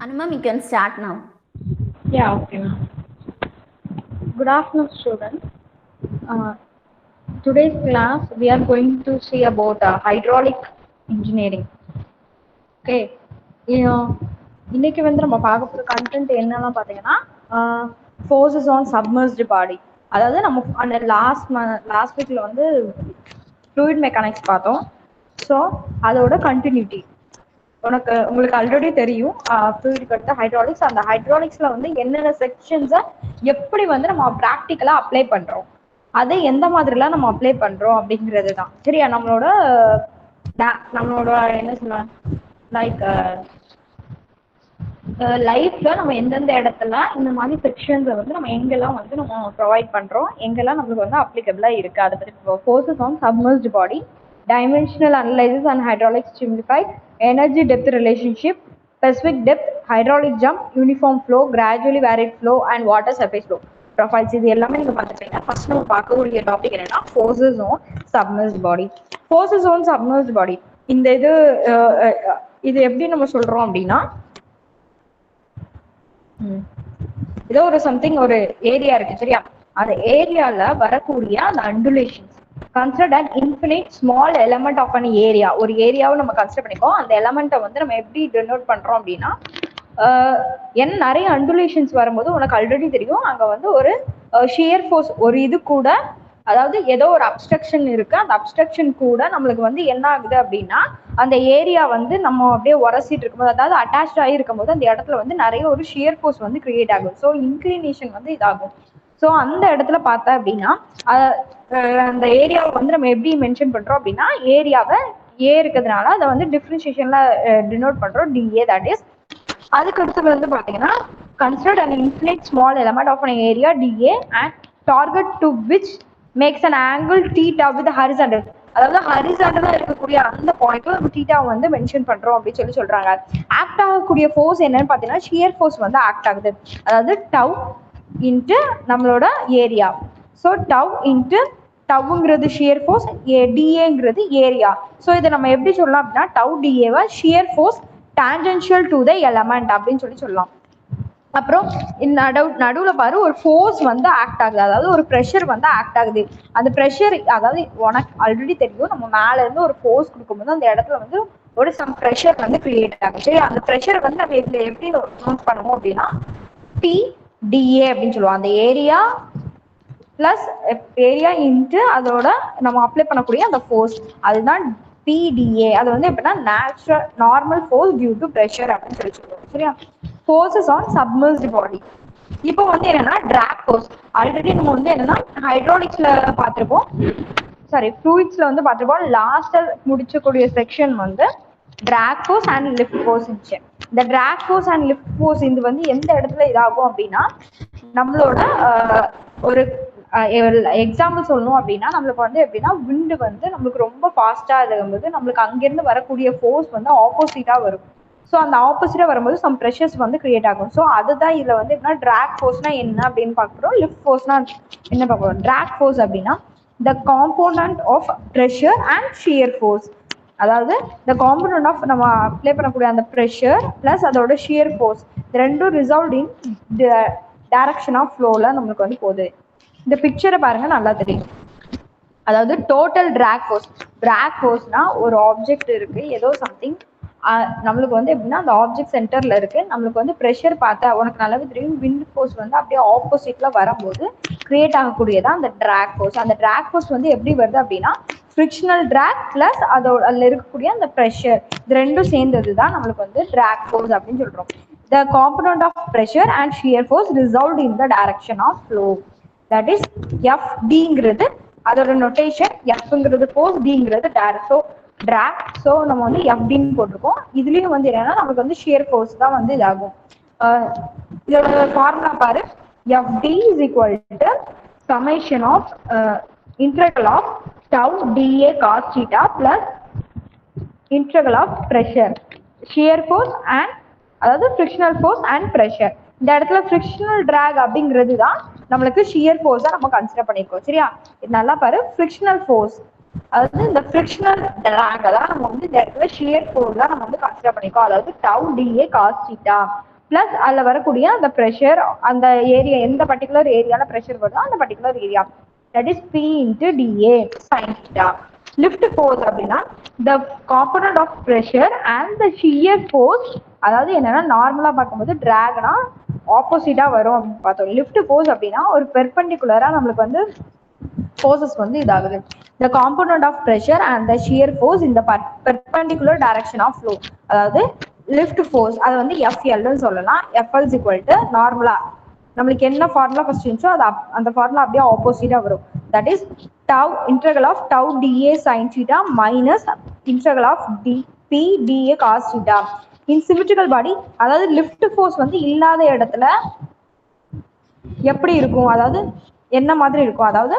Anumam, you can start now. Yeah, okay. Good afternoon, students. Today's class we are going to see about hydraulic engineering. Okay. இன்னைக்கு வந்து நம்ம பார்க்க போகிற content என்னெல்லாம் பார்த்தீங்கன்னா forces on submerged பாடி. அதாவது நம்ம அந்த லாஸ்ட் வீக்கில் வந்து ஃப்ளூயிட் மெக்கானிக்ஸ் பார்த்தோம். ஸோ அதோட கண்டினியூட்டி உங்களுக்கு ஆல்ரெடி தெரியும். ஃப்ளூயிட் அடுத்த ஹைட்ராலிக்ஸ். அந்த ஹைட்ராலிக்ஸ்ல வந்து என்னென்ன செக்ஷன்ஸை எப்படி வந்து நம்ம ப்ராக்டிக்கலா அப்ளை பண்றோம், அதை எந்த மாதிரிலாம் நம்ம அப்ளை பண்றோம் அப்படிங்கிறது தான். சரியா? நம்மளோட என்ன சொல்ல லைஃப்ல நம்ம எந்தெந்த இடத்துல இந்த மாதிரி செக்ஷன்ஸை வந்து நம்ம எங்கெல்லாம் வந்து நம்ம ப்ரொவைட் பண்றோம், எங்கெல்லாம் நம்மளுக்கு வந்து அப்ளிகபிளா இருக்கு, அதை பத்தி forces on submerged body, dimensional analysis and hydraulics simplified, energy depth relationship, specific depth, hydraulic jump, uniform flow, gradually varied flow and water surface flow profiles. இது எல்லாமே நீங்க பார்த்துட்டீங்க. ஃபர்ஸ்ட் நம்ம பார்க்கக்கூடிய டாபிக் என்னன்னா forces on submerged body. Forces on submerged body இந்த இது எப்படி நம்ம சொல்றோம் அப்படின்னா, ஏதோ ஒரு சம்திங் ஒரு ஏரியா இருக்கு, சரியா? அந்த ஏரியால வரக்கூடிய அந்த undulations consider an infinite small element of an area. ஒரு ஏரியாவை நம்ம கன்சிடர் பண்ணிக்கோ. அந்த எலமெண்ட்டை வந்து நம்ம எப்படி டெனோட் பண்றோம் அப்படின்னா, நிறைய அண்டுலேஷன்ஸ் வரும்போது உனக்கு ஆல்ரெடி தெரியும், அங்க வந்து ஒரு ஷியர் ஃபோர்ஸ் ஒரு இது கூட, அதாவது ஏதோ ஒரு அப்ஸ்ட்ரக்ஷன் இருக்கு, அந்த அப்ஸ்ட்ரக்ஷன் கூட நம்மளுக்கு வந்து என்ன ஆகுது அப்படின்னா, அந்த ஏரியா வந்து நம்ம அப்படியே உரசிட்டு இருக்கும்போது, அதாவது அட்டாச் ஆகி இருக்கும்போது அந்த இடத்துல வந்து நிறைய ஒரு ஷியர் ஃபோர்ஸ் வந்து கிரியேட் ஆகும். ஸோ இன்க்ளினேஷன் வந்து இதாகும். ஸோ அந்த இடத்துல பார்த்தா அப்படின்னா அந்த ஏரியாவை வந்து நம்ம எப்படி மென்ஷன் பண்றோம் அப்படின்னா, ஏரியாவை ஏ இருக்கிறதுனால அதை வந்து டிஃபரன்சியேஷன்ல டினோட் பண்றோம், டிஏ. தட் இஸ் அதுக்கு அடுத்தது வந்து பாத்தீங்கன்னா, consider an infinite small element of an area dA and target to which makes an angle theta with horizontal. அதாவது ஹரிசாண்டலா இருக்கக்கூடிய அந்த பாயிண்ட்ல நம்ம தீட்டாவை வந்து மென்ஷன் பண்றோம் அப்படின்னு சொல்றாங்க. ஆக்ட் ஆகக்கூடிய ஃபோர்ஸ் என்னன்னு பாத்தீங்கன்னா, ஷியர் ஃபோர்ஸ் வந்து ஆக்ட் ஆகுது. அதாவது டவ் இன்ட்டு நம்மளோட ஏரியா. ஸோ டவ் இன்ட்டு டவுங்கிறது ஷியர் ஃபோர்ஸ், டிஏங்கிறது ஏரியா. ஸோ இதை நம்ம எப்படி சொல்லலாம் அப்படின்னா, டவ் டிஏவை shear force tangential to the element அப்படின்னு சொல்லலாம். அப்புறம் நடுவுல பாரு, ஒரு ஃபோர்ஸ் வந்து ஆக்ட் ஆகுது, அதாவது ஒரு ப்ரெஷர் வந்து ஆக்ட் ஆகுது. அந்த ப்ரெஷர், அதாவது உனக்கு ஆல்ரெடி தெரியும், நம்ம மேல இருந்து ஒரு ஃபோர்ஸ் கொடுக்கும்போது அந்த இடத்துல வந்து ஒரு சம் ப்ரெஷர் வந்து கிரியேட் ஆகும். சரி, அந்த ப்ரெஷர் வந்து நம்ம எப்படி நோட் பண்ணுவோம் அப்படின்னா, PDA அப்படின்னு சொல்லுவோம். அந்த ஏரியா பிளஸ் ஏரியா இன்ட்டு அதோட நம்ம அப்ளை பண்ணக்கூடிய அந்த ஃபோர்ஸ், அதுதான் PDA. அது வந்து எப்படின்னா normal force due to pressure அப்படின்னு சொல்லுவோம். சரியா? Forces on submerged body. இப்போ வந்து என்னன்னா டிராக் ஃபோர்ஸ். ஆல்ரெடி நம்ம வந்து என்னன்னா ஹைட்ராலிக்ஸ்ல பார்த்துருப்போம், சாரி ஃப்ளூயிட்ஸ்ல வந்து பார்த்துருப்போம். லாஸ்டா முடிச்சக்கூடிய செக்ஷன் வந்து drag force and lift force இருந்துச்சு. இந்த drag force and lift force இது வந்து எந்த இடத்துல இதாகும் அப்படின்னா, நம்மளோட ஒரு எக்ஸாம்பிள் சொல்லணும் அப்படின்னா, நம்மளுக்கு வந்து எப்படின்னா, விண்டு வந்து நம்மளுக்கு ரொம்ப ஃபாஸ்டா இருக்கும்போது நம்மளுக்கு அங்கிருந்து வரக்கூடிய ஃபோர்ஸ் வந்து ஆப்போசிட்டா வரும். ஸோ அந்த ஆப்போசிட்டா வரும்போது சம் ப்ரெஷர்ஸ் வந்து கிரியேட் ஆகும். ஸோ அதுதான் இதுல வந்து எப்படின்னா, டிராக் ஃபோர்ஸ்னா என்ன அப்படின்னு பார்க்குறோம், லிஃப்ட் ஃபோர்ஸ்னா என்ன பார்க்குறோம். டிராக் ஃபோர்ஸ் அப்படின்னா the component of pressure and shear force. அதாவது த காம்போனன்ட் ஆஃப் நம்ம அப்ளை பண்ணக்கூடிய அந்த ப்ரெஷர் பிளஸ் அதோட ஷியர் ஃபோர்ஸ், ரெண்டும் ரிசல்ட் இன் டைரக்ஷன் ஆஃப் ஃப்ளோல நம்மளுக்கு வந்து போகுது. இந்த பிக்சரை பாருங்க, நல்லா தெரியும். அதாவது டோட்டல் டிராக் ஃபோர்ஸ். டிராக் ஃபோர்ஸ்னா ஒரு ஆப்ஜெக்ட் இருக்கு, ஏதோ சம்திங் நம்மளுக்கு வந்து எப்படின்னா அந்த ஆப்ஜெக்ட் சென்டர்ல இருக்கு, நம்மளுக்கு வந்து ப்ரெஷர் பார்த்தா உனக்கு நல்லாவே தெரியும், விண்ட் ஃபோர்ஸ் வந்து அப்படியே ஆப்போசிட்ல வரும்போது கிரியேட் ஆகக்கூடியதான் அந்த டிராக் ஃபோர்ஸ். அந்த டிராக் ஃபோர்ஸ் வந்து எப்படி வருது அப்படின்னா, ஃப்ரிக்ஷனல் டிராக் பிளஸ் அதில் இருக்கக்கூடிய அந்த ப்ரெஷர், இது ரெண்டும் சேர்ந்தது தான் நம்மளுக்கு வந்து டிராக் ஃபோர்ஸ் அப்படின்னு சொல்றோம். The component of pressure and shear force result in the direction of flow. That is FDங்கிறது அதோட நோட்டேஷன். Fங்கிறது ஃபோர்ஸ், Dங்கிறது டைரக்ட். ஸோ டிராக், ஸோ நம்ம வந்து FDன்னு போட்டிருக்கோம். இதுலயும் வந்து என்னன்னா நமக்கு வந்து ஷியர் ஃபோர்ஸ் தான் வந்து இதாகும். இதோட ஃபார்முலா பாரு, FD is equal to summation of integral of tau dA cos theta plus integral of pressure, shear force and அதாவது ஃப்ரிக்ஷனல் ஃபோர்ஸ் அண்ட் ப்ரெஷர். இந்த இடத்துல ஃப்ரிக்ஷனல் டிராக் அப்படிங்கிறது தான் நம்மளுக்கு ஷியர் ஃபோர்ஸா நம்ம கன்சிடர் பண்ணிருக்கோம். சரியா? இது நல்லா பாரு, ஃப்ரிக்ஷனல் ஃபோர்ஸ், அதாவது இந்த ஃப்ரிக்ஷனல் டிராக் தான் நம்ம வந்து இந்த இடத்துல ஷியர் ஃபோர்ஸ் தான் நம்ம வந்து கன்சிடர் பண்ணிருக்கோம். அதாவது டவு டிஏ காஸ் தீட்டா பிளஸ் அதுல வரக்கூடிய அந்த ப்ரெஷர், அந்த ஏரியா எந்த பர்டிகுலர் ஏரியால ப்ரெஷர் வருதோ அந்த particular area, that is P into dA sin theta. Lift force அப்படின்னா the component of pressure and the shear force, அதாவது என்னன்னா நார்மலா பார்க்கும்போது டிராக்னா ஆப்போசிட்டா வரும் அப்படின்னு பார்த்தோம். லிஃப்ட் ஃபோர்ஸ் அப்படின்னா ஒரு பெர்பெண்டிகுலரா நம்மளுக்கு வந்து forces வந்து இதாகுது. the component of pressure and the shear force in the perpendicular direction of flow, அதாவது லிஃப்ட் ஃபோர்ஸ் அதை வந்து FL ன்னு சொல்லலாம். FL is equal to நார்மலா நம்மளுக்கு என்ன ஃபார்முலா ஃபர்ஸ்ட் இருந்துச்சோ அது அந்த ஃபார்முலா அப்படியே ஆப்போசிட்டா வரும். That is tau integral of tau dA sin theta minus integral of dP dA cos theta. in symmetrical body, அதாவது லிஃப்ட் ஃபோர்ஸ் வந்து இல்லாத இடத்துல எப்படி இருக்கும், அதாவது என்ன மாதிரி இருக்கும், அதாவது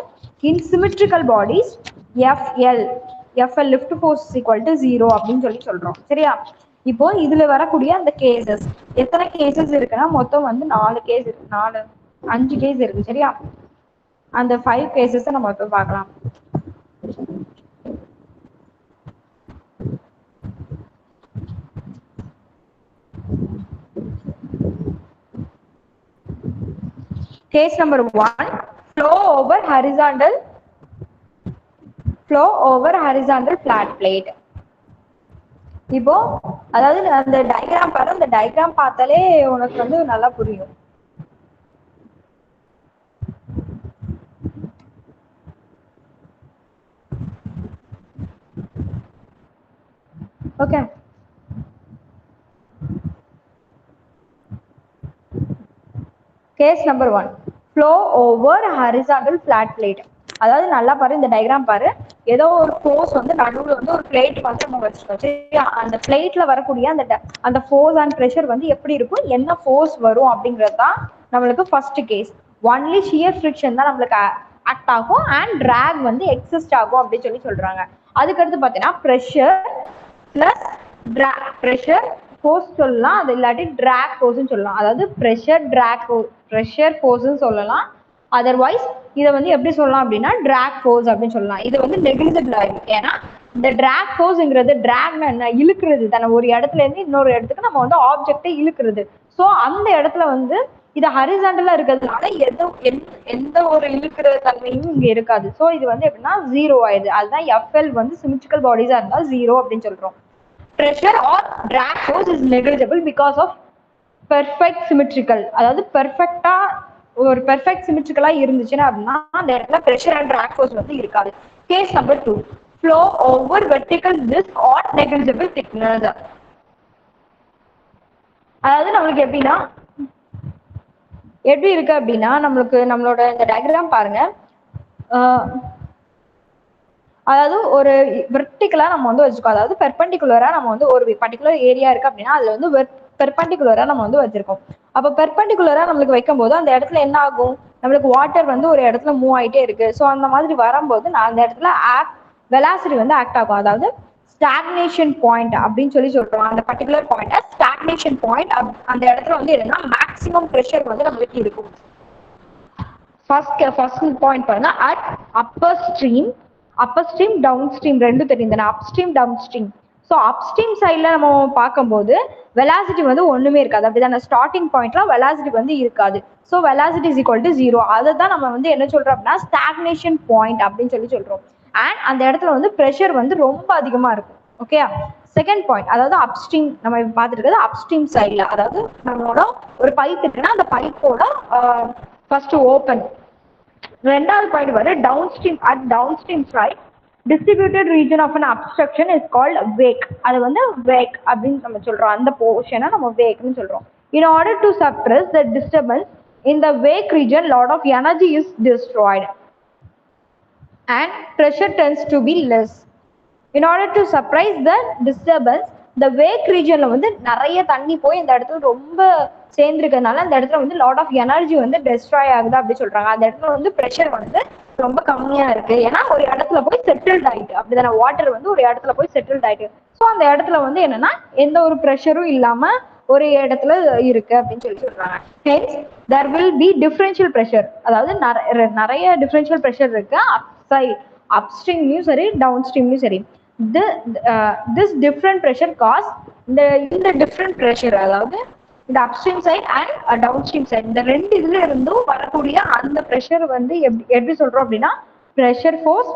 in symmetrical bodies FL lift force is equal to 0 அப்படின்னு சொல்றோம். சரியா? இப்போ இதுல வரக்கூடிய அந்த கேசஸ் எத்தனை கேசஸ் இருக்குன்னா மொத்தம் வந்து 4 கேஸ் இருக்கு, 5 கேஸ் இருக்கு. சரியா? அந்த 5 கேசஸ் நம்ம இப்ப பார்க்கலாம். Case number 1, flow over horizontal flat plate. இப்போ அதாவது அந்த டயக்ராம் பாரு, அந்த டயக்ராம் பார்த்தாலே உனக்கு வந்து நல்லா புரியும். Okay, case number 1, flow over horizontal flat plate. அதாவது நல்லா பாரு, இந்த டயக்ராம் பாரு, ஏதோ ஒரு ஃபோர்ஸ் வந்து நடுவுல வந்து ஒரு பிளேட் வந்து நம்ம வச்சிருக்கோம். சரியா? அந்த பிளேட்ல வரக்கூடிய அந்த ஃபோர்ஸ் அண்ட் ப்ரெஷர் வந்து எப்படி இருக்கும், என்ன ஃபோர்ஸ் வரும் அப்படிங்கிறது தான் நம்மளுக்கு first case. Only shear friction தான் நம்மளுக்கு ஆக்ட் ஆகும் அண்ட் டிராக் வந்து எக்ஸிஸ்ட் ஆகும் அப்படின்னு சொல்றாங்க. அதுக்கடுத்து பார்த்தீங்கன்னா ப்ரெஷர் பிளஸ் ப்ரெஷர் ஃபோர்ஸ் சொல்லலாம், அது இல்லாட்டி டிராக் ஃபோர்ஸ்ன்னு சொல்லலாம். அதாவது ப்ரெஷர் ஃபோர்ஸ்ன்னு சொல்லலாம். அதர்வைஸ் இதை வந்து எப்படி சொல்லலாம் அப்படின்னா டிராக் ஃபோர்ஸ் அப்படின்னு சொல்லலாம். இது வந்து நெக்லிஜிபிள் ஆகும். ஏன்னா இந்த டிராக் ஃபோர்ஸ்ங்கிறது, டிராக்னா என்ன, இழுக்கிறது தானே, ஒரு இடத்துல இருந்து இன்னொரு இடத்துக்கு நம்ம வந்து ஆப்ஜெக்டை இழுக்கிறது. ஸோ அந்த இடத்துல வந்து இது ஹரிசாண்டலா இருக்கிறதுனால எந்த ஒரு இழுக்கிற தன்மையும் இங்க இருக்காது. ஸோ இது வந்து எப்படின்னா 0 ஆயிடுது. அதுதான் FL வந்து சிமெட்ரிக்கல் பாடிஸா இருந்தா 0 அப்படின்னு சொல்றோம். pressure or drag force is negligible because of perfect symmetrical, அதாவது பெர்ஃபெக்ட்டா ஒரு பெர்ஃபெக்ட் சிமெட்ரிக்கலா இருந்துச்சுன்னா அப்படின்னா அந்த இடத்துல pressure and drag force வந்து இருக்காது. Case number 2, flow over vertical disc or negligible thickness. அதாவது நம்மளுக்கு எப்படின்னா எப்படி இருக்கு அப்படின்னா நம்மளோட இந்த டயக்ராம் பாருங்க. அதாவது ஒரு வெர்டிகலா நம்ம வந்து வச்சிருக்கோம், அதாவது பெர்பெண்டிகுலரா நம்ம வந்து ஒரு பர்டிகுலர் ஏரியா இருக்கு அப்படின்னா அதுல வந்து பெர்பெண்டிகுலரா நம்ம வந்து வச்சிருக்கோம். அப்ப பெர்பெண்டிகுலரா நம்மளுக்கு வைக்கும் போது அந்த இடத்துல என்ன ஆகும், நம்மளுக்கு வாட்டர் வந்து ஒரு இடத்துல மூவ் ஆயிட்டே இருக்கு. ஸோ அந்த மாதிரி வரும்போது நான் அந்த இடத்துல வெலாசிட்டி வந்து ஆக்ட் ஆகும். அதாவது ஸ்டாக்னேஷன் பாயிண்ட் அப்படின்னு சொல்றோம். அந்த பர்டிகுலர் பாயிண்ட் ஸ்டாக்னேஷன் பாயிண்ட். அந்த இடத்துல வந்து என்னன்னா மேக்ஸிமம் ப்ரெஷர் வந்து நம்மளுக்கு இருக்கும். ஃபர்ஸ்ட் பாயிண்ட் பாருங்க, at upper stream downstream ரெண்டும் தெரியும். Upstream downstream. So upstream சைட்ல நம்ம பார்க்கும்போது வெலாசிட்டி வந்து ஒண்ணுமே இருக்காது. அப்படிதான் ஸ்டார்டிங் பாயிண்ட்ல வெலாசிட்டி வந்து இருக்காது. So velocity is equal to 0. அதை தான் நம்ம வந்து என்ன சொல்றோம் அப்படின்னா ஸ்டாக்னேஷன் பாயிண்ட் அப்படின்னு சொல்றோம். அண்ட் அந்த இடத்துல வந்து ப்ரெஷர் வந்து ரொம்ப அதிகமா இருக்கும். ஓகே, செகண்ட் பாயிண்ட், அதாவது அப்ஸ்ட்ரீம் நம்ம பார்த்துருக்கிறது அப்ஸ்ட்ரீம் சைட்ல, அதாவது நம்மளோட ஒரு பைப் இருக்குன்னா அந்த பைப்போட ஃபர்ஸ்ட் ஓப்பன். ரெண்டாவது பாயிண்ட் வர downstream. At downstream side distributed region of an obstruction is called wake. அது வந்து wake அப்படின்னு நம்ம சொல்றோம். அந்த போர்ஷனை நம்ம wakeன்னு சொல்றோம். In order to suppress the disturbance in the wake region, lot of energy is destroyed and pressure tends to be less. In order to suppress the disturbance, the wake regionல வந்து நிறைய தண்ணி போய் இந்த இடத்துல ரொம்ப சேர்ந்துருக்கிறதுனால அந்த இடத்துல வந்து லாட் ஆஃப் எனர்ஜி வந்து டெஸ்ட்ராய் ஆகுது அப்படி சொல்றாங்க. அந்த இடத்துல வந்து ப்ரெஷர் வந்து ரொம்ப கம்மியா இருக்கு. ஏன்னா ஒரு இடத்துல போய் செட்டில்ட் ஆயிட்டு, அப்படிதானே, வாட்டர் வந்து ஒரு இடத்துல போய் செட்டில்ட் ஆயிட்டு. ஸோ அந்த இடத்துல வந்து என்னன்னா எந்த ஒரு ப்ரெஷரும் இல்லாம ஒரு இடத்துல இருக்கு அப்படின்னு சொல்றாங்க. Hence there will be differential pressure. அதாவது நிறைய டிஃபரன்ஷியல் ப்ரெஷர் இருக்கு அப்ஸ்ட்ரீம்லயும் சரி டவுன் ஸ்ட்ரீம்லயும் சரி. this different pressure cause இந்த different pressure, அதாவது இந்த upstream side and downstream side இந்த ரெண்டு இதுல இருந்தும் வரக்கூடிய அந்த ப்ரெஷர் வந்து எப்படி சொல்றோம் அப்படின்னா pressure force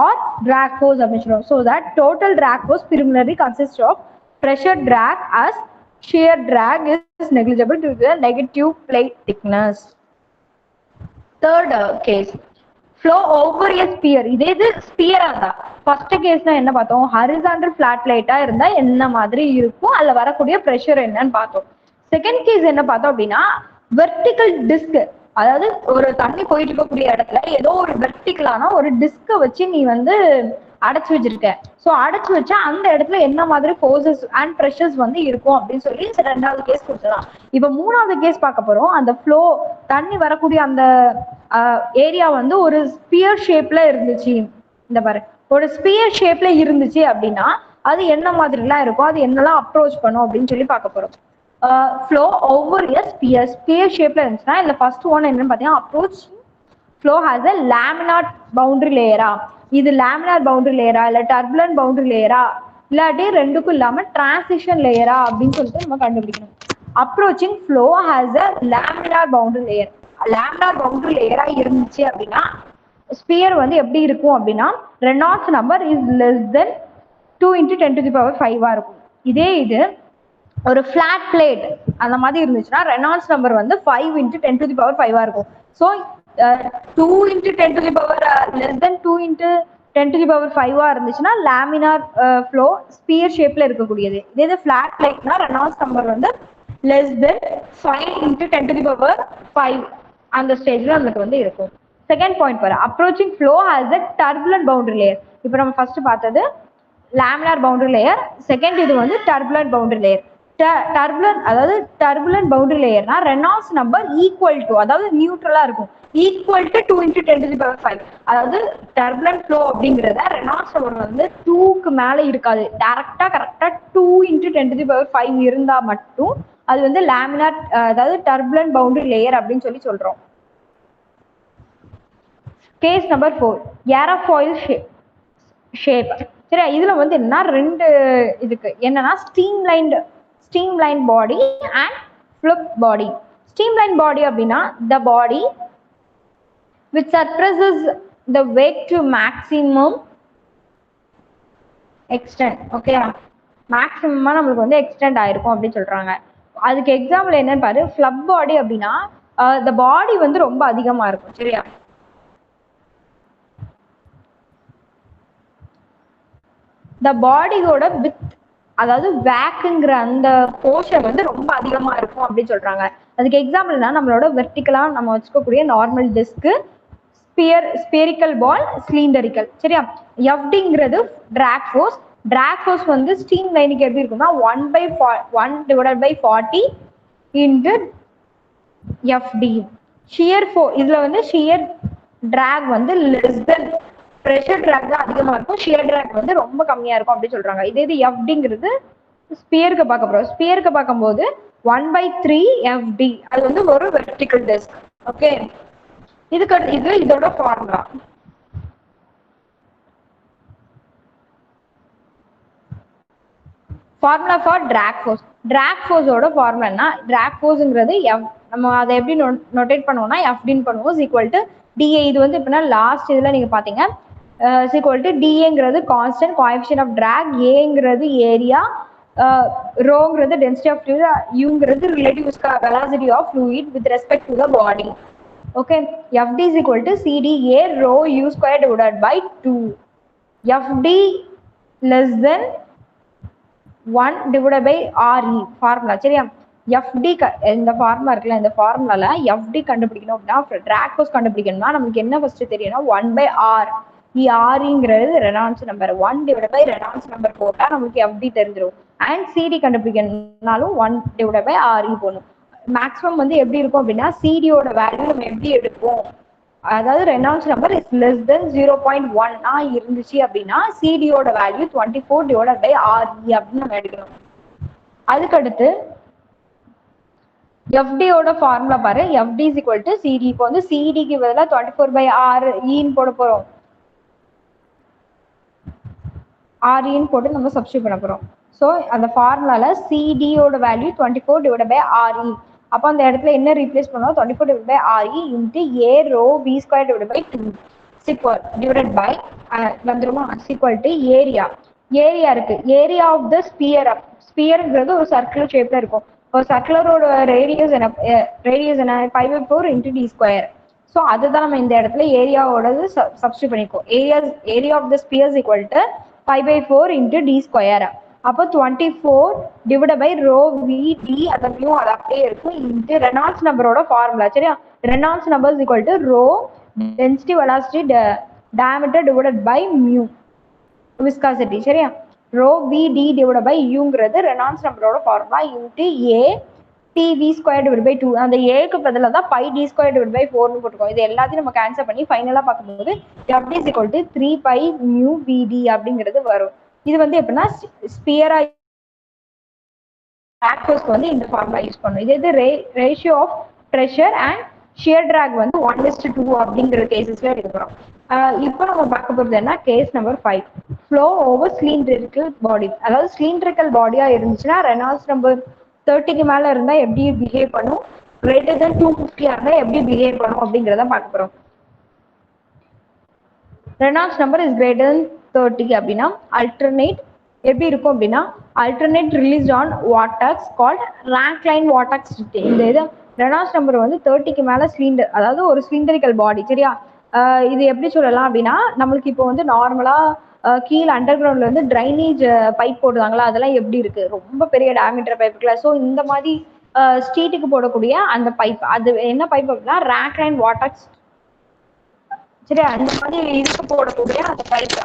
or drag force அப்படின்னு சொல்றோம். So that total drag force primarily consists of pressure drag as shear drag is negligible due to the negative plate thickness. Third case, flow over a sphere. இது ஸ்பியரா இருந்தா first கேஸ்ல என்ன பார்த்தோம், horizontal flat pleated இருந்தா என்ன மாதிரி இருக்கும், அதுல வரக்கூடிய ப்ரெஷர் என்னன்னு பார்த்தோம். செகண்ட் கேஸ் என்ன பார்த்தோம் அப்படின்னா வெர்டிகல் டிஸ்க், அதாவது ஒரு தண்ணி போயிட்டு இருக்கக்கூடிய இடத்துல ஏதோ ஒரு வெர்டிகலான ஒரு டிஸ்க வச்சு நீ வந்து அடைச்சு வச்சிருக்க. ஸோ அடைச்சு வச்சா அந்த இடத்துல என்ன மாதிரி ஃபோர்ஸஸ் அண்ட் ப்ரெஷர்ஸ் வந்து இருக்கும் அப்படின்னு சொல்லி ரெண்டாவது கேஸ் கொடுத்துடலாம். இப்போ மூணாவது கேஸ் பார்க்க போறோம். அந்த ஃப்ளோ தண்ணி வரக்கூடிய அந்த ஏரியா வந்து ஒரு ஸ்பியர் ஷேப்ல இருந்துச்சு. இந்த பாரு, ஒரு ஸ்பியர் ஷேப்ல இருந்துச்சு அப்படின்னா அது என்ன மாதிரிலாம் இருக்கும், அது என்னெல்லாம் அப்ரோச் பண்ணும் அப்படின்னு சொல்லி பார்க்க போறோம். Flow over a sphere, sphere ஷேப்ல இருந்துச்சுன்னா இதுல ஃபர்ஸ்ட் ஒன் என்னன்னு பார்த்தீங்கன்னா approach flow has a laminar boundary லேயரா. இது லேமினார் பவுண்டரி லேயரா இல்ல டர்புலன்ட் பவுண்டரி லேயரா இல்லாட்டி ரெண்டுக்கும் இல்லாம டிரான்சிஷன் லேயரா அப்படின்னு சொல்லிட்டு நம்ம கண்டுபிடிக்கணும். Approaching flow has a laminar boundary layer. Laminar boundary லேயரா இருந்துச்சு அப்படின்னா ஸ்பியர் வந்து எப்படி இருக்கும் அப்படின்னா Reynolds number is less than 2 × 10⁵ இருக்கும். இதே இது ஒரு ஃபிளாட் பிளேட் அந்த மாதிரி இருந்துச்சுன்னா ரெனால்ட்ஸ் நம்பர் வந்து 5 × 10⁵ இருக்கும். ஸோ 2 × 10⁻, less than 2 × 10⁵ இருந்துச்சுன்னா லேமினார் ஃப்ளோ ஸ்பியர் ஷேப்ல இருக்கக்கூடியது. இதே ஃபிளாட் பிளேட்னா ரெனால்ட்ஸ் நம்பர் வந்து லெஸ் தென் 5 × 10⁵ அந்த ஸ்டேஜ்ல நமக்கு வந்து இருக்கும். செகண்ட் பாயிண்ட் பாரு, approaching flow has a turbulent boundary layer. இப்போ நம்ம ஃபர்ஸ்ட் பார்த்தது லேமினார் பவுண்டரி லேயர், செகண்ட் இது வந்து டர்புலன்ட் பவுண்டரி லேயர். டர்புலன்ட் அதாவது டர்புலன்ட் பவுண்டரி லேயர்னா ரெனால்ட்ஸ் நம்பர் ஈக்குவல் டு, அதாவது நியூட்ரலா இருக்கும், ஈக்குவல் டு 2 × 10⁵. அதாவது டர்புலன்ட் ஃப்ளோ அப்படிங்கிறத ரெனால்ட்ஸ் நம்பர் வந்து 2க்கு மேல இருக்காது, கரெக்டா 2 × 10⁵ இருந்தா மட்டும் அது வந்து லேமினார் அதாவது டர்புலன்ட் பவுண்டரி லேயர் அப்படின்னு சொல்லி சொல்றோம். Case number 4, aerofoil shape. சரி, இதுல வந்து என்னன்னா ரெண்டு இதுக்கு என்னன்னா streamline body and flip body. Streamline body அப்படின்னா the body which suppresses the weight to maximum extent. Okay, மேக்ஸிமமா நம்மளுக்கு வந்து எக்ஸ்டெண்ட் ஆயிருக்கும் அப்படின்னு சொல்றாங்க. அதுக்கு எக்ஸாம்பிள் என்னன்னு பாரு, ஃப்ளப் பாடி அப்படின்னா the body வந்து ரொம்ப அதிகமா இருக்கும். சரியா, the பாடியோட வித் அதாவது வேக்குங்கிற அந்த போர்ஷன் வந்து ரொம்ப அதிகமா இருக்கும் அப்படின்னு சொல்றாங்க. அதுக்கு எக்ஸாம்பிள்னா நம்மளோட வெர்டிகலா நம்ம வச்சுக்கக்கூடிய நார்மல் டிஸ்க், ஸ்பியரிக்கல் பால், சிலிண்டரிக்கல். சரியா, எஃப்டிங்கிறது டிராக் ஃபோர்ஸ். டிராக் ஃபோர்ஸ் வந்து ஸ்ட்ரீம் லைனுக்கு எப்படி இருக்கும்னா 1/40 × FD. ஷியர் இதுல வந்து ஷியர் டிராக் வந்து லெஸ் தென், ப்ரெஷர் டிராக் தான் அதிகமா இருக்கும், ஷியர் டிராக் வந்து ரொம்ப கம்மியா இருக்கும் அப்படின்னு சொல்றாங்க. இது எஃப்டிங்கிறது ஸ்பியருக்கு பார்க்க போறோம். ஸ்பியருக்கு பார்க்கும்போது 1/3 FD, அது வந்து ஒரு வெர்டிகல் டிஸ்க். ஓகே, இது இதோட formula. Formula for drag force. Drag ஃபோர்ஸோட ஃபார்முலா என்ன, டிராக் ஃபோர்ஸ்ங்கிறது நம்ம அதை எப்படி நோட்டேட் பண்ணுவோம்னா எஃப்டின்னு பண்ணுவோம், ஈக்குவல் டு டிஏ. இது வந்து இப்போனா லாஸ்ட் இதில் நீங்கள் பார்த்தீங்க, ஈக்குவல் டு டிஏங்கிறது கான்ஸ்டன்ட் கோஎஃபிஷியன்ட் ஆஃப் டிராக், ஏங்கிறது ஏரியா, ரோங்கிறது டென்சிட்டி ஆஃப் ஃப்ளூயிட், யூங்கிறது relative velocity of fluid with respect to the body. Okay, FD is equal to CDA rho u square divided by 2. FD less than 1/RE formula. சரியா, FD இந்த formula இருக்குல்ல, இந்த ஃபார்முலால FD கண்டுபிடிக்கணும் அப்படின்னா track force கண்டுபிடிக்கணும்னா நமக்கு என்ன ஃபர்ஸ்ட் தெரியணும், 1/R. REங்கிறது ரெனால்ட்ஸ் நம்பர், 1/ரெனால்ட்ஸ் நம்பர் போட்டா நமக்கு எஃப்டி தெரிஞ்சிடும். அண்ட் சிடி கண்டுபிடிக்கணும்னாலும் 1/RE போடணும். மேக்ஸிமம் வந்து எப்படி இருக்கும் அப்படின்னா சிடியோட வேல்யூ நம்ம எப்படி எடுப்போம், அதாவது ரெனால்ட்ஸ் நம்பர் இஸ் லெஸ் தென் 0.1 இருந்துச்சு அப்படின்னா சிடியோட வேல்யூ 24/RE அப்படின்னு நம்ம எடுக்கணும். அதுக்கடுத்து எஃப்டியோட ஃபார்முலா பாரு, FD is equal to CD. இப்போ வந்து சிடிக்கு பதிலாக 24/RE போட போறோம், REன்னு போட்டு நம்ம சப்ஸ்டியூட் பண்ண போறோம். ஸோ அந்த ஃபார்முலால சிடியோட வேல்யூ 24 டிவைட் பை ஆர்இ. அப்போ அந்த இடத்துல என்ன ரீப்ளேஸ் பண்ணுவோம்? 24 divide by RE into A rho V square divide by 2 equal divide by வந்துருமா சீக்வல் டு ஏரியா. ஏரியா இருக்கு, ஏரியா ஆஃப் த ஸ்பியர். ஸ்பியர்ங்கிறது ஒரு சர்க்குலர் ஷேப்ல இருக்கும். ஒரு சர்க்குலரோட ரேடியஸ் என்ன? ரேடியஸ் என்ன? 5/4 இன்ட்டு டி ஸ்கொயர். ஸோ அதுதான் நம்ம இந்த இடத்துல ஏரியாவோடது சப்ஸ்டியூட் பண்ணிக்கோ. Area of the spheres equal to 5/4 into D square. அப்போ 24 divide by rho V D, அந்த மியூ அது அப்படியே இருக்கும் இன்ட்டு ரெனால்ட்ஸ் நம்பரோட ஃபார்முலா. சரியா? Reynolds number equal to rho density velocity diameter divided by mu viscosity. சரியா? Rho V D divide by யூங்கிறது Reynolds நம்பரோட formula into A D V square divide by 2. அந்த ஏக்கு பதிலாக தான் pi D square divide by 4னு போட்டுக்கோம். இது எல்லாத்தையும் நம்ம கேன்சல் பண்ணி ஃபைனலாக பார்க்கும்போது f is equal to 3 pi mu vd அப்படிங்கிறது வரும். இது வந்து எப்படின்னா ஸ்பியரா ஃபோர்ஸ்க்கு வந்து இந்த ஃபார்முலா யூஸ் பண்ணும். இது இது ratio of pressure and shear drag வந்து 1:2 அப்படிங்கிற கேசஸ்ல எடுக்கிறோம். இப்போ நம்ம பார்க்க போகிறது என்ன? Case number 5, flow over cylindrical body. அதாவது சிலிண்ட்ரிக்கல் பாடியா இருந்துச்சுன்னா ரெனால்ட்ஸ் நம்பர் 30க்கு மேல இருந்தா எப்படி பிஹேவ் பண்ணும், greater than 250 இருந்தா எப்படி பிஹேவ் பண்ணும் அப்படிங்கிறத பார்க்க போறோம். Reynolds number is greater than 30 அப்படின்னா அல்டர்னேட் எப்படி இருக்கும் அப்படின்னா alternate released on waters called Rankine waters. இந்த இது ரெனால்ட்ஸ் நம்பர் வந்து 30க்கு மேல சிலிண்டர், அதாவது ஒரு சிலிண்டரிக்கல் பாடி. சரியா? இது எப்படி சொல்லலாம் அப்படின்னா நம்மளுக்கு இப்போ வந்து நார்மலா கீழே அண்டர் கிரவுண்ட்ல வந்து ட்ரைனேஜ் பைப் போடுவாங்களா, அதெல்லாம் எப்படி இருக்கு? ரொம்ப பெரிய டயாமீட்டர் பைப் இருக்குல்ல. ஸோ இந்த மாதிரி ஸ்ட்ரீட்டுக்கு போடக்கூடிய அந்த பைப், அது என்ன பைப் அப்படின்னா ராங்க்லைன் வாட்டர்ஸ். சரி, அந்த மாதிரி இதுக்கு போடக்கூடிய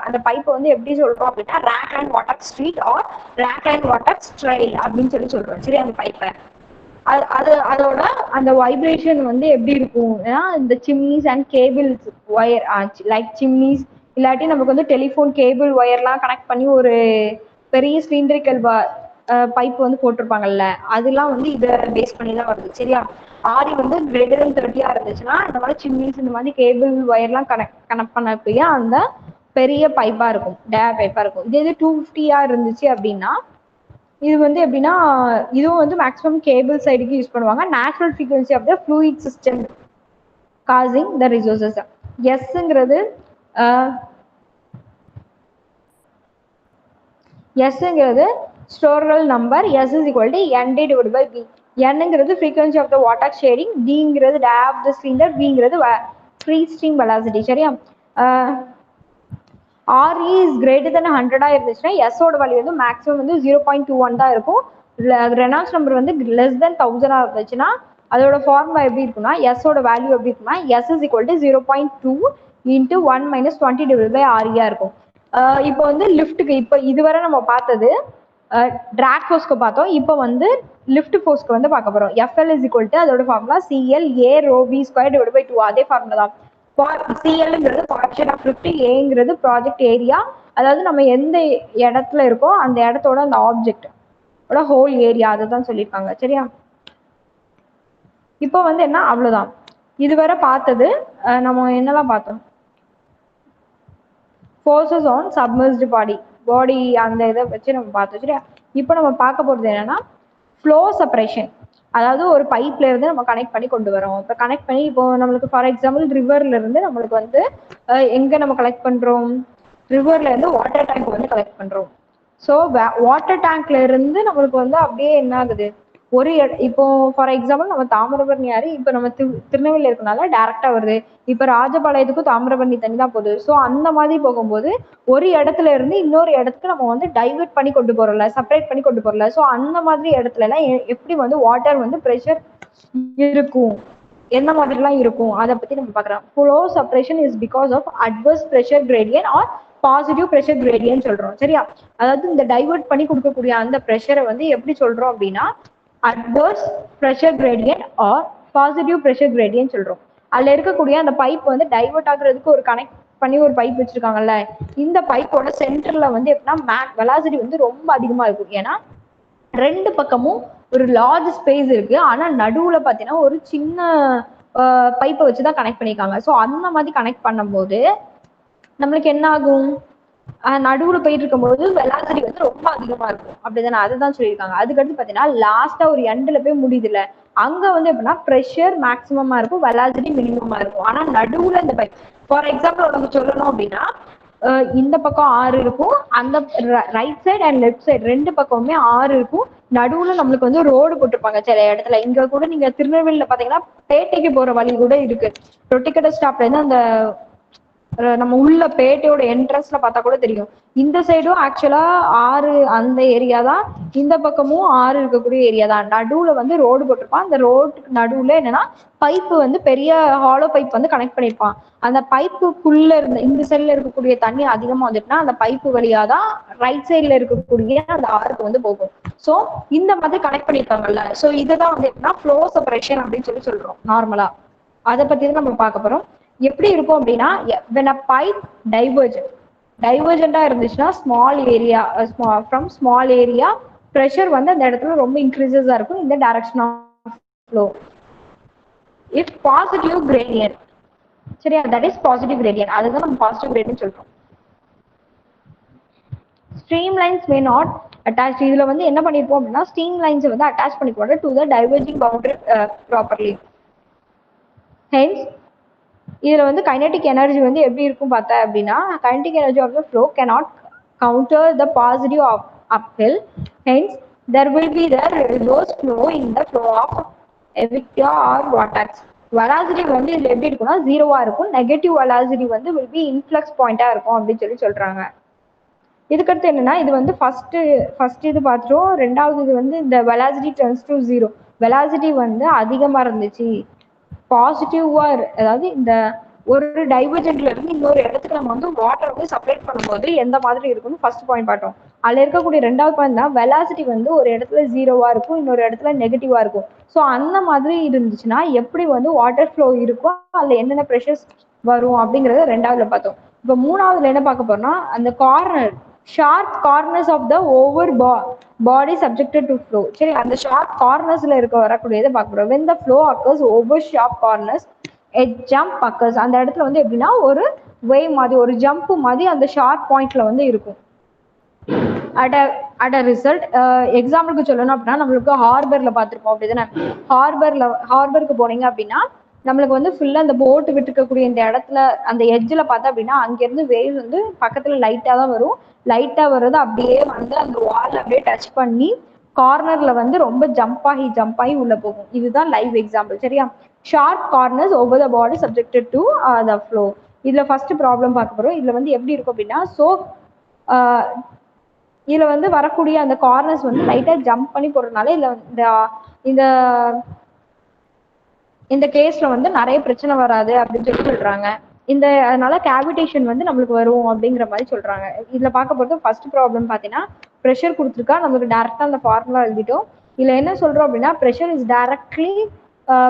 அந்த பைப்பை வந்து எப்படி சொல்றோம் அப்படின்னா Rankine water street or Rankine water trail அப்படின்னு சொல்றோம். சரி, அந்த பைப்பை அதோட அந்த வைப்ரேஷன் வந்து எப்படி இருக்கும்? இந்த chimneys and cables wire, like chimneys இல்லாட்டி நமக்கு வந்து டெலிஃபோன் கேபிள் ஒயர்லாம் கனெக்ட் பண்ணி ஒரு பெரிய சிலிண்டரிக்கல் பைப் வந்து போட்டிருப்பாங்கல்ல, அதெல்லாம் வந்து இதை பேஸ் பண்ணி தான் வருது. சரியா? ஆரி வந்து greater than 30 இருந்துச்சுன்னா இந்த மாதிரி சிம்னிஸ் இந்த மாதிரி கேபிள் ஒயர்லாம் கனெக்ட் பண்ணப்பயே அந்த பெரிய பைப்பா இருக்கும், டேர் பைப்பா இருக்கும். இதே இது 250 இருந்துச்சு அப்படின்னா இது வந்து எப்படின்னா இதுவும் வந்து மேக்ஸிமம் கேபிள் சைடுக்கு யூஸ் பண்ணுவாங்க. Natural frequency of the fluid system causing the resources. எஸ்ங்கிறது Strouhal number. S is equal to ND divided by V. Nங்கிறது frequency of the water sharing, Dங்கிறது diameter of the cylinder, Vங்கிறது free stream velocity. சரியா? RE is greater than 100 இருந்துச்சுன்னா S ஓட value வந்து maximum வந்து 0.21 தான் இருக்கும். ரெனால்ட்ஸ் நம்பர் வந்து லெஸ் தென் 1000 இருந்துச்சுன்னா அதோட ஃபார்முலா எப்படி இருக்குன்னா S ஓட வேல்யூ எப்படி இருக்குன்னா S is equal to 0.2 into 1 minus 20 divided by RE இருக்கும். இப்போ வந்து லிஃப்ட்டுக்கு இப்போ இதுவரை நம்ம பார்த்தது டிராக் ஃபோர்ஸ்க்கு பார்த்தோம். இப்போ வந்து லிஃப்ட் ஃபோர்ஸ்க்கு வந்து பார்க்க போறோம். FL is equal to அதோட formula CL A rho V square divided by 2. அதே ஃபார்முலா தான். CLங்கிறது கோஎஃபிஷியன்ட் ஆஃப் லிஃப்ட், Aங்கிறது ப்ராஜெக்ட் ஏரியா, அதாவது நம்ம எந்த இடத்துல இருக்கோ அந்த இடத்தோட அந்த ஆப்ஜெக்ட் ஹோல் ஏரியா, அதை தான் சொல்லியிருக்காங்க. சரியா? இப்போ வந்து என்ன, அவ்வளவுதான். இதுவரை பார்த்தது நம்ம என்னெல்லாம் பார்த்தோம்? ஃபோர்ஸஸ் ஆன் சப்மர்ஜ்டு பாடி அந்த இதை வச்சு நம்ம பார்த்தோம். சரியா? இப்போ நம்ம பார்க்க போகிறது என்னன்னா ஃப்ளோ செப்பரேஷன். அதாவது ஒரு பைப்ல இருந்து நம்ம கனெக்ட் பண்ணி கொண்டு வரோம். இப்போ கனெக்ட் பண்ணி இப்போ நம்மளுக்கு ஃபார் எக்ஸாம்பிள் ரிவர்ல இருந்து நம்மளுக்கு வந்து எங்க நம்ம கலெக்ட் பண்றோம்? ரிவர்ல இருந்து வாட்டர் டேங்க் வந்து கலெக்ட் பண்றோம். ஸோ வாட்டர் டேங்க்ல இருந்து நம்மளுக்கு வந்து அப்படியே என்ன ஆகுது, ஒரு இப்போ ஃபார் எக்ஸாம்பிள் நம்ம தாமிரபரணி ஆறு இப்போ நம்ம திருநெல்வேலி இருக்கனால டைரக்டா வருது. இப்போ ராஜபாளையத்துக்கும் தாமிரபரணி தண்ணி தான் போகுது. ஸோ அந்த மாதிரி போகும்போது ஒரு இடத்துல இருந்து இன்னொரு இடத்துக்கு நம்ம வந்து டைவர்ட் பண்ணி கொண்டு போறோம்ல, செப்பரேட் பண்ணி கொண்டு போறோம்ல. ஸோ அந்த மாதிரி இடத்துல எல்லாம் எப்படி வந்து வாட்டர் வந்து ப்ரெஷர் இருக்கும், என்ன மாதிரிலாம் இருக்கும், அதை பத்தி நம்ம பார்க்கலாம். Flow separation is because of adverse pressure gradient or positive pressure gradient சொல்றோம். சரியா? அதாவது இந்த டைவர்ட் பண்ணி கொடுக்கக்கூடிய அந்த ப்ரெஷரை வந்து எப்படி சொல்றோம் அப்படின்னா adverse pressure gradient or positive pressure gradient சொல்றோம். அதுல இருக்கக்கூடிய அந்த பைப் வந்து டைவர்ட் ஆகுறதுக்கு ஒரு கனெக்ட் பண்ணி ஒரு பைப் வச்சிருக்காங்கல்ல, இந்த பைப்போட சென்டர்ல வந்து எப்படின்னா வெலாசிட்டி வந்து ரொம்ப அதிகமா இருக்கும். ஏன்னா ரெண்டு பக்கமும் ஒரு லார்ஜ் ஸ்பேஸ் இருக்கு, ஆனா நடுவுல பாத்தீங்கன்னா ஒரு சின்ன பைப்பை வச்சுதான் கனெக்ட் பண்ணிருக்காங்க. ஸோ அந்த மாதிரி கனெக்ட் பண்ணும்போது நம்மளுக்கு என்ன ஆகும், நடுவுல போயிட்டு இருக்கும்போது வெலாசிட்டி வந்து ரொம்ப அதிகமா இருக்கும் அப்படிதானே, அதுதான் சொல்லியிருக்காங்க. அதுக்கடுத்து பாத்தீங்கன்னா லாஸ்டா ஒரு எண்ட்ல போய் முடியுதுல, அங்க வந்து எப்படின்னா ப்ரெஷர் மேக்சிமமா இருக்கும், வெலாசிட்டி மினிமமா இருக்கும். ஆனா நடுவுல இந்த பைப், ஃபார் எக்ஸாம்பிள் உனக்கு சொல்லணும் அப்படின்னா இந்த பக்கம் 6 இருக்கும், அந்த right side and left side ரெண்டு பக்கமுமே 6 இருக்கும். நடுவுல நம்மளுக்கு வந்து ரோடு போட்டிருப்பாங்க சில இடத்துல. இங்க கூட நீங்க திருநெல்வேலியில பாத்தீங்கன்னா பேட்டைக்கு போற வழி கூட இருக்கு. ரொட்டிக்கடை ஸ்டாப்ல இருந்து அந்த நம்ம உள்ள பேட்டையோட என்ட்ரன்ஸ்ல பார்த்தா கூட தெரியும். இந்த சைடும் ஆக்சுவலா 6 அந்த ஏரியா தான், இந்த பக்கமும் 6 இருக்கக்கூடிய ஏரியா தான். நடுவுல வந்து ரோடு போட்டிருப்பான். அந்த ரோட்டுக்கு நடுவுல என்னன்னா பைப்பு வந்து பெரிய ஹாலோ பைப் வந்து கனெக்ட் பண்ணிருப்பான். அந்த பைப்புக்குள்ள இருந்த இந்த சைட்ல இருக்கக்கூடிய தண்ணி அதிகமா வந்துட்டுனா அந்த பைப்பு வழியா தான் ரைட் சைட்ல இருக்கக்கூடிய அந்த ஆறுக்கு வந்து போகும். சோ இந்த மாதிரி கனெக்ட் பண்ணிருக்காங்கல்ல, சோ இதுதான் வந்து எப்படின்னா ஃப்ளோ செப்பரேஷன் அப்படின்னு சொல்றோம் நார்மலா. அதை பத்தி தான் நம்ம பார்க்க போறோம். எப்படி இருக்கும் அப்படின்னா when a pipe டைவர்ஜென்டா இருந்துச்சுன்னா small area from small area pressure வந்து அந்த இடத்துல ரொம்ப இன்க்ரீசஸா இருக்கும் இந்த direction of flow. If positive gradient, சரியா, தட் இஸ் பாசிட்டிவ் கிரேடியன்ட், அதுதான் நம்ம பாசிட்டிவ் கிரேடியன்ட் சொல்றோம். Streamlines may not attach, இதுல வந்து என்ன பண்ணிருப்போம் அப்படின்னா ஸ்ட்ரீம் லைன்ஸ் வந்து அட்டாச் பண்ணிக்கோங்க to the diverging boundary properly. Hence இதுல வந்து கைனடிக் எனர்ஜி வந்து எப்படி இருக்கும் பார்த்தா அப்படின்னா kinetic energy of the flow cannot counter the positive of uphill, hence there will be the reverse flow in the flow of evicta or vortex. Velocity வந்து இதுல எப்படி இருக்கும்னா ஜீரோவா இருக்கும், நெகட்டிவ் வெலாசிட்டி வந்து will be influx பாயிண்டா இருக்கும் அப்படின்னு சொல்றாங்க. இதுக்கடுத்து என்னன்னா இது வந்து ஃபர்ஸ்ட் இது பார்த்துட்டோம். ரெண்டாவது இது வந்து இந்த velocity turns to zero, velocity வந்து அதிகமா இருந்துச்சு பாசிட்டிவா, அதாவது இந்த ஒரு டைவர்ஜென்ட்ல இருந்து இன்னொரு இடத்துக்கு நம்ம வந்து வாட்டர் வந்து சப்ளை பண்ணும்போது எந்த மாதிரி இருக்கும்னு ஃபர்ஸ்ட் பாயிண்ட் பார்த்தோம். அதுல இருக்கக்கூடிய ரெண்டாவது பாயிண்ட் தான் வெலாசிட்டி வந்து ஒரு இடத்துல ஜீரோவா இருக்கும், இன்னொரு இடத்துல நெகட்டிவா இருக்கும். ஸோ அந்த மாதிரி இருந்துச்சுன்னா எப்படி வந்து வாட்டர் ஃப்ளோ இருக்கும், அதுல என்னென்ன ப்ரெஷர்ஸ் வரும் அப்படிங்கறத ரெண்டாவதுல பார்த்தோம். இப்போ மூணாவதுல என்ன பார்க்க போறோம்னா அந்த corner sharp corners of the over body subjected to flow. சரி, அந்த ஷார்ப் கார்னர்ஸ்ல இருக்க வரக்கூடியதை பார்க்குறோம். when the flow occurs over sharp corners a jump occurs, அந்த இடத்துல வந்து எப்படின்னா ஒரு வேவ் மாதிரி ஒரு ஜம்ப் மாதிரி அந்த ஷார்ப் பாயிண்ட்ல வந்து இருக்கும். அட் ரிசல்ட் எக்ஸாம்பிளுக்கு சொல்லணும் அப்படின்னா நம்மளுக்கு ஹார்பர்ல பார்த்துருப்போம் அப்படிதானே. ஹார்பருக்கு போனீங்க அப்படின்னா நம்மளுக்கு வந்து ஃபுல்லா அந்த போட்டு விட்டுருக்கக்கூடிய இந்த இடத்துல அந்த எட்ஜில் பார்த்தா அப்படின்னா அங்கேருந்து வேவ் வந்து பக்கத்துல லைட்டாக தான் வரும். லைட்டாக வர்றது அப்படியே வந்து அந்த வால் அப்படியே டச் பண்ணி கார்னர்ல வந்து ரொம்ப ஜம்ப் ஆகி உள்ள போகும். இதுதான் லைவ் எக்ஸாம்பிள், சரியா. Sharp corners over the body subjected to the flow. இதுல ஃபர்ஸ்ட் ப்ராப்ளம் பார்க்க போறோம். இதுல வந்து எப்படி இருக்கும் அப்படின்னா இதுல வந்து வரக்கூடிய அந்த கார்னர்ஸ் வந்து லைட்டா ஜம்ப் பண்ணி போடுறதுனால இதுல இந்த இந்த கேஸ்ல வந்து நிறைய பிரச்சனை வராது அப்படின்னு சொல்றாங்க. அதனால கேவிடேஷன் வந்து நம்மளுக்கு வரும் அப்படிங்கிற மாதிரி சொல்றாங்க. இதுல பார்க்க போறது ஃபர்ஸ்ட் ப்ராப்ளம் பாத்தீங்கன்னா ப்ரெஷர் கொடுத்துருக்கா, நமக்கு டேரக்டா அந்த ஃபார்முலா எழுதிட்டோம். இதுல என்ன சொல்றோம் அப்படின்னா pressure is directly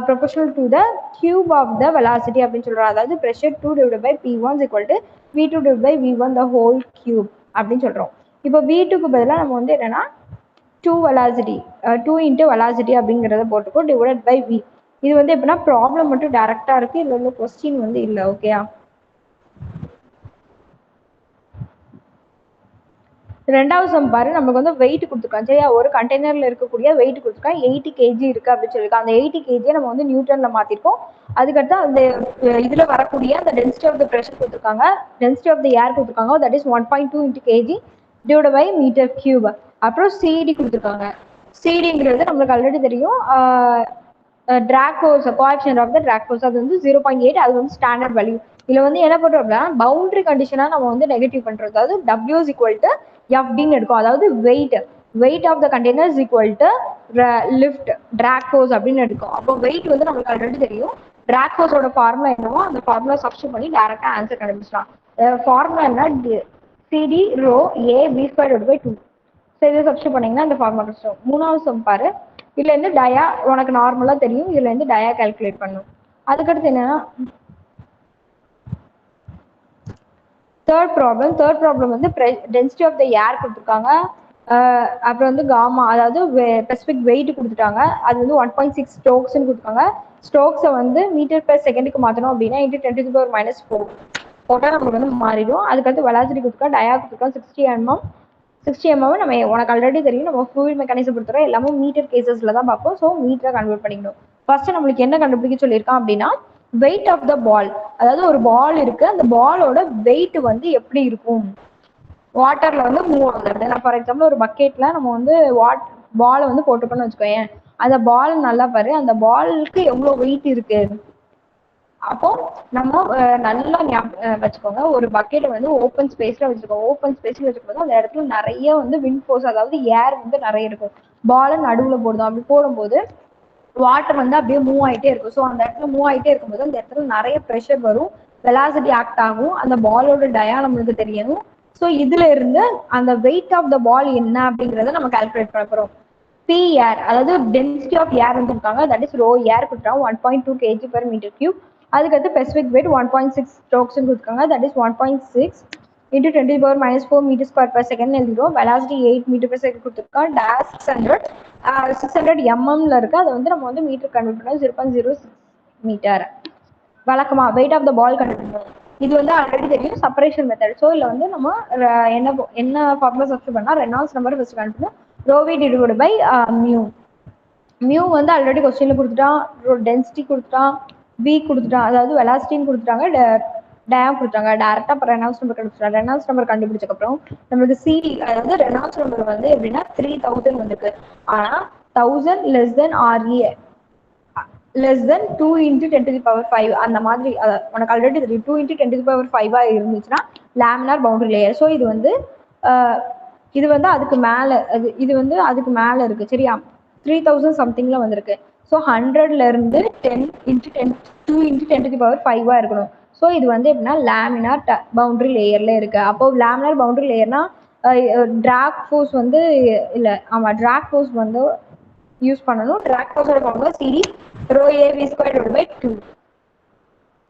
proportional to the cube of the velocity அப்படின்னு சொல்றோம். அதாவது pressure 2 divided by P1 is equal to V2 divided by V1 the whole cube அப்படின்னு சொல்றோம். இப்போ V2க்கு பதிலாக நம்ம வந்து என்னன்னா 2 velocity 2 into velocity அப்படிங்கிறத போட்டுக்கோ divided by V. இது வந்து எப்படின்னா ப்ராப்ளம் மட்டும் டைரக்டா இருக்கு, இதுல உள்ள கொஸ்டின் வந்து இல்லை. ஓகேயா, ரெண்டாவது சம் பாரு. நமக்கு வந்து வெயிட் கொடுத்துருக்கான், சரியா. ஒரு கண்டெய்னர்ல இருக்கக்கூடிய வெயிட் கொடுத்துருக்கான் 80 kg இருக்கு அப்படின்னு சொல்லியிருக்கான். அந்த 80 kg நம்ம வந்து நியூட்டன்ல மாத்திருக்கோம். அதுக்கடுத்து அந்த இதுல வரக்கூடிய அந்த டென்சிட்டி ஆஃப் த ப்ரெஷர் கொடுத்துருக்காங்க, டென்சிட்டி ஆஃப் த ஏர் கொடுத்துருக்காங்க, that is 1.2 into kg divide by metre cube. அப்புறம் சிடி கொடுத்துருக்காங்க. சிடிங்கிறது நம்மளுக்கு ஆல்ரெடி தெரியும், drag force, coefficient of the drag force, அது வந்து 0.8, அது வந்து ஸ்டாண்டர்ட் வேல்யூ. இதுல வந்து என்ன பண்றோம் அப்படின்னா பவுண்டரி கண்டிஷனா நம்ம வந்து நெகட்டிவ் பண்றோம். அதாவது W is equal to FDன்னு எடுக்கும். அதாவது weight of the container is equal to lift drag force அப்படின்னு எடுக்கும். அப்போ வெயிட் வந்து நமக்கு ஆல்ரெடி தெரியும், டிராக் ஃபோர்ஸோட ஃபார்முலா என்னவோ அந்த ஃபார்முலா சப்ஸ்டிட் பண்ணி டைரக்டா ஆன்சர் கண்டுபிடிச்சலாம். ஃபார்முலா என்ன, CD rho A B square by 2. So இதை சப்ஸ்டிட் பண்ணீங்கன்னா அந்த ஃபார்முலா கிடைச்சிடும். மூணாவது சம் பாரு. இதுல இருந்து டயா உனக்கு நார்மலா தெரியும், இதுல இருந்து டயா கால்குலேட் பண்ணும். அதுக்கடுத்து என்னன்னா தேர்ட் ப்ராப்ளம் வந்து டென்சிட்டி ஆஃப் த ஏர் கொடுத்துருக்காங்க, அப்புறம் வந்து காமா, அதாவது ஸ்பெசிபிக் வெயிட் கொடுத்துட்டாங்க. அது வந்து 1.6 ஸ்ட்ரோக்ஸ்ன்னு கொடுத்துருக்காங்க. ஸ்ட்ரோக்ஸை வந்து மீட்டர் பெர் செகண்டுக்கு மாற்றணும் அப்படின்னா இன்ட்டு 10⁻⁴. போட்டா நமக்கு வந்து மாறிடும். அதுக்கடுத்து வெலாசிட்டி கொடுத்துருக்கா, டயா கொடுத்துருக்கா 60 mm நம்ம உனக்கு ஆல்ரெடி தெரியும். நம்ம ஃப்ளூயிட் மெக்கானிசம் பொறுத்தவரை எல்லாமே மீட்டர் கேசஸ்ல தான் பார்ப்போம். ஸோ மீட்டரை கன்வெர்ட் பண்ணிக்கணும். ஃபர்ஸ்ட் நம்மளுக்கு என்ன கண்டுபிடிக்க சொல்லியிருக்கான் அப்படின்னா வெயிட் ஆஃப் த பால். அதாவது ஒரு பால் இருக்கு, அந்த பாலோட வெயிட் வந்து எப்படி இருக்கும் வாட்டர்ல வந்து மூவ் ஆகுது. நான் ஃபார் எக்ஸாம்பிள் ஒரு பக்கெட்ல நம்ம வந்து பாலை வந்து போட்டுக்கோன்னு வச்சுக்கோயேன். அந்த பால் நல்லா பாரு, அந்த பாலுக்கு எவ்வளவு வெயிட் இருக்கு. அப்போ நம்ம நல்லா வச்சுக்கோங்க, ஒரு பக்கெட்டை வந்து ஓப்பன் ஸ்பேஸ்ல வச்சுக்கோங்க. ஓப்பன் ஸ்பேஸ்ல வச்சுக்கோங்க, அந்த இடத்துல நிறைய வந்து விண்ட் ஃபோர்ஸ், அதாவது ஏர் வந்து நிறைய இருக்கும். பாலை நடுவுல போடுதோம், அப்படி போடும்போது வாட்டர் வந்து அப்படியே மூவ் ஆகிட்டே இருக்கும். ஸோ அந்த இடத்துல மூவ் ஆகிட்டே இருக்கும்போது அந்த இடத்துல நிறைய ப்ரெஷர் வரும், வெலாசிட்டி ஆக்ட் ஆகும், அந்த பாலோட டயா நம்மளுக்கு தெரியணும். ஸோ இதுல இருந்து அந்த வெயிட் ஆஃப் த பால் என்ன அப்படிங்கிறத நம்ம கால்குலேட் பண்ண போறோம். பி ஏர், அதாவது டென்சிட்டி ஆஃப் ஏர் இருக்காங்க, தட் இஸ் ரோ ஏர் கொடுத்துருக்காங்க 1.2 kg/m3. அதுக்கடுத்து ஸ்பெசிஃபிக் வெயிட் 1.6 ஸ்ட்ரோக்ஸ் கொடுத்துருக்காங்க, தட் இஸ் 1.6 into 10⁻⁴ m/s எழுதிடும். வெலாசிட்டி 8 m/s கொடுத்துருக்கா. டேஷ் 600 mm இருக்கு. அதை வந்து நம்ம வந்து மீட்டர் கன்வெர்ட் பண்ணோம் 0.06 மீட்டர். வழக்கமா வெயிட் ஆஃப் த பால் கண்டுபிடிக்கணும். இது வந்து ஆல்ரெடி தெரியும், செப்பரேஷன் மெத்தட். ஸோ இல்லை வந்து நம்ம என்ன ஃபார்முலா சப்ஸ்டிட் பண்ணா ரெனால்ட்ஸ் நம்பர் ஃபர்ஸ்ட் கண்டுபிடிக்கணும். ரோவி டிவைடட் பை மியூ. மியூ வந்து ஆல்ரெடி கொஸ்டின்ல கொடுத்துட்டான், டென்சிட்டி கொடுத்துட்டான், பி கொடுத்துட்டான், அதாவது வெலாசிட்டின்னு கொடுத்துட்டாங்க, டயம் கொடுத்தாங்க. டேரக்டா இப்போ ரெனால்ட்ஸ் நம்பர் கண்டுபிடிச்சிட்டாங்க. ரெனால்ட்ஸ் நம்பர் கண்டுபிடிச்சக்கப்புறம் நம்மளுக்கு சிடி, அதாவது ரெனால்ட்ஸ் நம்பர் வந்து எப்படின்னா 3000 வந்துருக்கு. ஆனா 1000 less than RE less than 2 into 10⁵ அந்த மாதிரி உனக்கு ஆல்ரெடி தெரியும். 2 into 10⁵ இருந்துச்சுன்னா லேமினார் பவுண்டரி லேயர். ஸோ இது வந்து அதுக்கு மேல இது வந்து அதுக்கு மேல இருக்கு சரியா. 3000 சம்திங்ல வந்திருக்கு. ஸோ 100ல இருந்து 10 into 2 into 10⁵ இருக்கணும். ஸோ இது வந்து எப்படின்னா லேமினார் பவுண்டரி லேயர்ல இருக்கு. அப்போ லேமினார் பவுண்டரி லேயர்னா டிராக் ஃபோர்ஸ் வந்து இல்ல, ஆமா டிராக் ஃபோர்ஸ் வந்து யூஸ் பண்ணணும். டிராக் ஃபோர்ஸோட ஃபார்முலா சிடி rho av² / 2.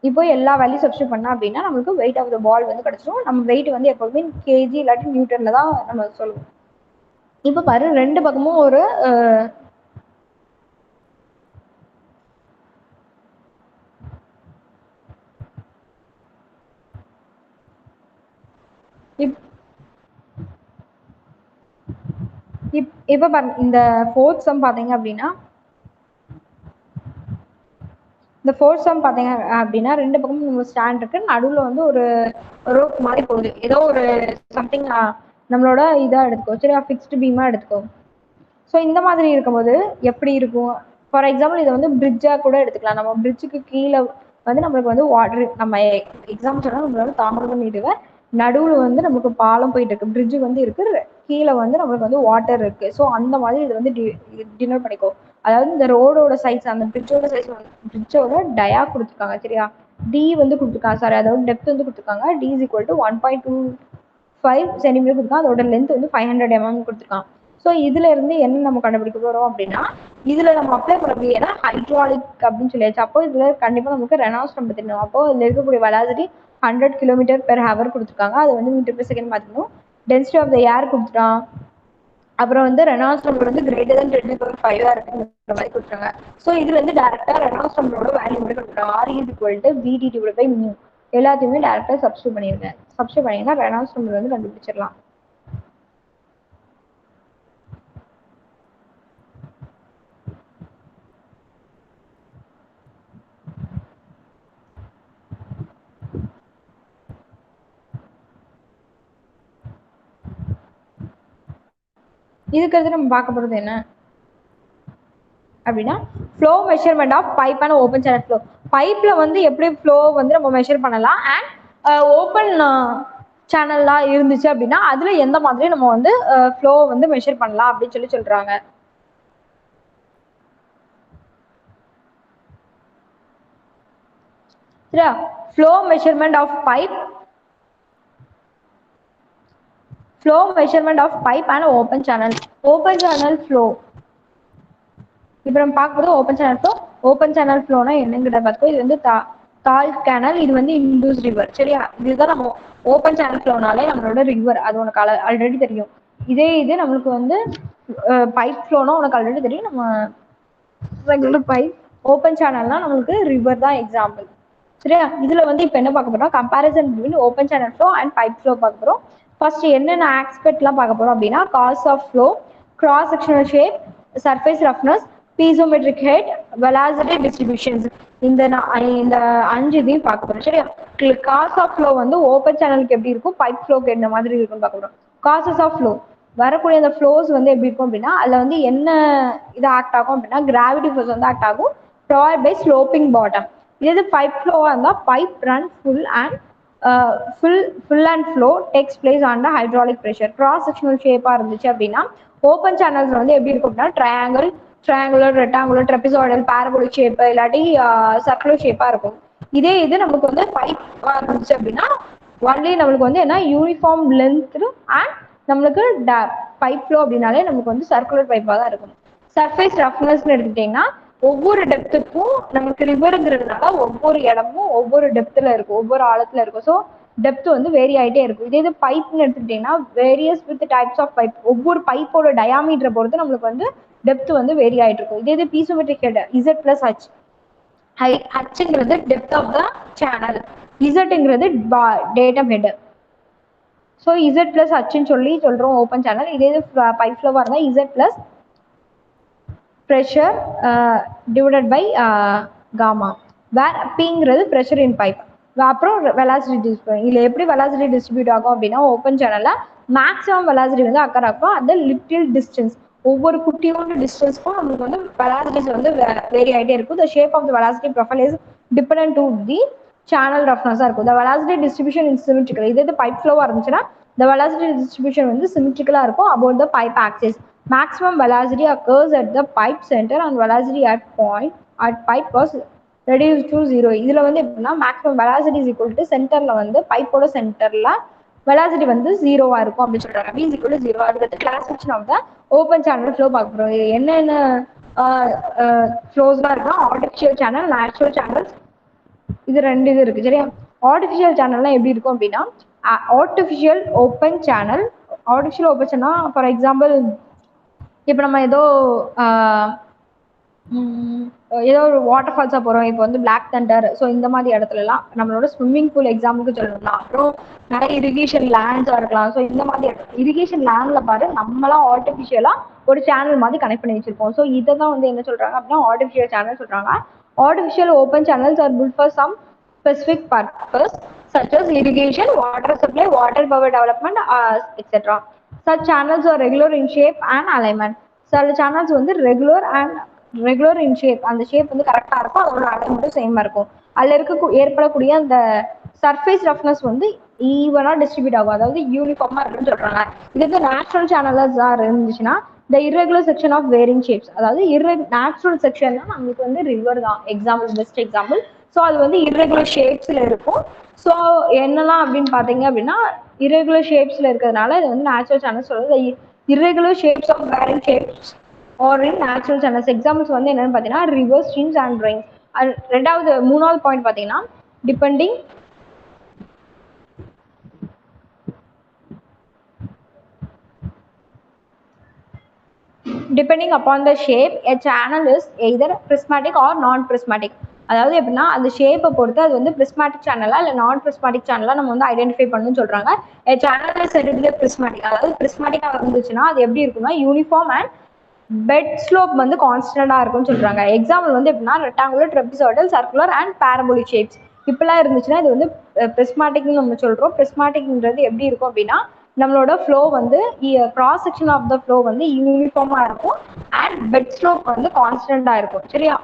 இப்போ எல்லா வேல்யூ சப்ஸ்டிட் பண்ணா அப்படின்னா நமக்கு வெயிட் ஆஃப் த பால் வந்து கிடைச்சிடும். நம்ம வெயிட் வந்து எப்பவுமே கேஜி இல்லாட்டி நியூட்டன்ல தான் நம்ம சொல்லுவோம். இப்போ பாரு, ரெண்டு பக்கமும் ஒரு இப்ப இந்த ஃபோர்த் சம் பாத்தீங்க அப்படின்னா இந்த ஃபோர்த் சம் பாத்தீங்க அப்படின்னா ரெண்டு பக்கமும் நம்ம ஸ்டாண்ட் இருக்கு, நடுவுல வந்து ஒரு ரோப் மாதிரி போகுது. ஏதோ ஒரு சம்திங் நம்மளோட இதா எடுத்துக்கோ சரியா, ஃபிக்ஸ்டு பீமா எடுத்துக்கோ. ஸோ இந்த மாதிரி இருக்கும்போது எப்படி இருக்கும்? ஃபார் எக்ஸாம்பிள் இதை வந்து பிரிட்ஜா கூட எடுத்துக்கலாம். நம்ம பிரிட்ஜுக்கு கீழே வந்து நம்மளுக்கு வந்து வாட்டர், நம்ம எக்ஸாம்பிள் சொன்னா நம்மளோட தாமிரபரணி நீடுவ நடுவில் வந்து நமக்கு பாலம் போயிட்டு இருக்கு, பிரிட்ஜு வந்து இருக்கு, கீழே வந்து நம்மளுக்கு வந்து வாட்டர் இருக்கு. ஸோ அந்த மாதிரி இது வந்து டினோட் பண்ணிக்கோ. அதாவது இந்த ரோடோட சைஸ், அந்த பிரிட்ஜோட சைஸ், பிரிட்ஜோட டயா கொடுத்துருக்காங்க சரியா. டி வந்து கொடுத்துருக்காங்க சாரி, அதாவது டெப்த் வந்து கொடுத்துருக்காங்க. D is equal to 1.25 centimetre கொடுத்துருக்காங்க. அதோட லென்த் வந்து 500 mm கொடுத்துருக்காங்க. ஸோ இதுல இருந்து என்ன நம்ம கண்டுபிடிக்க போறோம் அப்படின்னா இதுல நம்ம அப்ளை பண்ண முடியும். ஏன்னா ஹைட்ராலிக் அப்படின்னு சொல்லியாச்சு. அப்போ இதுல கண்டிப்பா நமக்கு ரெனால்ட்ஸ் நம்பர் தெரியணும். அப்போ இதுல இருக்கக்கூடிய வெலாசிட்டி 100 km/h கொடுத்துருக்காங்க. அது வந்து மீட்டர்/செகண்ட் பார்த்துக்கணும். டென்சிட்டி ஆஃப் த ஏர் கொடுத்துட்டான். அப்புறம் வந்து ரெனால்ட்ஸ் நம்பர் வந்து கிரேட்டர் தென் 10⁵ இருக்குங்கிற மாதிரி கொடுத்துருக்காங்க. ஸோ இதுல இருந்து டேரக்டா ரெனால்ட்ஸ் நம்பரோட வேல்யூ மட்டும் கொடுத்துருக்காங்க. R is equal to VT/μ. எல்லாத்தையுமே டேரக்டா சப்ஸ்டிட் பண்ணிருக்கேன். சப்ஸ்டிட் பண்ணீங்கன்னா ரெனால்ட்ஸ் நம்பர் வந்து கண்டுபிடிச்சிடலாம். இதுக்கு அடுத்து நம்ம பார்க்க போறது என்ன அப்படின்னா flow measurement of pipe and open channel flow. பைப்ல வந்து எப்படி ஃப்ளோ வந்து நம்ம மெஷர் பண்ணலாம், அண்ட் ஓப்பன் சேனல்லாம் இருந்துச்சு அப்படின்னா அதுல எந்த மாதிரி நம்ம வந்து ஃப்ளோ வந்து மெஷர் பண்ணலாம் அப்படின்னு சொல்றாங்க. சரியா, flow measurement of pipe, flow measurement of pipe and open channel flow. இப்போ நம்ம பார்க்க போறது open channel flow. Open channel ஃப்ளோனா என்னங்கிறத பார்த்துக்கோ. இது வந்து தால் கேனல், இது வந்து இண்டூஸ் ரிவர் சரியா. இதுதான் நம்ம ஓப்பன் சேனல் ஃப்ளோனாலே நம்மளோட ரிவர், அது உனக்கு ஆல்ரெடி தெரியும். இது நம்மளுக்கு வந்து பைப் ஃப்ளோனா உனக்கு ஆல்ரெடி தெரியும். நம்ம ரெகுலர் பைப், ஓப்பன் சேனல்னா நம்மளுக்கு ரிவர் தான் எக்ஸாம்பிள். சரியா? இதுல வந்து இப்ப என்ன பார்க்க போறோம், comparison between open channel flow and pipe flow பார்க்க போறோம். ஃபர்ஸ்ட் என்னென்ன ஆஸ்பெக்ட்லாம் பார்க்க போறோம் அப்படின்னா, cause of flow, cross sectional shape, surface roughness, piezometric head, velocity distributions. இந்த 5 இதையும் பார்க்க போறோம். சரியா? காஸ் ஆஃப் ஃப்ளோ வந்து ஓப்பன் சேனலுக்கு எப்படி இருக்கும், பைப் ஃப்ளோக்கு என்ன மாதிரி இருக்கும்னு பார்க்க போறோம். காசஸ் ஆஃப் ஃப்ளோ, வரக்கூடிய அந்த ஃப்ளோஸ் வந்து எப்படி இருக்கும் அப்படின்னா, அதுல வந்து என்ன இது ஆக்ட் ஆகும் அப்படின்னா, கிராவிட்டி ஃபோர்ஸ் வந்து ஆக்ட் ஆகும், ப்ரொவைட் பை ஸ்லோப்பிங் பாட்டம். இது பைப் ஃப்ளோவா இருந்தால் pipe run full and flow takes place on hydraulic pressure. Cross sectional ஷேப்பா இருந்துச்சு அப்படின்னா, ஓப்பன் சேனல்ஸ் வந்து எப்படி இருக்கும் அப்படின்னா, triangular, rectangular, trapezoidal, parabolic shape இல்லாட்டி சர்க்குலர் ஷேப்பா இருக்கும். இதே இது நமக்கு வந்து பைப்பா இருந்துச்சு அப்படின்னா, ஒன்லி நம்மளுக்கு வந்து என்ன, யூனிஃபார்ம் லென்த் அண்ட் நம்மளுக்கு பைப் ஃப்ளோ அப்படின்னாலே நமக்கு வந்து சர்க்குலர் பைப்பாக தான் இருக்கும். சர்ஃபேஸ் ரஃப்னஸ்ன்னு எடுத்துக்கிட்டீங்கன்னா, ஒவ்வொரு டெப்த்துக்கும் நமக்கு ரிவருங்கிறதுனால ஒவ்வொரு இடமும் ஒவ்வொரு டெப்த்ல இருக்கும், ஒவ்வொரு ஆழத்துல இருக்கும். ஸோ டெப்த் வந்து வேரி ஆகிட்டே இருக்கும். இதே இது பைப்னு எடுத்துக்கிட்டீங்கன்னா, various with types of pipe, ஒவ்வொரு பைப்போட டயாமீட்டரை பொறுத்து நம்மளுக்கு வந்து டெப்த் வந்து வேரி ஆகிட்டு இருக்கும். இதே இது piezometric head, Z plus H. ஹச்ங்கிறது டெப்த் ஆஃப் த சேனல், இசட்ங்கிறது datum head. So Z plus ஹச்ன்னு சொல்றோம் ஓப்பன் சேனல். இதே இது பைப் ஃப்ளோவா இருந்தால் Z plus pressure divided by gamma, where Pங்கிறது pressure in pipe. அப்புறம் வெலாசிட்டி டிஸ்ட்ரிபியூட். இதில் எப்படி வெலாசிட்டி டிஸ்ட்ரிபியூட் ஆகும் அப்படின்னா, ஓப்பன் சேனலில் மேக்ஸிமம் வெலாசிட்டி வந்து அக்கர் ஆகும் அந்த லிட்டில் டிஸ்டன்ஸ். ஒவ்வொரு குட்டியோட டிஸ்டன்ஸ்க்கும் நம்மளுக்கு வந்து வெலாசிட்டிஸ் வந்து வேரி ஆகிட்டே இருக்கும். The shape of the velocity profile is dependent to the channel ரஃப்னஸாக இருக்கும். The velocity distribution is symmetrical. இதே பைப் ஃப்ளோவாக இருந்துச்சுன்னா the velocity distribution வந்து symmetrical இருக்கும் about the pipe axis. Maximum velocity occurs at the pipe center and velocity at pipe was reduced to 0. இதுல வந்து எப்படின்னா, maximum velocity is equal to சென்டர்ல வந்து பைப்போட சென்டர்ல வெலாசிட்டி வந்து 0வா இருக்கும் அப்படின்னு சொல்றாங்க. v is equal to 0. அதுக்கு classification of the open channel flow பார்க்க போறோம். என்னென்ன ஃப்ளோஸ்லாம் இருக்குன்னா, ஆர்டிஃபிஷியல் சேனல், நேச்சுரல் சேனல்ஸ், இது 2 இது இருக்கு. சரியா? ஆர்டிஃபிஷியல் சேனல்லாம் எப்படி இருக்கும் அப்படின்னா, artificial open channel. Artificial open channel for example, இப்போ நம்ம ஏதோ ஒரு வாட்டர் ஃபால்ஸாக போகிறோம், இப்போ வந்து பிளாக் தண்டர், ஸோ இந்த மாதிரி இடத்துலலாம் நம்மளோட ஸ்விம்மிங் பூல் எக்ஸாம்பிளுக்கு சொல்லலாம். அப்புறம் நிறைய இரிகேஷன் லேண்ட்ஸாக இருக்கலாம். ஸோ இந்த மாதிரி இரிகேஷன் லேண்டில் பாரு நம்மளாம் ஆர்டிஃபிஷியலாக ஒரு சேனல் மாதிரி கனெக்ட் பண்ணி வச்சிருப்போம். ஸோ இதை தான் வந்து என்ன சொல்கிறாங்க அப்படின்னா, ஆர்டிஃபிஷியல் சேனல் சொல்கிறாங்க. Artificial open channels are built for some specific purpose such as irrigation, water supply, water power development, etc. Such channels are regular in shape and alignment. சில channels வந்து ரெகுலர் இன் shape, அந்த shape வந்து கரெக்டாக இருக்கும், அதோட அலைன்மெண்ட்டும் சேமாக இருக்கும். அதில் ஏற்படக்கூடிய அந்த சர்ஃபேஸ் ரஃப்னஸ் வந்து ஈவனாக டிஸ்ட்ரிபியூட் ஆகும், அதாவது யூனிஃபார்மாக இருக்குன்னு சொல்கிறாங்க. இது வந்து நேச்சுரல் சேனல்ஸாக இருந்துச்சுன்னா the irregular section of varying shapes, அதாவது நேச்சுரல் செக்ஷன்னா நம்மளுக்கு வந்து ரிவர் தான் எக்ஸாம்பிள், பெஸ்ட் எக்ஸாம்பிள். ஸோ அது வந்து irregular ஷேப்ஸில் இருக்கும். ஸோ என்னெல்லாம் அப்படின்னு பார்த்தீங்க அப்படின்னா, irregular ஷேப்ஸில் இருக்கிறதுனால இது வந்து நேச்சுரல் சேனல்ஸ் சொல்லுது. irregular shapes of varying shapes or in natural channels. Examples வந்து என்னென்னு பார்த்தீங்கன்னா, ரிவர், ஸ்ட்ரீம்ஸ் அண்ட் ட்ரெயின்ஸ். மூணாவது பாயிண்ட் பார்த்தீங்கன்னா, depending upon the shape, a channel is either prismatic or non-prismatic. அதாவது எப்படின்னா, அந்த ஷேப்பை பொறுத்து அது வந்து பிரிஸ்மாட்டிக் சேனலா இல்லை நான் பிரிஸ்மாட்டிக் சேனலா நம்ம வந்து ஐடென்டிஃபை பண்ணணும்னு சொல்றாங்க. சேனல் செட்டில் பிரிஸ்மாட்டிக், அதாவது பிரிஸ்மாட்டிக்காக இருந்துச்சுன்னா அது எப்படி இருக்குன்னா, யூனிஃபார்ம் அண்ட் பெட் ஸ்லோப் வந்து கான்ஸ்டன்டா இருக்கும்னு சொல்றாங்க. எக்ஸாம்பிள் வந்து எப்படின்னா, rectangular, trapezoidal, circular and parabolic shapes இப்பெல்லாம் இருந்துச்சுன்னா இது வந்து பிரிஸ்மாட்டிக்னு நம்ம சொல்றோம். பிரிஸ்மாட்டிக்ன்றது எப்படி இருக்கும் அப்படின்னா, நம்மளோட ஃப்ளோ வந்து cross section of the flow வந்து யூனிஃபார்மா இருக்கும் அண்ட் பெட் ஸ்லோப் வந்து கான்ஸ்டன்டா இருக்கும். சரியா?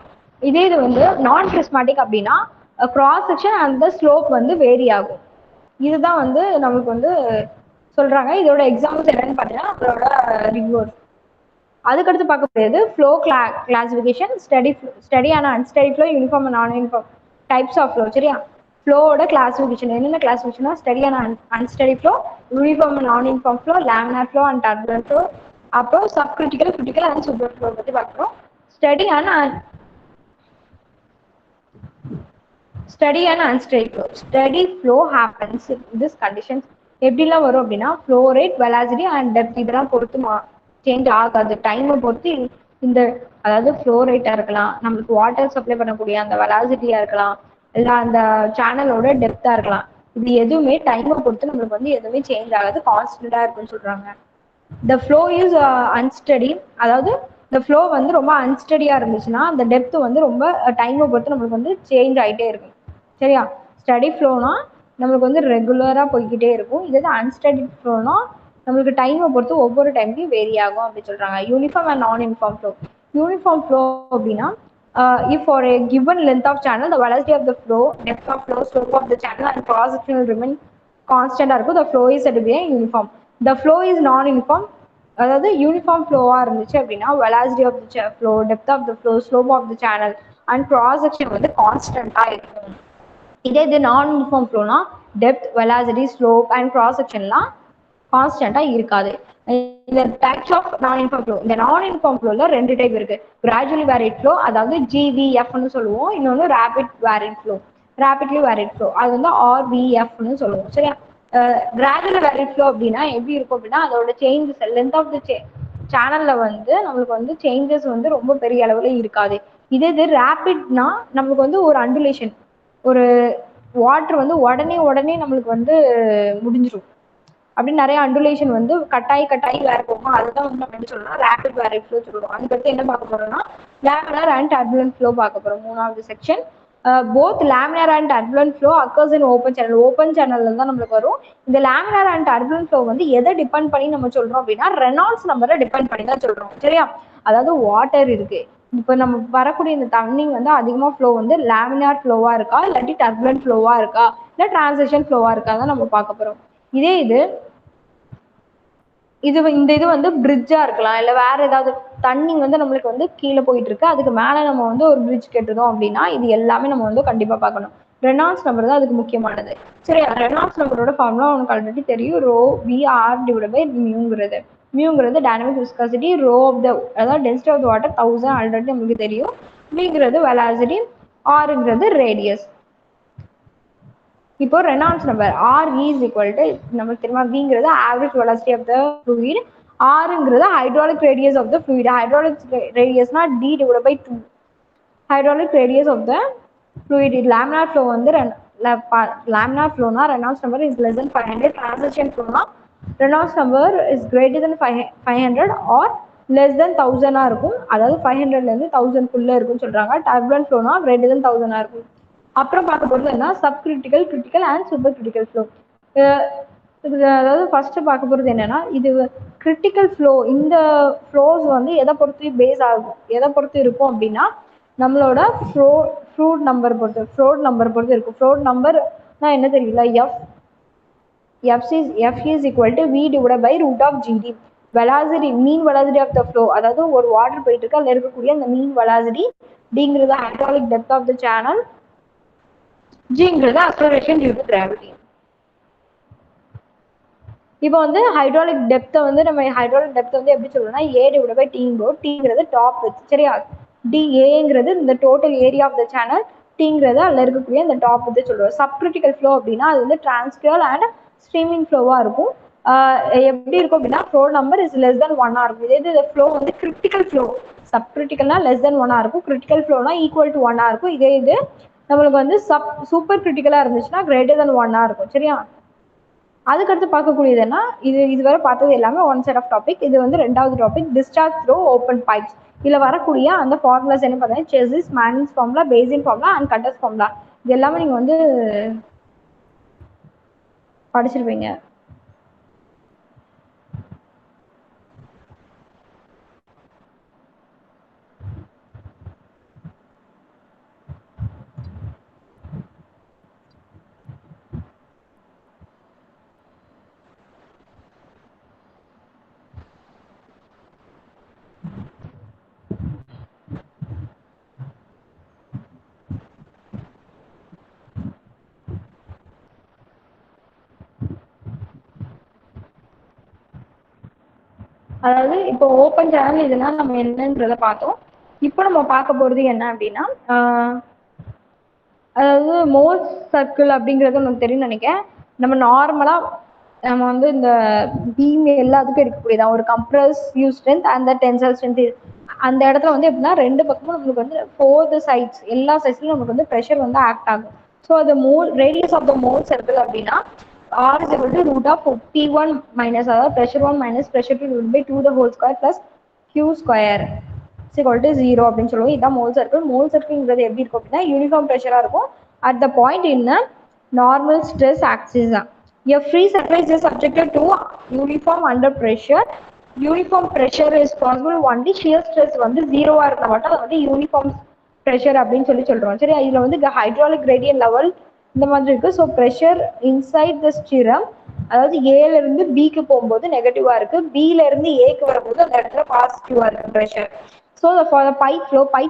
இதே இது வந்து நான் பிரிஸ்மாட்டிக் அப்படின்னா cross section and the slope வந்து வேரி ஆகும். இதுதான் வந்து நமக்கு வந்து சொல்றாங்க. இதோட எக்ஸாம்பிள்ஸ் என்னன்னு பார்த்தீங்கன்னா, நம்மளோட ரிவர். அதுக்கடுத்து பார்க்க போகிறது flow classification, steady and unsteady flow, uniform and non uniform types of flow. சரியா? ஃப்ளோவோட கிளாசிஃபிகேஷன் என்னென்ன கிளாசிஃபிகேஷனா, steady and unsteady flow, uniform and non uniform flow, laminar flow and turbulent flow, அப்புறம் sub critical, critical and super flow பற்றி பார்க்குறோம். Steady and unsteady flow. Steady flow happens in this conditions. எப்படிலாம் வரும் அப்படின்னா, flow rate, velocity and depth இதெல்லாம் பொறுத்து change ஆகாது. டைமை பொறுத்து இந்த, அதாவது ஃப்ளோ ரேட்டாக இருக்கலாம், நம்மளுக்கு வாட்டர் சப்ளை பண்ணக்கூடிய அந்த வெலாசிட்டியாக இருக்கலாம், இல்லை அந்த சேனலோட டெப்தா இருக்கலாம். இது எதுவுமே டைமை பொறுத்து நம்மளுக்கு வந்து எதுவுமே சேஞ்ச் ஆகாது, கான்ஸ்டன்டா இருக்குன்னு சொல்றாங்க. த ஃப்ளோ இஸ் அன்ஸ்டடி, அதாவது இந்த ஃப்ளோ வந்து ரொம்ப அன்ஸ்டடியா இருந்துச்சுன்னா அந்த டெப்த் வந்து ரொம்ப டைமை பொறுத்து நம்மளுக்கு வந்து சேஞ்ச் ஆகிட்டே இருக்கும். சரியா? ஸ்டடி ஃப்ளோனா நம்மளுக்கு வந்து ரெகுலரா போய்கிட்டே இருக்கும். இது அன்ஸ்டடி ஃப்ளோனா நம்மளுக்கு டைமை பொறுத்து ஒவ்வொரு டைம்லையும் வேரி ஆகும் அப்படின்னு சொல்றாங்க. Uniform and non uniform flow. Uniform flow அப்படின்னா if for a given length of channel the velocity of the flow, depth of flow, slope of the channel and cross section will remain constant இருக்கும், the flow is said to be uniform. The flow is non uniform, அதாவது uniform ஃப்ளோவா இருந்துச்சு அப்படின்னா velocity of the flow, depth of the flow, slope of the channel and cross section வந்து கான்ஸ்டன்டா இருக்கும். இதே இது நான் யூனிஃபார்ம் ஃப்ளோனா depth, velocity, slope and cross செக்ஷன்லாம் கான்ஸ்டன்டா இருக்காது. இந்த types of non uniform flow, இந்த நான் யூனிஃபார்ம் ஃப்ளோல 2 டைப் இருக்கு. கிராஜுவலி வேரிட் ஃப்ளோ, அதாவது GVFன்னு சொல்லுவோம். இன்னொன்று rapid varied flow, rapidly varied flow, அது வந்து RVFன்னு சொல்லுவோம். சரியா? கிராஜுவல் வேரிட் ஃப்ளோ அப்படின்னா எப்படி இருக்கும் அப்படின்னா அதோட சேஞ்சஸ் லென்த் ஆஃப் த சேனல்ல வந்து நம்மளுக்கு வந்து சேஞ்சஸ் வந்து ரொம்ப பெரிய அளவில் இருக்காது. இதே இது ரேபிட்னா நம்மளுக்கு வந்து ஒரு அண்டுலேஷன், ஒரு வாட்டர் வந்து உடனே நம்மளுக்கு வந்து முடிஞ்சிடும். அப்படின்னு நிறைய அண்டுலேஷன் வந்து கட்டாயி வேற போகும். அதுதான் வந்து நம்ம என்ன சொல்லலாம், ரேபிட் வேரிட் ஃப்ளோ சொல்லுவோம். அதுக்கடுத்து என்ன பார்க்க போறோம்னா லேமினார் அண்ட் டர்புலன்ட் ஃப்ளோ பார்க்க போறோம், 3வது section. Both laminar and turbulent flow occurs in open channel. Open சேனல்ல தான் நம்மளுக்கு வரும். இந்த லேமினார் அண்ட் டர்புலன்ட் ஃப்ளோ வந்து எதை டிபெண்ட் பண்ணி நம்ம சொல்றோம் அப்படின்னா ரெனால்ட்ஸ் நம்பரை டிபெண்ட் பண்ணி தான் சொல்றோம். சரியா? அதாவது வாட்டர் இருக்கு, இப்போ நம்ம வரக்கூடிய இந்த தண்ணி வந்து அதிகமாக ஃப்ளோ வந்து லேமினார் ஃப்ளோவா இருக்கா, இல்லாட்டி டர்புலன்ட் ஃப்ளோவா இருக்கா, இல்லை டிரான்சிஷன் ஃப்ளோவா இருக்கா தான் நம்ம பார்க்க போறோம். இதே இந்த இது வந்து பிரிட்ஜா இருக்கலாம், இல்லை வேற ஏதாவது தண்ணி வந்து நம்மளுக்கு வந்து கீழே போயிட்டு இருக்கு, அதுக்கு மேலே நம்ம வந்து ஒரு பிரிட்ஜ் கட்டுறோம் அப்படின்னா இது எல்லாமே நம்ம வந்து கண்டிப்பா பார்க்கணும். ரெனால்ட்ஸ் நம்பர் தான் அதுக்கு முக்கியமானது. சரி, ரெனால்ட்ஸ் நம்பரோட ஃபார்முலா உனக்கு ஆல்ரெடி தெரியும், ரோ விஆர் டிவைட் பை மியூங்கிறது. மியூங்கிறது dynamic viscosity, rho of the அதாவது density of the water 1000 already நம்மளுக்கு தெரியும். விங்கிறது வெலாசிட்டி, ஆர்ங்கிறது ரேடியஸ். இப்போ Reynolds number R is equal to நமக்கு தெரியுமா, Vங்கிறது average velocity of the fluid, Rங்கிறது hydraulic radius of the fluid. Hydraulic ரேடியஸ்னா D divided by 2. Hydraulic radius of the fluid. Laminar flow வந்து லேமினார் ஃப்ளோனா Reynolds number is less than 500. Transition ஃப்ளோனா Reynolds number is greater than 500 or less than 1000 இருக்கும். அதாவது 500லேருந்து 1000 இருக்குன்னு சொல்றாங்க. Turbulent ஃப்ளோனா greater than 1000 இருக்கும். அப்புறம் பார்க்க போகிறது என்ன, sub critical, critical and super critical flow. அதாவது ஃபர்ஸ்ட் பார்க்க போகிறது என்னன்னா, இது கிரிட்டிக்கல் ஃப்ளோ. இந்த ஃப்ளோஸ் வந்து எதை பொறுத்து பேஸ் ஆகும், எதை பொறுத்து இருக்கும் அப்படின்னா நம்மளோட ஃப்ளூட் நம்பர் பொறுத்து இருக்கும். ஃப்ளூட் நம்பர்னா என்ன தெரியல, F is equal to V divided by root of GD. Velocity, mean velocity of the flow, அதாவது ஒரு வாட்டர் போயிட்டு இருக்கு, அதில் இருக்கக்கூடிய அந்த மீன் வெலாசிட்டி. டிங்கிறது hydraulic depth of the channel, ஜிங்கிறது அக்ஸலரேஷன் டியூ டு கிராவிட்டி. இப்போ வந்து ஹைட்ராலிக் டெப்த்தை வந்து நம்ம எப்படி சொல்றோம்னா A டிவைட் பை Tங்கிறது டாப் வித். சரியா? ஏங்கிறது இந்த total area of the channel, Tங்கிறது அதில் இருக்கக்கூடிய இந்த டாப் வித் சொல்லுவோம். சப் கிரிட்டிக்கல் ஃப்ளோ அப்படின்னா அது வந்து டிரான்ஸ்கியல் அண்ட் ஸ்ட்ரீமிங் ஃப்ளோவா இருக்கும். எப்படி இருக்கும் அப்படின்னா flow number is less than 1 இருக்கும். இதே ஃப்ளோ வந்து கிரிட்டிக்கல் ஃப்ளோ, சப் கிரிட்டிக்கல்னா லெஸ் தென் 1 இருக்கும், கிரிட்டிக்கல் ஃப்ளோனா ஈக்குவல் டு 1 இருக்கும். இதே நம்மளுக்கு வந்து சூப்பர் கிரிட்டிக்கலா இருந்துச்சுன்னா கிரேட்டர் தென் 1 இருக்கும். சரியா? அதுக்கடுத்து பார்க்கக்கூடியது என்ன, இதுவரை பார்த்தது எல்லாமே ஒன் செட் ஆஃப் டாபிக். இது வந்து 2வது topic, discharge through open pipes. இதில் வரக்கூடிய அந்த ஃபார்முலாஸ் என்ன பார்த்தீங்கன்னா Chezy's, Manning's formula, Bazin formula and Kutter's formula. இது எல்லாமே நீங்கள் வந்து படிச்சிருப்பீங்க. அதாவது இப்போ ஓப்பன் சேனல் இதெல்லாம் நம்ம என்னன்றத பார்த்தோம். இப்போ நம்ம பார்க்க போகிறது என்ன அப்படின்னா, அதாவது மோல்ஸ் சர்க்கிள் அப்படிங்கிறது நமக்கு தெரியும் நினைக்கிறேன். நம்ம நார்மலாக நம்ம வந்து இந்த பீம் எல்லாத்துக்கும் இருக்கக்கூடியதான் ஒரு compress you strength and the tensile strength. அந்த இடத்துல வந்து எப்படின்னா ரெண்டு பக்கமும் நம்மளுக்கு வந்து ஃபோர் சைட்ஸ் எல்லா சைட்ஸ்லயும் நமக்கு வந்து ப்ரெஷர் வந்து ஆக்ட் ஆகும். ஸோ அது Mohr radius of the Mohr circle அப்படின்னா R is equal to root of P1 minus அதாவது pressure 1 minus pressure 2 divided by 2 the whole square plus Q square is equal to 0 அப்படின்னு சொல்லுவோம். இதுதான் mole circle. Mole சர்க்கிள்ங்கிறது எப்படி இருக்கும் அப்படின்னா uniform ப்ரெஷரா இருக்கும் at the point in a normal stress axis. A free surface is subjected to uniform under pressure. Uniform pressure is possible only shear stress வந்து ஜீரோவா இருக்க மாட்டோம், அது வந்து யூனிஃபார்ம் ப்ரெஷர் அப்படின்னு சொல்றோம். சரி, இதுல வந்து ஹைட்ராலிக் கிரேடியன்ட் லெவல் இந்த மாதிரி இருக்கு. ஸோ ப்ரெஷர் இன்சைட் த ஸ்டிரம், அதாவது ஏல இருந்து பிக்கு போகும்போது நெகட்டிவா இருக்கு, பில இருந்து ஏக்கு வரும்போது அந்த இடத்துல பாசிட்டிவா இருக்கு ப்ரெஷர். ஸோ பைப்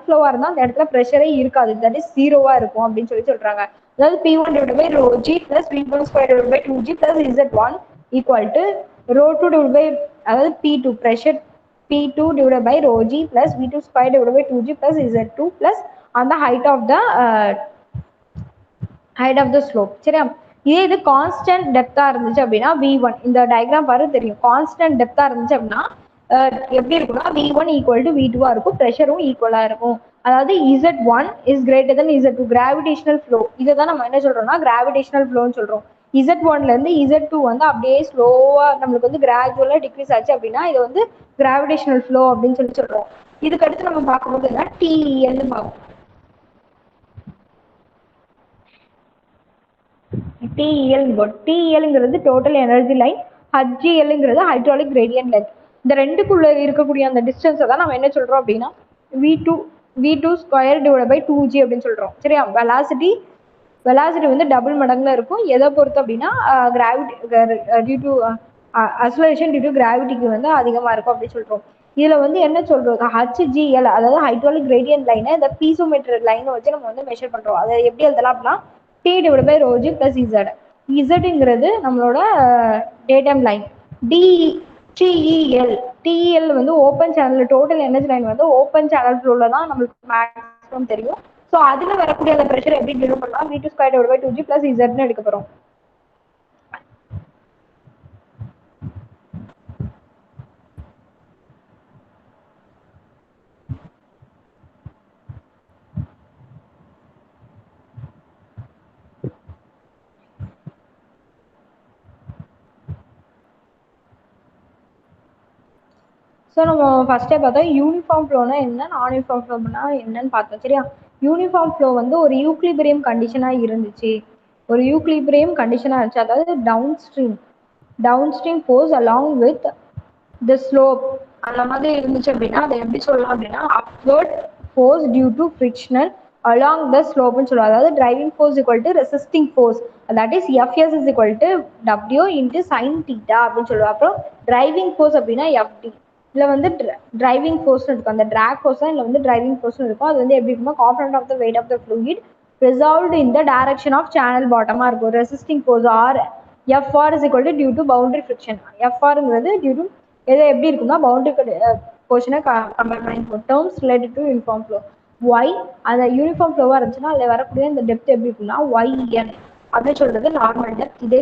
ஃப்ளோவா இருந்தால் அந்த இடத்துல ப்ரெஷரே இருக்காது, தட் இஸ் ஜீரோவா இருக்கும் அப்படின்னு சொல்றாங்க. அதாவது P1 divided by rho g plus V1 square divided by 2g plus Z1 equal to rho 2 divided by அதாவது P2 pressure P2 divided by rho g plus V2 square divided by 2g plus Z2 plus on the height of the slope. சரியா, இதே இது constant டெப்தா இருந்துச்சு அப்படின்னா V1, இந்த diagram பாரு தெரியும், constant டெப்தா இருந்துச்சு அப்படின்னா எப்படி இருக்கும்னா V1 ஈக்குவல் டு V2 இருக்கும், ப்ரெஷரும் ஈக்குவலா இருக்கும். அதாவது Z1 is greater then Z2, gravitational flow. இதை தான் நம்ம என்ன சொல்றோம்னா கிராவிடேஷனல் ஃப்ளோன்னு சொல்றோம். Z1ல இருந்து Z2 வந்து அப்படியே ஸ்லோவா நம்மளுக்கு வந்து கிராஜுவலா டிக்ரீஸ் ஆச்சு அப்படின்னா இது வந்து கிராவிடேஷனல் ஃப்ளோ அப்படின்னு சொல்றோம். இதுக்கு அடுத்து நம்ம பார்க்கும்போது என்ன TEL பார்ப்போம். TELங்கிறது டோட்டல் எனர்ஜி லைன், HGLங்கிறது ஹைட்ராலிக் கிரேடியன்ட் லென்த். இந்த ரெண்டுக்குள்ள இருக்கக்கூடிய அந்த டிஸ்டன்ஸை தான் நம்ம என்ன சொல்றோம் அப்படின்னா V2 square divide by 2g அப்படின்னு சொல்றோம். சரியா, வெலாசிட்டி வந்து டபுள் மடங்குல இருக்கும். எதை பொறுத்து அப்படின்னா gravity due to acceleration due to கிராவிட்டிக்கு வந்து அதிகமா இருக்கும் அப்படின்னு சொல்றோம். இதுல வந்து என்ன சொல்றோம், HGL அதாவது ஹைட்ராலிக் கிரேடியன்ட் லைனை இந்த பீசோமீட்டர் லைனை வச்சு நம்ம வந்து மெஷர் பண்றோம். அதை எப்படி எழுதலாம் அப்படின்னா T divided by rho g plus Z. Zங்கிறது நம்மளோட டேட்டம் லைன். TEL வந்து open channel, total energy line வந்து ஓப்பன் சேனல் ஃப்ளோல தான் நம்மளுக்கு மேக்ஸிமம் தெரியும். ஸோ அதுல வரக்கூடிய அந்த ப்ரெஷர் எப்படி டிரைவ் பண்ணலாம், V2 square divided by 2g plus Zன்னு எடுக்க போறோம். ஸோ நம்ம ஃபர்ஸ்டே பார்த்தோம் யூனிஃபார்ம் ஃப்ளோனா என்ன, நான் யூனிஃபார்ம் ஃப்ளோனா என்னன்னு பார்த்தோம். சரியா, யூனிஃபார்ம் ஃப்ளோ வந்து ஒரு யூக்லிபிரியம் கண்டிஷனாக இருந்துச்சு, ஒரு யூக்லிபிரியம் கண்டிஷனாக இருந்துச்சு. அதாவது down stream force along with the slope அந்த மாதிரி இருந்துச்சு அப்படின்னா அதை எப்படி சொல்லலாம் அப்படின்னா upward force due to frictional along the ஸ்லோப்னு சொல்லுவாங்க. அதாவது driving force equal to resisting force, that is FS is equal to W into sine theta அப்படின்னு சொல்லுவாங்க. அப்புறம் டிரைவிங் ஃபோர்ஸ் அப்படின்னா FD. இதுல வந்து டிரைவிங் ஃபோர்ஸ் இருக்கும், அந்த டிராக் ஃபோர்ஸ் தான் இதுல வந்து டிரைவிங் ஃபோர்ஸ் இருக்கும். அது வந்து எப்படி இருக்குன்னா component of the weight of the fluid resolved in the direction of channel bottom இருக்கும். Resisting force FR is equal to due to boundary friction. FRங்கிறது டியூ டு எது எப்படி இருக்குன்னா பவுண்டரி போர்ஷனை கம்பேர் பண்ணி terms related to uniform flow. Why அந்த uniform ஃப்ளோவா இருந்துச்சுன்னா அதில் வரக்கூடிய இந்த டெப்த் எப்படி இருக்குன்னா YN அப்படின்னு சொல்றது நார்மல் டெப்த். இதே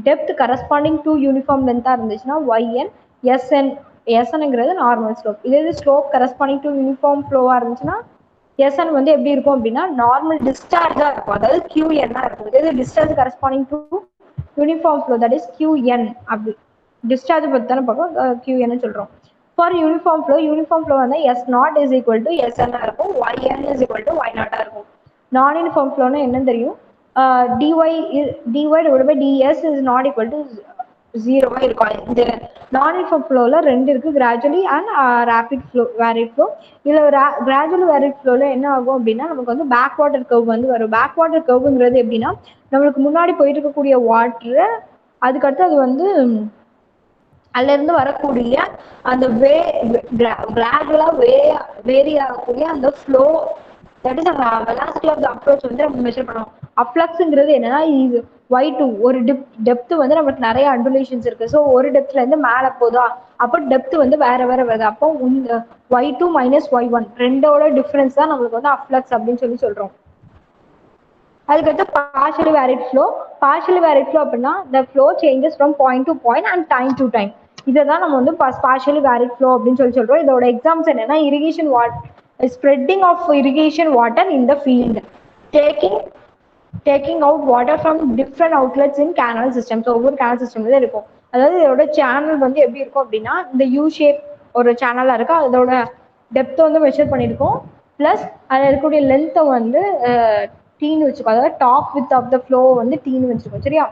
டெப்த் கரஸ்பாண்டிங் டு யூனிஃபார்ம் லென்த்தா இருந்துச்சுன்னா YN. SNங்கிறது நார்மல் ஸ்லோப். இதே ஸ்லோப் கரஸ்பாண்டிங் டு யூனிஃபார்ம் ஃப்ளோவா இருந்துச்சுன்னா SN வந்து எப்படி இருக்கும் அப்படின்னா நார்மல் டிஸ்சார்ஜா இருக்கும், அதாவது QN இருக்கும். இதே discharge corresponding to uniform flow that is QN. அப்படி டிஸ்சார்ஜ் பற்றி தானே பார்ப்போம், QN சொல்றோம். ஃபார் யூனிஃபார்ம் ஃப்ளோ வந்து S0 is equal to SN இருக்கும், YN is equal to Y0 இருக்கும். நான் யூனிஃபார்ம் ஃப்ளோனா என்னன்னு தெரியும், dy divided by ds is not equal to 0 இருக்கும். இந்த நான் யூனிஃபார்ம் ஃப்ளோல ரெண்டு இருக்கு, gradually and rapid flow, varied flow. இதுல கிராஜுவல் வேரிட் ஃப்ளோல என்ன ஆகும் அப்படின்னா நமக்கு வந்து பேக் வாட்டர் கர்வ் வந்து வரும். பேக் வாட்டர் கர்வ்ங்கிறது எப்படின்னா நம்மளுக்கு முன்னாடி போயிட்டு இருக்கக்கூடிய வாட்டர், அதுக்கடுத்து அது வந்து அதுல இருந்து வரக்கூடிய அந்த கிராஜுவலா வேரி ஆகக்கூடிய அந்த ஃப்ளோ, தட் இஸ் அந்த வெலாசிட்டி ஆஃப் த அப்ரோச் வந்து நம்ம மெஷர் பண்ணுவோம். அப்ளக்ஸ்ங்கிறது என்னன்னா இது Y2 ஒரு டெப்த் வந்து நமக்கு நிறைய அண்டுலேஷன்ஸ் இருக்கு. ஸோ ஒரு டெப்த்ல இருந்து மேலே போதா அப்போ டெப்த் வந்து வேற வருது. அப்போ Y2 மைனஸ் Y1 ரெண்டோட டிஃபரன்ஸ் தான் நம்மளுக்கு வந்து அப்ளக்ஸ் அப்படின்னு சொல்றோம். அதுக்கடுத்து partially varied flow அப்படின்னா the flow changes from point to point and time to time. இதை தான் நம்ம வந்து ஸ்பார்ஷியலி வேரிட் ஃப்ளோ அப்படின்னு சொல்றோம். இதோட எக்ஸாம்ஸ் என்னன்னா irrigation spreading of irrigation water in the field, taking out water from different outlets in canal system. So ஒவ்வொரு canal சிஸ்டம்ல இருக்கும். அதாவது இதோட சேனல் வந்து எப்படி இருக்கும் அப்படின்னா இந்த யூ ஷேப் ஒரு சேனலா இருக்கு. அதோட டெப்த் வந்து மெஷர் பண்ணியிருக்கோம். பிளஸ் அதில் இருக்கக்கூடிய லென்த்தை வந்து டீன்னு வச்சுக்கோ. அதாவது top width of the flow வந்து டீன்னு வச்சுக்கோ. சரியா?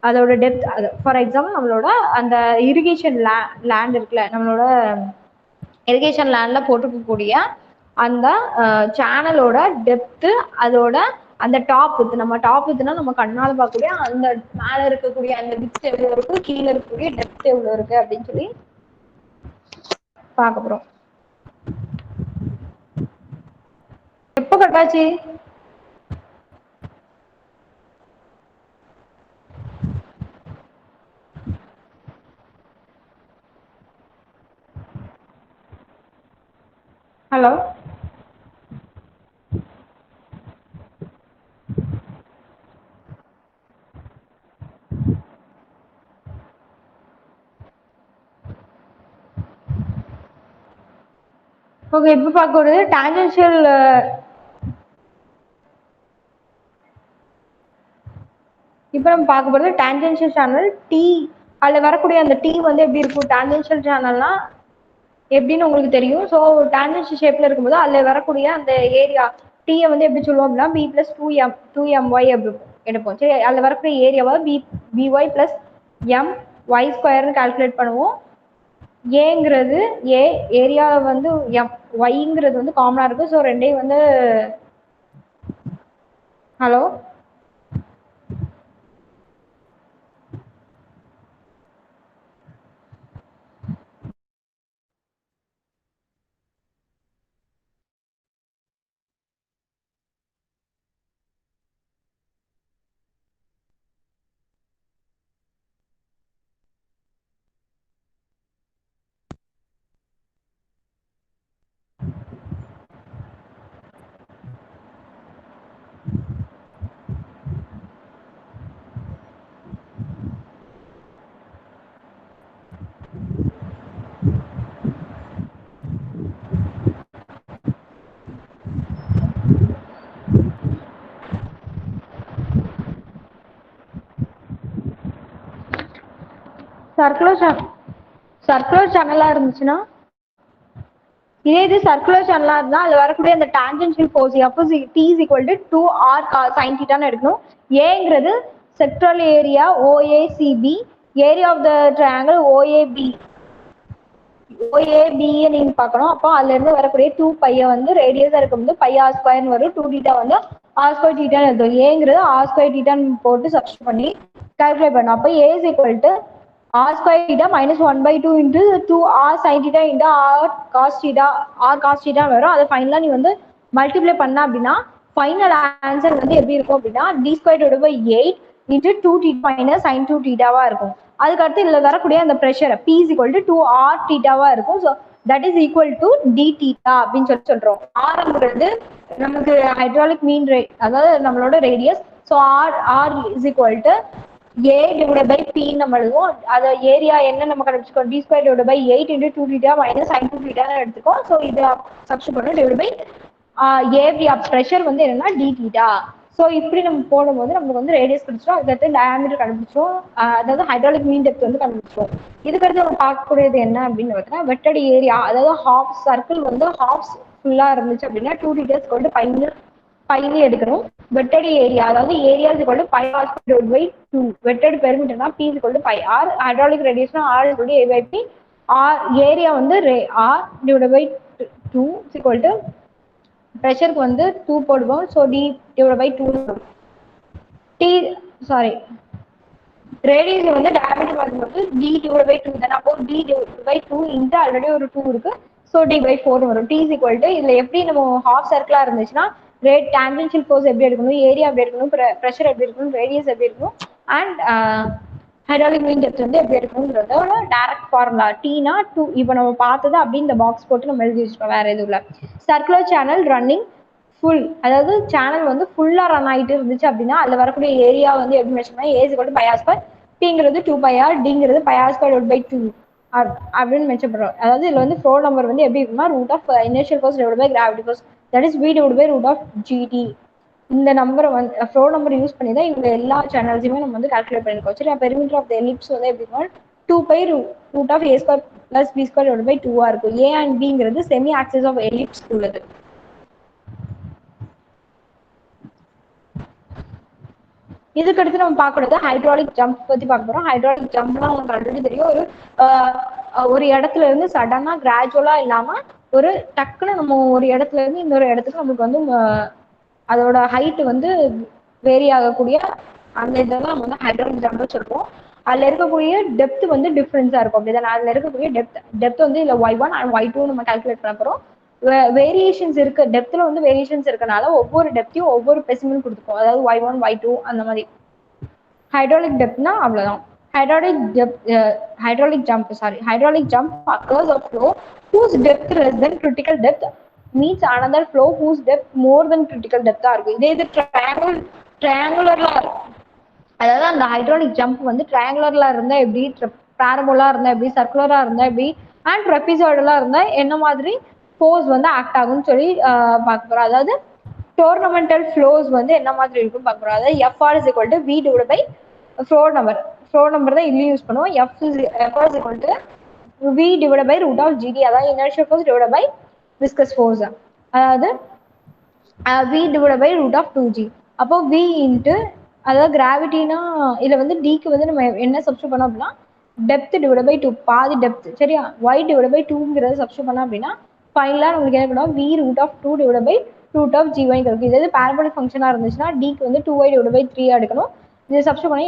அதோட டெப்த் ஃபார் எக்ஸாம்பிள் நம்மளோட அந்த இரிகேஷன் லேண்ட் இருக்குல்ல, நம்மளோட இரிகேஷன் லேண்ட்ல போட்டுக்கக்கூடிய அந்த சேனலோட டெப்த்து, அதோட அந்த டாப் வித், நம்ம டாப் வித்னா நம்ம கண்ணால் பார்க்கக்கூடிய அந்த மேல இருக்கக்கூடிய அந்த வித் எவ்வளவு இருக்கு, கீழே இருக்கக்கூடிய டெப்த் எவ்வளவு இருக்கு அப்படின்னு சொல்லி பார்க்க போறோம். எப்போ கட்டாச்சு? Hello okay. இப்போ பார்க்க போறது டான்ஜென்ஷியல். இப்போ நம்ம பார்க்க போறது டான்ஜென்ஷியல் சேனல் டி. அதில் வரக்கூடிய அந்த டி வந்து எப்படி இருக்கும்? டான்ஜென்ஷியல் சேனல்னா எப்படின்னு உங்களுக்கு தெரியும். ஸோ டான்ஜென்ஷியல் ஷேப்ல இருக்கும்போது அதில் வரக்கூடிய அந்த ஏரியா டீயை வந்து எப்படி சொல்லுவோம் அப்படின்னா பி பிளஸ் 2my அப்படி எடுப்போம். சரி, அதில் வரக்கூடிய ஏரியாவை by பிளஸ் my ஸ்கொயர்னு கால்குலேட் பண்ணுவோம். ஏங்கிறது ஏரியா வந்து ஒய்ங்கிறது வந்து காமனா இருக்கு. ஸோ ரெண்டையும் வந்து ஹலோ சர்க்குலர் சேனலா இருந்துச்சுன்னா, இதே இது சர்க்குலர் சேனலா இருந்தா அதுல வரக்கூடிய அந்த டான்ஜென்ஷியல் ஃபோர்ஸ் அப்போ T is equal to 2r sin θ ன்னு எடுக்கணும். ஏங்கிறது sectoral area OACB, area of the triangle OAB நீங்க பார்க்கணும். அப்போ அதுல இருந்து வரக்கூடிய 2π வந்து ரேடியஸா இருக்கும்போது πr² வரும். 2θ வந்து r² θ எழுதும். ஏங்கிறது r² θ போட்டு சப்ஸ்டிட் பண்ணி கால்குலேட் பண்ணும். அப்போ A is equal to r² θ minus 1/2 into 2r sin θ into r cos θ வரும். அதை ஃபைனலா நீ வந்து மல்டிப்ளை பண்ண அப்படின்னா ஃபைனல் ஆன்சர் வந்து எப்படி இருக்கும் அப்படின்னா d²/8 into 2θ minus sin 2θவா இருக்கும். அதுக்கடுத்து இதுல வரக்கூடிய அந்த pressure P is equal to 2r θவா இருக்கும். So that is equal to dθ அப்படின்னு சொல்றோம். ஆர்ங்கிறது நமக்கு ஹைட்ராலிக் மீன் ரேட், அதாவது நம்மளோட radius. So R is equal to A divided by P நம்ம எழுதுவோம். அது ஏரியா என்ன நம்ம கண்டுபிடிச்சிக்கோ d²/8 into 2θ minus sin 2θ எடுத்துக்கோ. ஸோ இதை சப்ஸ்டிட் பண்ணி டிவைட் பை ஏரியா ப்ரெஷர் வந்து என்னன்னா dθ. ஸோ இப்படி நம்ம போடும்போது நமக்கு வந்து ரேடியஸ் கிடைச்சிடும். அதுக்கடுத்து டயாமீட்டர் கண்டுபிடிச்சோம், அதாவது ஹைட்ராலிக் மீன் டெப்த் வந்து கண்டுபிடிச்சோம். இதுக்கடுத்து நம்ம பார்க்கக்கூடியது என்ன அப்படின்னு பார்த்தீங்கன்னா வெட்டட் ஏரியா, அதாவது ஹாஃப் சர்க்கிள் வந்து ஹாஃப் ஃபுல்லா இருந்துச்சு அப்படின்னா 2θ கொண்டு பைனி எடுக்கணும். வெட்டட் ஏரியா, அதாவது area is equal to pi r divide by 2. Wetted பெரிமீட்டர்னா P is equal to pi r. Hydraulic ரேடியஸ்னா R is equal to A by P. Area வந்து R divide by 2 is equal to ப்ரெஷருக்கு வந்து 2 போடுவோம். So D divide by 2 radius வந்து diameter பார்க்கும்போது D divide by 2 தானே. அப்போ D divide by 2 into already ஒரு 2 இருக்கு. ஸோ D பை 4 வரும். T இஸ் ஈக்குவல் டு இதுல எப்படி நம்ம ஹாஃப் சர்க்கிளா இருந்துச்சுன்னா டான்ஜென்ஷியல் ஃபோர்ஸ் எப்படி எடுக்கணும், ஏரியா எப்படி எடுக்கணும், ப்ரெஷர் எப்படி இருக்கணும், ரேடியஸ் எப்படி இருக்கணும், அண்ட் ஹைட்ராலிக் மீன் டெப்த் வந்து எப்படி இருக்கணுங்கிறதோட டைரக்ட் ஃபார்முலா. டீனா 2. இப்போ நம்ம பார்த்தது அப்படி இந்த பாக்ஸ் போட்டு நம்ம எழுதி வச்சுக்கோம், வேற எதுவும் இல்லை. சர்க்குலர் சேனல் ரன்னிங் ஃபுல், அதாவது சேனல் வந்து ஃபுல்லா ரன் ஆகிட்டு இருந்துச்சு அப்படின்னா அதுல வரக்கூடிய ஏரியா வந்து எப்படி மெஷர் பண்ணா A is equal to πr², Pங்கிறது 2πr, Dங்கிறது πr² by 2. அப்படின்னு மென்ஷன் பண்றோம். அதாவது இதுல வந்து ஃப்ளோ நம்பர் வந்து எப்படி இருக்குன்னா root of initial force divide by gravity force that is v divide by root of GD. இந்த நம்பரை வந்து ஃப்ளோ நம்பர் யூஸ் பண்ணி தான் இவங்க எல்லா சேனல்ஸுமே நம்ம வந்து கால்குலேட் பண்ணிருக்கோம். சரி, பெரிமீட்டர் ஆஃப் த எலிப்ஸ் வந்து எப்படி இருக்கும் 2π root of a square plus b square divide by 2 இருக்கும். a அண்ட் bங்கிறது செமி ஆக்சிஸ் ஆஃப் எலிப்ஸ் உள்ளது. இதுக்கு அடுத்து நம்ம பார்க்கறது ஹைட்ராலிக் ஜம்ப் பத்தி பார்க்க போறோம். ஹைட்ராலிக் ஜம்ப்லாம் உங்களுக்கு ஆல்ரெடி தெரியும். ஒரு இடத்துல இருந்து சடனா கிராஜுவலா இல்லாம ஒரு டக்குன்னு நம்ம ஒரு இடத்துல இருந்து இன்னொரு இடத்துக்கு நமக்கு வந்து அதோட ஹைட் வந்து வேரி ஆகக்கூடிய அந்த இதெல்லாம் நம்ம வந்து ஹைட்ராலிக் ஜம்ப் சொல்லுவோம். அதுல இருக்கக்கூடிய டெப்த் வந்து டிஃபரன்ஸா இருக்கும். அப்படிதான் அதுல இருக்கக்கூடிய டெப்த் வந்து இல்ல y1 அண்ட் y2 நம்ம கால்குலேட் பண்ண போறோம். வேரியேஷன்ஸ் இருக்கு, டெப்த்ல வந்து வேரியேஷன்ஸ் இருக்கனால ஒவ்வொரு டெப்த்தையும் ஒவ்வொரு ஸ்பெசிமென் கொடுத்துருக்கோம். அதாவது y1 y2 அந்த மாதிரி. ஹைட்ராலிக் டெப்த்னா அவ்வளவுதான். hydraulic jump occurs of flow whose depth less than critical depth means another flow whose depth more than critical depth இருக்கும். இதே இது ட்ரையாங்குலர்ல அதாவது அந்த ஹைட்ராலிக் ஜம்ப் வந்து ட்ரையாங்குலர்ல இருந்தா எப்படி, பேரபோலா இருந்தா எப்படி, சர்க்குலரா இருந்தா எப்படி, அண்ட் ட்ரெபிசாய்டலா இருந்தா என்ன மாதிரி ஃபோர்ஸ் வந்து ஆக்ட் ஆகும்னு சொல்லி பார்க்க போறோம். அதாவது டோர்னமெண்டல் ஃப்ளோஸ் வந்து என்ன மாதிரி இருக்குன்னு பார்க்க போறோம். அதாவது FR is equal to V divided by floor number தான் இதுலயும் யூஸ் பண்ணுவோம். FR is equal to V divided by root of GD, அதாவது inertial force divided by viscous force. அதாவது V divided by root of 2G. அப்போ V into அதாவது கிராவிட்டினா இதுல வந்து டிக்கு வந்து நம்ம என்ன சப்ஸ்டியூட் பண்ணோம் அப்படின்னா டெப்த் டிவைட் பை 2 பாதி டெப்த் சரியா, y டிவைட் பை 2ங்கிறத சப்ஸ்டியூட் பண்ணோம் அப்படின்னா ஃபைனலா நம்மளுக்கு என்ன பண்ணுவோம் v root of 2 divide by root of gy கிடைக்கும். இது பேரபோலிக் ஃபங்க்ஷனா இருந்துச்சுன்னா டிக்கு வந்து 2y டிவைட் பை 3 எடுக்கணும். இதை சப்ஸ்டியூட் பண்ணி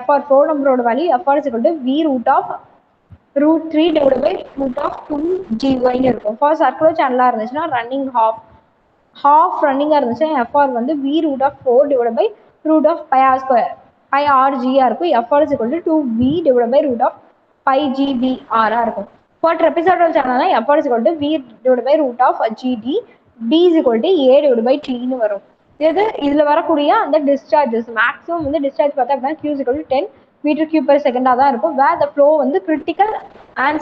FR ஃபோர் நம்பரோட value FR is equal to v root of root 3 divide by root of 2gy இருக்கும். ஃபார் சர்க்குலர் சேனலா இருந்துச்சுன்னா ரன்னிங் half ரன்னிங்கா இருந்துச்சுன்னா FR வந்து v root of 4 divide by root of pi r square by r ஜியா இருக்கும். FR is equal to 2v divide by root of pi GBR இருக்கும். For trapezoidal சேனல்னா FR is equal to v divide by root of GD, d is equal to a divide by tன்னு வரும். இதுல வரக்கூடிய அந்த discharges maximum வந்து discharge பார்த்தா அப்படின்னா q is equal to 10 metre cube per செகண்டா தான் இருக்கும். வேர் த ஃப்ளோ வந்து critical and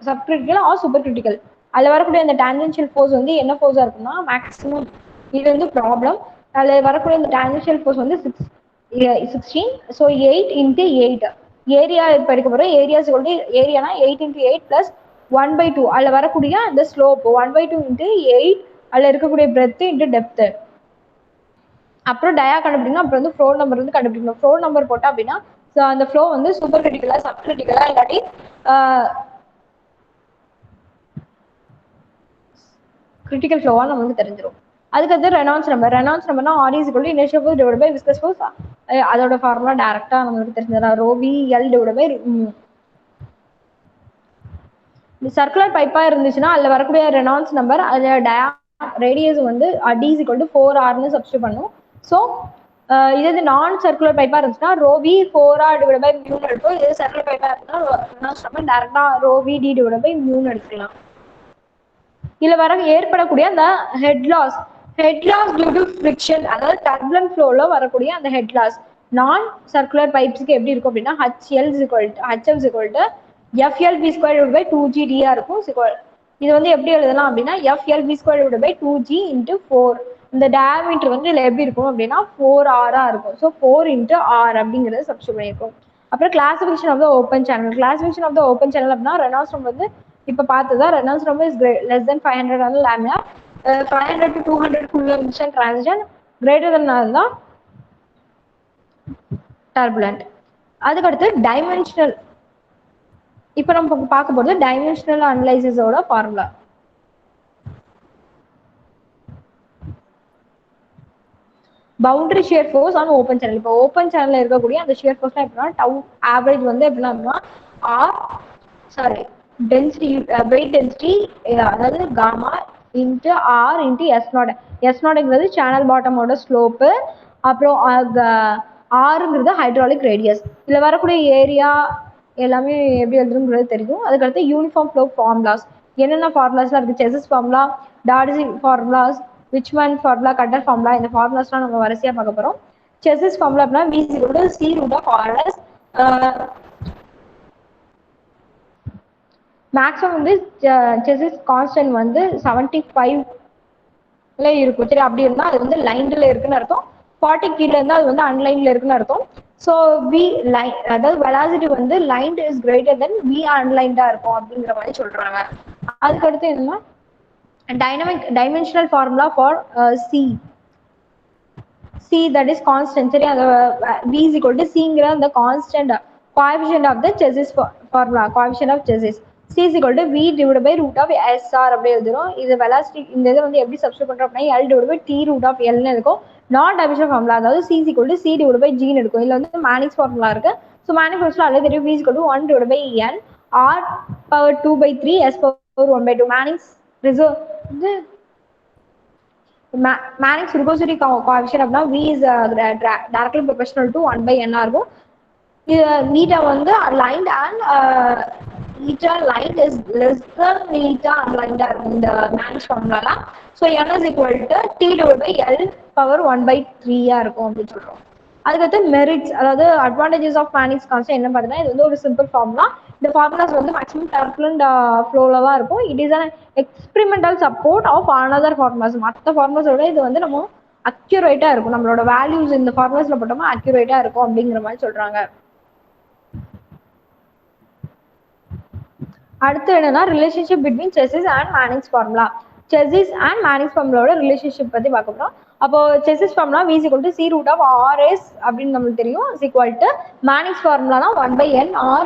subcritical or super critical. அதில் வரக்கூடிய அந்த டான்ஜென்ஷியல் ஃபோர்ஸ் வந்து என்ன ஃபோர்ஸா இருக்குன்னா மேக்ஸிமம் இது வந்து ப்ராப்ளம். அதில் வரக்கூடிய அந்த டான்ஜென்ஷியல் ஃபோர்ஸ் வந்து 16. ஸோ 8 இன்ட்டு 8 ஏரியா படிக்க போகிறோம். ஏரியானா 8 இன்ட்டு 8 பிளஸ் 1/2. அதில் வரக்கூடிய அந்த ஸ்லோப் 1/2 இன்ட்டு 8 அதில் இருக்கக்கூடிய பிரெத் இன்ட்டு டெப்த்து. அப்புறம் டயா கண்டுபிடிக்கணும். அப்புறம் வந்து ஃப்ளோர் நம்பர் வந்து கண்டுபிடிக்கணும். ஃப்ளோர் நம்பர் போட்டா அப்படின்னா அந்த ஃப்ளோ வந்து சூப்பர் கிரிட்டிக்கலா சப் கிரிட்டிக்கலா இல்லாட்டி கிரிட்டிக்கல் ஃப்ளோவா நமக்கு தெரிஞ்சிடும். அதுக்கடுத்து ரெனால்ட்ஸ் நம்பர்னா R is equal to inertial force divide by viscous force. அதோட ஃபார்முலா டைரக்டா நமக்கு தெரிஞ்சதா rho v l divide by circular பைப்பா இருந்துச்சுன்னா அதுல வரக்கூடிய ரெனால்ட்ஸ் நம்பர் அதுல டயா ரேடியஸ் வந்து d is equal to 4r substitute பண்ணும். ஸோ இது நான் சர்க்குலர் பைப்பா இருந்துச்சுன்னா ரோவி 4r டிவைட் பை மியூன்னு எடுக்கும். இது சர்க்குலர் பைப்பா இருக்குன்னா ரெனால்ட்ஸ் நம்பர் டைரக்டா ரோவி டி டிவைட் பை மியூன்னு எடுத்துக்கலாம். இதுல வர ஏற்படக்கூடிய அந்த head loss due to friction, அதாவது டர்புலன்ட் ஃப்ளோல வரக்கூடிய அந்த ஹெட் லாஸ் நான் சர்க்குலர் பைப்ஸ்க்கு எப்படி இருக்கும் அப்படின்னா HF is equal to FLB square divide by 2GD இருக்கும். இது வந்து எப்படி எழுதலாம் அப்படின்னா FLB square divide by 2G into 4. இந்த டயாமீட்டர் வந்து இதுல எப்படி இருக்கும் அப்படின்னா 4R இருக்கும். ஸோ 4 இன்ட்டு ஆர் அப்படிங்கிறத சப்ஸ்டியூட் பண்ணியிருக்கும். அப்புறம் classification of the open channel அப்படின்னா ரெனால்ட்ஸ் நம்பர் வந்து இப்ப பார்த்ததா Reynolds number is less than 500 and laminar 500 to 200 kilometre transition greater than தான் டர்புலண்ட். அதுக்கடுத்து டைமென்ஷனல். இப்ப நம்ம பார்க்க போறது டைமென்ஷனல் அனலைசிஸோட formula. Boundary shear force on open channel. இப்போ ஓப்பன் சேனல்ல இருக்கக்கூடிய அந்த ஷியர் ஃபோர்ஸ் எப்படின்னா டவு ஆவரேஜ் வந்து எப்படின்னா டென்சிட்டி வெயிட் டென்சிட்டி அதாவது gamma into R into S நாட்ங்கிறது சேனல் பாட்டமோட ஸ்லோப்பு. அப்புறம் ஆறுங்கிறது ஹைட்ராலிக் ரேடியஸ். இதுல வரக்கூடிய ஏரியா எல்லாமே எப்படி எழுதுங்கிறது தெரியும். அதுக்கடுத்து யூனிஃபார்ம் ஃப்ளோ ஃபார்முலாஸ். என்னென்ன ஃபார்முலாஸ்லாம் இருக்கு? செசஸ் ஃபார்முலா, டார்சி ஃபார்முலாஸ், விச்மேன் ஃபார்முலா, கட்டர் ஃபார்முலா. இந்த ஃபார்முலாஸ்லாம் நம்ம வரிசையா பார்க்க போறோம். செசஸ் ஃபார்முலா அப்படின்னா v = c root of RS maximum வந்து செசிஸ் கான்ஸ்டன்ட் வந்து 75 இருக்கும் சரி. அப்படி இருந்தால் அது வந்து லைன்ல இருக்குன்னு அர்த்தம். 40 கீழே இருந்தால் அது வந்து அன்லைன்ல இருக்குன்னு அர்த்தம். ஸோ வி லைன் அதாவது வெலாசிட்டி வந்து lined is greater than V அன்லைன்டா இருக்கும் அப்படிங்கிற மாதிரி சொல்றாங்க. அதுக்கடுத்து என்னன்னா dimensional formula for C that is constant சரி. அந்த v is equal to cங்கிற அந்த constant coefficient of the Chesis formula, coefficient of Chesis. c is equal to v divided by root of sr அப்படி எழுதுறோம். இது வெலாசிட்டி இந்த இதை வந்து எப்படி சப்ஸ்டிட் பண்றோம் அப்படின்னா l divided by t root of l ன்னு இருக்கும். நான் டைமென்ஷனல் ஃபார்முலா அதாவது c is equal to c divided by g ன்னு இருக்கும். இதுல வந்து மேனிக்ஸ் ஃபார்முலா இருக்கு. ஸோ மேனிக்ஸ் ஃபார்முலா அதே தெரியும். v is equal to 1 divided by n r power 2/3 s power 1/2. மேனிக்ஸ் reserve இது Manning's reciprocity coefficient அப்படின்னா v is directly proportional to 1/n இருக்கும். Beta வந்து aligned and eta aligned is less than beta unaligned இந்த Manning's formula. So n is equal to t divided by l power 1/3 இருக்கும் அப்படின்னு சொல்றோம். அதுக்கடுத்து merits அதாவது advantages of மேனிக்ஸ் constant என்ன பார்த்தீங்கன்னா இது வந்து ஒரு சிம்பிள் ஃபார்முலா. இந்த ஃபார்முலாஸ் வந்து மேக்ஸிமம் டர்புலண்ட் ஃப்ளோல தான் இருக்கும். It is an experimental support of another formulas. மற்ற ஃபார்முலாஸோட இது வந்து நம்ம அக்யூரேட்டா இருக்கும். நம்மளோட வேல்யூஸ் இந்த ஃபார்முலாஸ்ல போட்டோம்னா அக்யூரேட்டா இருக்கும் அப்படிங்கிற மாதிரி சொல்றாங்க. அடுத்து என்னன்னா relationship between Chezy's and Manning's formula. Chezy's and Manning's ஃபார்முலாவோட ரிலேஷன்ஷிப் பத்தி பார்க்க போறோம். அப்போ Chezy's formula v is equal to c root of rs அப்படின்னு நம்மளுக்கு தெரியும். is equal to மேனிக்ஸ் ஃபார்முலானா 1/n r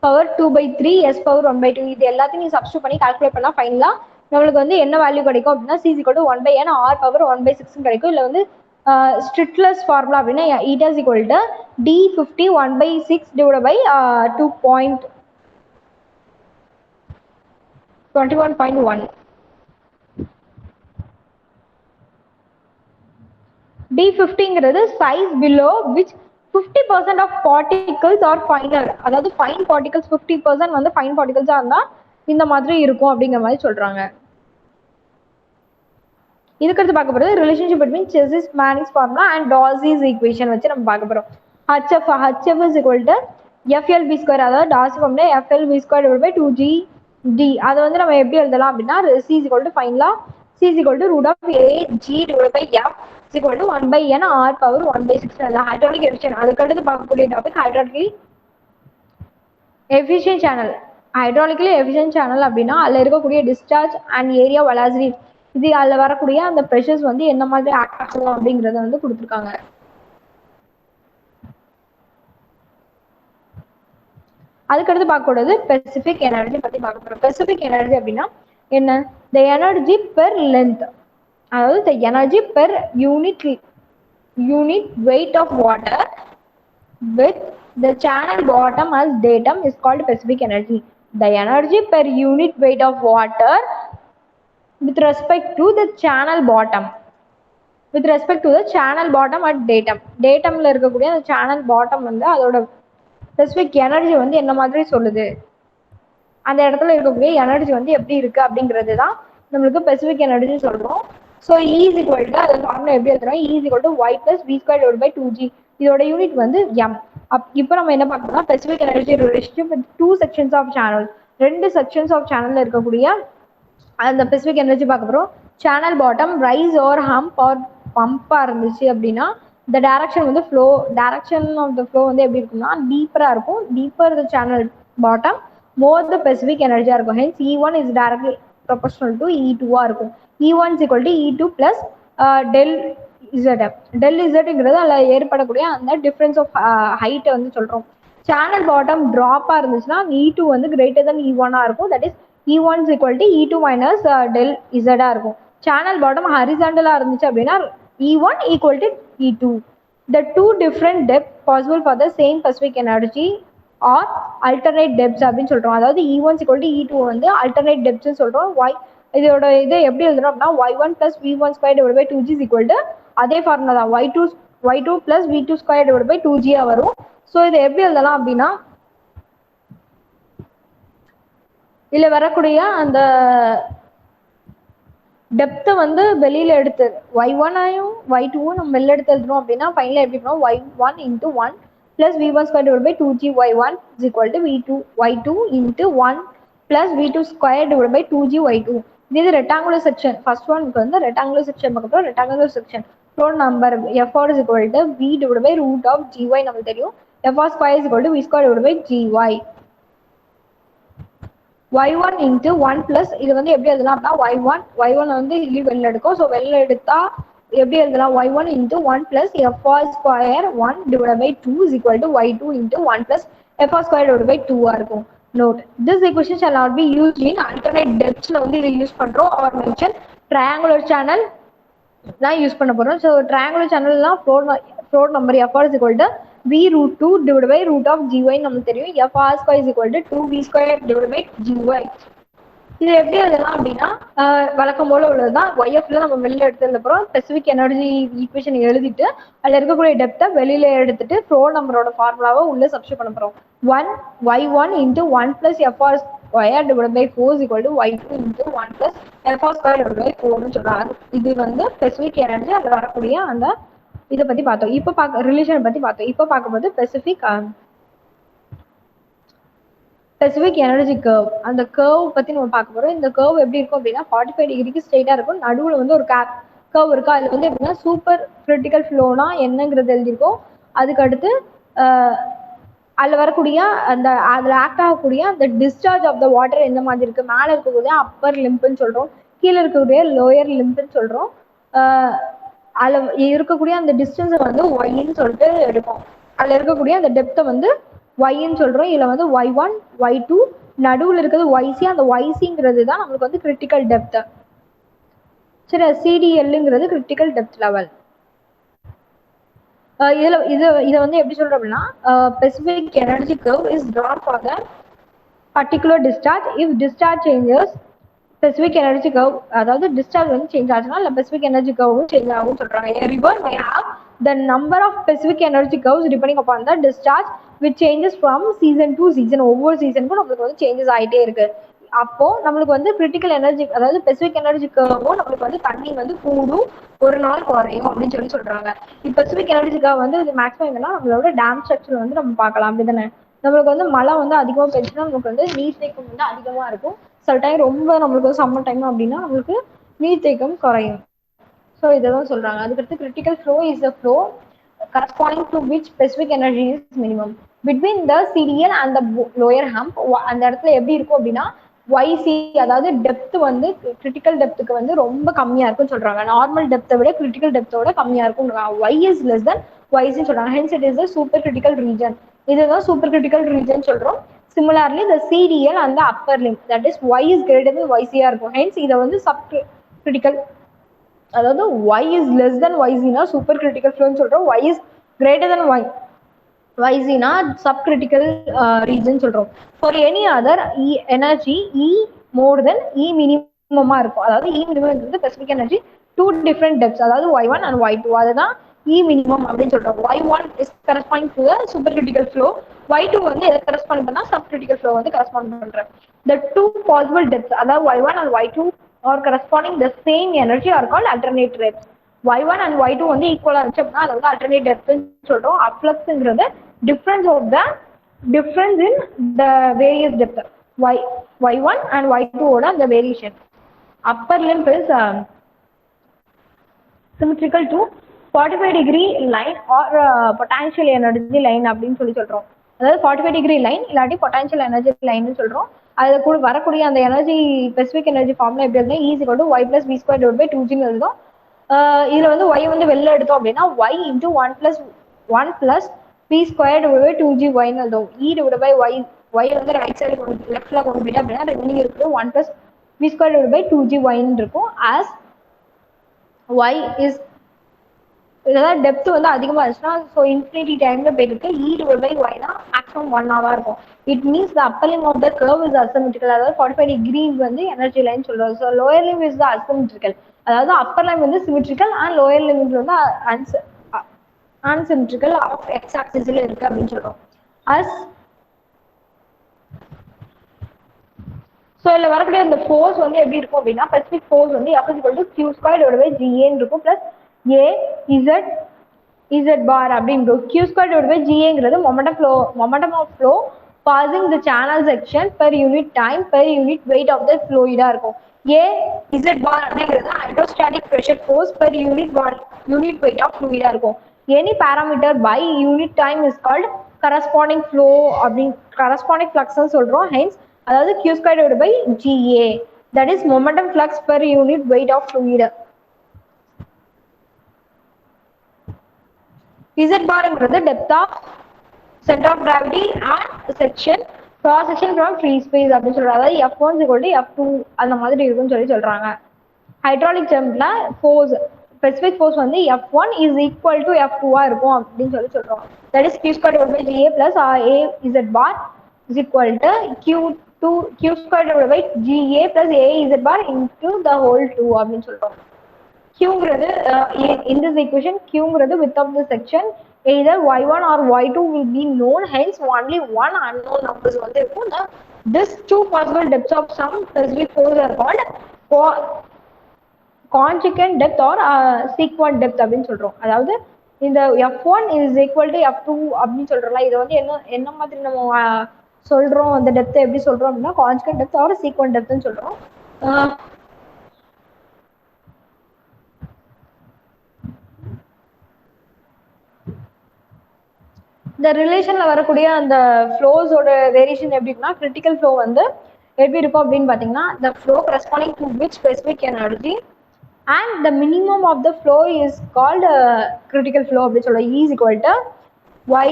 power 2/3 s power 1/2. இது எல்லாத்தையும் நீ சப்ஸ்டிட் பண்ணி கால்குலேட் பண்ணா ஃபைனலா நம்மளுக்கு வந்து என்ன வேல்யூ கிடைக்கும் அப்படின்னா c is equal to 1/n r power 1/6 கிடைக்கும். இல்ல வந்து ஸ்ட்ரிக்ட்லெஸ் ஃபார்முலா அப்படின்னா eta is equal to d50 1/6 divided by 2.21.1. D50ங்கிறது size below which 50% of particles are finer. அதாவது fine particles 50% வந்து fine particles இருந்தா இந்த மாதிரி இருக்கும் அப்படிங்கிற மாதிரி சொல்றாங்க. இதுக்கடுத்து பார்க்க போறது relationship between Chezy's Manning's formula and Darcy's equation வச்சு நம்ம பார்க்க போறோம். HF is equal to FLB square அதாவது Darcy formula FLB square divided by 2g d. அதை வந்து நம்ம எப்படி எழுதலாம் அப்படின்னா c is equal to ஃபைனலா c is equal to root of a g divided by f is equal to 1/n r power 1/6. Hydraulic efficient. அதுக்கடுத்து பார்க்கக்கூடிய topic hydraulically efficient channel. Hydraulically efficient channel அப்படின்னா அதில் இருக்கக்கூடிய டிஸ்சார்ஜ் அண்ட் ஏரியா வெலாசிட்டி இது அதில் வரக்கூடிய அந்த ப்ரெஷர்ஸ் வந்து என்ன மாதிரி ஆக்ட் ஆகலாம் அப்படிங்கறத வந்து கொடுத்துருக்காங்க. அதுக்கடுத்து பார்க்கக்கூடாது ஸ்பெசிபிக் எனர்ஜி பத்தி பார்க்க போறோம். ஸ்பெசிபிக் எனர்ஜி அப்படின்னா என்ன? த எனர்ஜி பெர் லென்த் அதாவது the energy per unit weight of water with the channel bottom as datum is called specific energy. The energy per unit weight of water with respect to the channel bottom at datumல இருக்கக்கூடிய அந்த channel bottom வந்து அதோட specific energy வந்து என்ன மாதிரி சொல்லுது, அந்த இடத்துல இருக்கக்கூடிய எனர்ஜி வந்து எப்படி இருக்கு அப்படிங்கிறது தான் நம்மளுக்கு ஸ்பெசிபிக் எனர்ஜி சொல்றோம். So E is equal to அதை ஃபார்முலா எப்படி எழுதுறோம்? E is equal to y plus v squared divided by 2g. இதோட யூனிட் வந்து m. இப்போ நம்ம என்ன பார்க்கணும்னா specific energy relationship with 2 sections of channel. 2 sections of சேனல்ல இருக்கக்கூடிய அந்த ஸ்பெசிபிக் எனர்ஜி பார்க்க போறோம். Channel bottom rise or hump or பம்பா இருந்துச்சு அப்படின்னா இந்த டைரக்ஷன் வந்து டைரக்ஷன் ஆஃப் த ஃப்ளோ வந்து எப்படி இருக்கும்னா டீப்பரா இருக்கும். Deeper the channel bottom more the specific எனர்ஜியா இருக்கும். Hence E1 is directly proportional to E2 இருக்கும். E1 is equal to E2 plus del Z. del Zங்கிறது அதில் ஏற்படக்கூடிய அந்த டிஃபரன்ஸ் ஆஃப் ஹைட்டை வந்து சொல்றோம். சேனல் பாட்டம் ட்ராப்பா இருந்துச்சுன்னா E2 வந்து கிரேட்டர் தென் E1 இருக்கும். That is E1 is equal to E2 minus del Z இருக்கும். சேனல் பாட்டம் ஹரிசாண்டலா இருந்துச்சு அப்படின்னா E1 equal to E2. The two different depths possible for the same specific energy or alternate depths அப்படின்னு சொல்றோம். அதாவது E1 is equal to E2 வந்து alternate depths சொல்றோம். இதோட இதை எப்படி எழுதுறோம் அப்படின்னா y1 plus v1 square divided by 2g is equal to அதே ஃபார்முலா தான் y2 plus v2 square divided by 2g வரும். ஸோ இதை எப்படி எழுதலாம் அப்படின்னா இதுல வரக்கூடிய அந்த டெப்த்தை வந்து வெளியில எடுத்து y1 ஆயும் y2 நம்ம வெளில எடுத்து எழுதுறோம் அப்படின்னா ஃபைனலா எப்படி பண்ணோம் y1 into 1 plus v1 square divided by 2g y1 is equal to v2 y2 into 1 plus v2 square divided by 2g y2. This is rectangular section. First one வந்து rectangular section பார்க்க rectangular section. Floor number f(r) is equal to v divided by root of gy நமக்கு தெரியும். f(r) square is equal to v square divided by gy. y1 into 1 plus இது வந்து எப்படி எழுதலாம் அப்படின்னா y1 வந்து ಇಲ್ಲಿ வெளில எடுக்கும். ஸோ வெளில எடுத்தா எப்படி எழுதலாம் y1 into 1 plus f(r) square 1 divided by 2 is equal to y2 into 1 plus f(r) square divided by 2 இருக்கும். Note, this equation shall not be used in alternate depths வந்து இதை யூஸ் பண்றோம் or mention triangular channel தான் use பண்ண போறோம். So triangular channel தான் floor number f(r) is equal to v root 2 divided by root of gy நமக்கு தெரியும். f(r) square is equal to 2v square divided by gy. இது எப்படி எழுதலாம் அப்படின்னா வழக்கம் போல உள்ளதுதான். ஒய்எஃப்ல நம்ம வெளியில எடுத்ததுக்கு அப்புறம் ஸ்பெசிபிக் எனர்ஜி ஈக்குவேஷன் எழுதிட்டு அதுல இருக்கக்கூடிய டெப்த்தை வெளியில எடுத்துட்டு ஃப்ளோ நம்பரோட ஃபார்முலாவை உள்ள சப்ஸ்டிட்யூட் பண்ண போறோம். 1y1 into 1 plus fr square divided by 4 is equal to y2 into 1 plus fr square divided by 4 னு சொல்றாங்க. இது வந்து ஸ்பெசிபிக் எனர்ஜி அதுல வரக்கூடிய அந்த இதை பத்தி பார்த்தோம். இப்போ ரிலேஷன் பத்தி பார்த்தோம். இப்போ பார்க்கும்போது ஸ்பெசிபிக் எனர்ஜி கர்வ், அந்த கர்வ் பத்தி நம்ம பார்க்க போறோம். இந்த கர்வ் எப்படி இருக்கும் அப்படின்னா 45 டிகிரிக்கு ஸ்ட்ரெயிட்டா இருக்கும். நடுவுல வந்து ஒரு கர்வ் இருக்கா, அதுல வந்து எப்படின்னா சூப்பர் கிரிட்டிக்கல் ஃப்ளோனா என்னங்கிறது எழுதியிருக்கோம். அதுக்கு அடுத்து அதுல வரக்கூடிய அந்த அதுல ஆக்ட் ஆகக்கூடிய அந்த டிஸ்சார்ஜ் ஆஃப் த வாட்டர் எந்த மாதிரி இருக்கு, மேல இருக்கக்கூடிய அப்பர் லிம்புன்னு சொல்றோம், கீழே இருக்கக்கூடிய லோயர் லிம்புன்னு சொல்றோம். அதுல இருக்கக்கூடிய அந்த டிஸ்டன்ஸை வந்து ஒய்ன்னு சொல்லிட்டு எடுப்போம். அதுல இருக்கக்கூடிய அந்த டெப்த்தை வந்து ஒய்ன்னு சொல்றோம். இதுல வந்து y1 y2 நடுவில் இருக்கிறது yc. அந்த ycங்கிறது தான் நம்மளுக்கு வந்து கிரிட்டிக்கல் டெப்த். சரி, CDLங்கிறது கிரிட்டிக்கல் டெப்த் லெவல். இதை வந்து எப்படி சொல்றோம் அப்படின்னா specific energy curve is drawn for the particular discharge if discharge changes specific energy curve. அதாவது டிஸ்சார்ஜ் வந்து சேஞ்ச் ஆச்சுன்னா இல்லை ஸ்பெசிபிக் எனர்ஜி கர்வும் சேஞ்ச் ஆகும்னு சொல்றாங்க. A river may have the number of specific energy curves depending upon the discharge which changes from season to season. ஒவ்வொரு சீசனுக்கும் நம்மளுக்கு வந்து changes ஆகிட்டே இருக்கு. அப்போ நம்மளுக்கு வந்து கிரிட்டிக்கல் எனர்ஜி அதாவது ஸ்பெசிபிக் எனர்ஜி கர்வும் நம்மளுக்கு வந்து தண்ணி வந்து கூடும், ஒரு நாள் குறையும் அப்படின்னு சொல்றாங்க. இப்போ ஸ்பெசிபிக் எனர்ஜி கர்வ் வந்து இது மேக்ஸிமம் என்னன்னா நம்மளோட டேம் ஸ்ட்ரக்சர் வந்து நம்ம பார்க்கலாம். அப்படிதானே, நம்மளுக்கு வந்து மழை வந்து அதிகமாக பெஞ்சுன்னா நமக்கு வந்து நீர்த்தேக்கம் வந்து அதிகமா இருக்கும். சில டைம் ரொம்ப நம்மளுக்கு சம்மர் டைம் அப்படின்னா நம்மளுக்கு நீர்த்தேக்கம் குறையும். ஸோ இதான் சொல்றாங்க. அதுக்கடுத்து critical flow is the flow corresponding to which specific energy is minimum between the CDL and the lower hump. அந்த இடத்துல எப்படி இருக்கும் அப்படின்னா YC அதாவது டெப்த் வந்து கிரிட்டிக்கல் டெப்த்துக்கு வந்து ரொம்ப கம்மியா இருக்குன்னு சொல்றாங்க. நார்மல் டெப்த்தை விட கிரிட்டிக்கல் டெப்த்தோட கம்மியா இருக்கும். Y is less than YC சொல்றாங்க. hence it is the super critical region. இதுதான் சூப்பர் கிரிட்டிக்கல் ரீஜன் சொல்றோம். Similarly, the CDL and the upper limb, that is y is greater than YC இருக்கும். hence இதை வந்து sub critical, அதாவது y is less than YC னா super critical ஃப்ளோன்னு சொல்றோம். y is greater than YC னா sub critical region சொல்றோம். for any other energy E more than E minimum இருக்கும். அதாவது E minimum வந்து specific energy two different depths, அதாவது y1 and y2, அதுதான் E minimum அப்படின்னு சொல்றோம். y1 is corresponding to the supercritical flow, y2 வந்து எதை கரஸ்பாண்ட் பண்ணா subcritical flow வந்து கரஸ்பாண்ட் பண்றோம். The two possible depths, அதாவது y1 and y2 are corresponding the same energy are called alternate depths. y1 and y2 வந்து ஈக்குவலா இருந்துச்சு அப்படின்னா அது வந்து alternate depths சொல்றோம். அப்ளக்ஸ்ங்கிறது difference in the various depth, y1 and y2 ஓட அந்த variation. upper limb is symmetrical to 45 degree line or potential energy line அப்படின்னு சொல்றோம். அதாவது 45 டிகிரி லைன் இல்லாட்டி பொட்டன்ஷியல் எனர்ஜி லைன்னு சொல்றோம். அது கூட வரக்கூடிய அந்த எனர்ஜி ஸ்பெசிபிக் எனர்ஜி ஃபார்ம்ல எப்படி இருந்தால் ஈஸி கொண்டு y plus v square divided by 2g எழுதும். இதுல வந்து y வந்து வெளில எடுத்தோம் அப்படின்னா y into 1 plus v square divided by 2g y ன்னு எழுதும். e divided by y வந்து ரைட் சைடு லெஃப்ட்ல கொண்டு போயிட்டு அப்படின்னா ரிமைனிங் இருக்குது 1 plus v square divided by 2g y ன்னு இருக்கும். as y is இதெல்லாம் டெப்த் வந்து அதிகமா இருந்துச்சுன்னா ஸோ இன்ஃபினிட்டி டைம்ல போயிருக்கு e divided by y னா மேக்ஸிமம் 1 ஹவரா இருக்கும். It means the upper limb of the curve is asymmetrical, அதாவது 45 டிகிரி வந்து எனர்ஜி லைன் சொல்றோம். So lower limb is the asymmetrical, அதாவது அப்பர் லைம் வந்து சிமெட்ரிக்கல் அண்ட் லோயர் லிம் வந்து அன்சிமெட்ரிக்கல் ஆஃப் எக்ஸ் ஆக்சிஸ்ல இருக்கு அப்படின்னு சொல்றோம். அஸ் ஸோ இதில் வரக்கூடிய அந்த ஃபோர்ஸ் வந்து எப்படி இருக்கும் அப்படின்னா ஸ்பெசிபிக் ஃபோர்ஸ் வந்து F = q square divided by GA இருக்கும் பிளஸ் z bar அப்படின்னு q ஸ்கொயர் டிவைடட் பை GAங்கிறது momentum of flow passing the channel section per unit time per unit weight of the fluid இருக்கும். A Z bar அப்படிங்கிறது hydrostatic pressure force per unit weight of fluid இருக்கும். Any parameter by unit time is called corresponding flow அப்படின்னு corresponding flux சொல்றோம். Hence அதாவது q squared divided by GA, that is momentum flux per unit weight of fluid. Z barங்கிறது depth of center of gravity and section cross section from free space அப்படின்னு சொல்றாங்க. அதாவது F1 equal to F2 அந்த மாதிரி இருக்குன்னு சொல்றாங்க. Hydraulic ஜம்ப்ல force specific force வந்து F1 is equal to F2 இருக்கும் அப்படின்னு சொல்றோம். That is q squared divided by GA plus A Z bar is equal to q squared divided by GA plus A Z bar into the whole 2 அப்படின்னு சொல்றோம். Qங்கிறது in this equation Qங்கிறது width of the section, either y1 or y2 will be known, hence only one unknown numbers வந்து இருக்கும். This two possible depths of some specific force are called conjugate depth or sequent depth அப்படின்னு சொல்றோம். அதாவது இந்த F1 is equal to F2 அப்படின்னு சொல்றோம்ல, இது வந்து என்ன மாதிரி நம்ம சொல்றோம், அந்த டெப்த் எப்படி சொல்றோம் அப்படின்னா கான்ஜுகேட் டெப்த் ஆர் சீக்வென்ட் டெப்த்னு சொல்றோம். இந்த ரிலேஷன்ல வரக்கூடிய அந்த ஃப்ளோஸோட வேரியேஷன் எப்படின்னா கிரிட்டிக்கல் ஃப்ளோ வந்து எப்படி இருக்கும் அப்படின்னு பார்த்தீங்கன்னா the flow corresponding to which specific energy and the minimum of the flow is called critical flow அப்படின்னு சொல்றோம். E is equal to y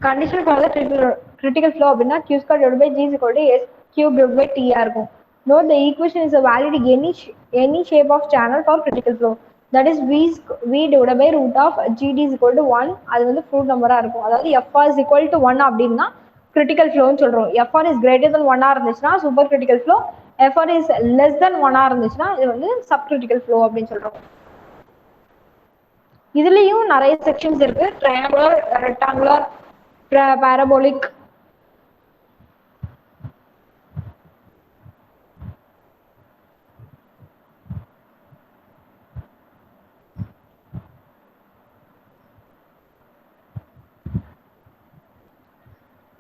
condition for the critical flow அப்படின்னா q squared divided by g is equal to s cube divided by t இருக்கும். Note the equation is a valid any shape of channel for critical flow. That is v divided by root of gd is equal to 1. அது வந்து full நம்பரா இருக்கும். அதாவது fr is equal to 1 அப்படின்னா critical flow ன்னு சொல்றோம். fr is greater than 1 இருந்துச்சுன்னா super critical flow, fr is less than 1 இருந்துச்சுன்னா இது வந்து சப் கிரிட்டிக்கல் ஃப்ளோ அப்படின்னு சொல்றோம். இதுலயும் நிறைய செக்ஷன்ஸ் இருக்கு. Triangular, rectangular, parabolic.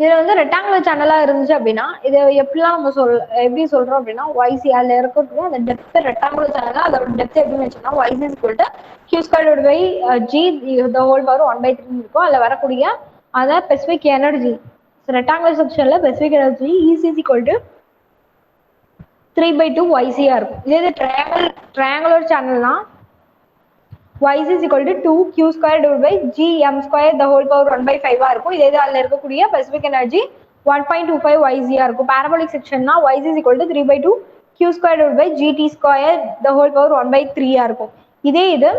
இதுல வந்து ரெக்டாங்குலர் சேனலா இருந்துச்சு அப்படின்னா இது எப்படிலாம் நம்ம எப்படி சொல்றோம் அப்படின்னா YC அதுல இருக்கக்கூடிய அந்த டெப்த் ரெக்டாங்குலர் சேனலா அதோட டெப்த் எப்படி வச்சுன்னா YC is equal to q squared divided by g the whole power 1/3 இருக்கும். அதுல வரக்கூடிய அதான் ஸ்பெசிபிக் எனர்ஜி ரெக்டாங்குலர் செக்ஷன்ல specific energy EC is equal to 3/2 YC இருக்கும். இதே triangular சேனல்னா YC is equal to 2 q squared divided by g m square the whole power 1/5 இருக்கும். இதே அதுல இருக்கக்கூடிய ஸ்பெசிபிக் எனர்ஜி 1.25 YC இருக்கும். parabolic sectionனா YC is equal to 3/2 q squared divided by gt square the whole power 1/3 இருக்கும். இதே இது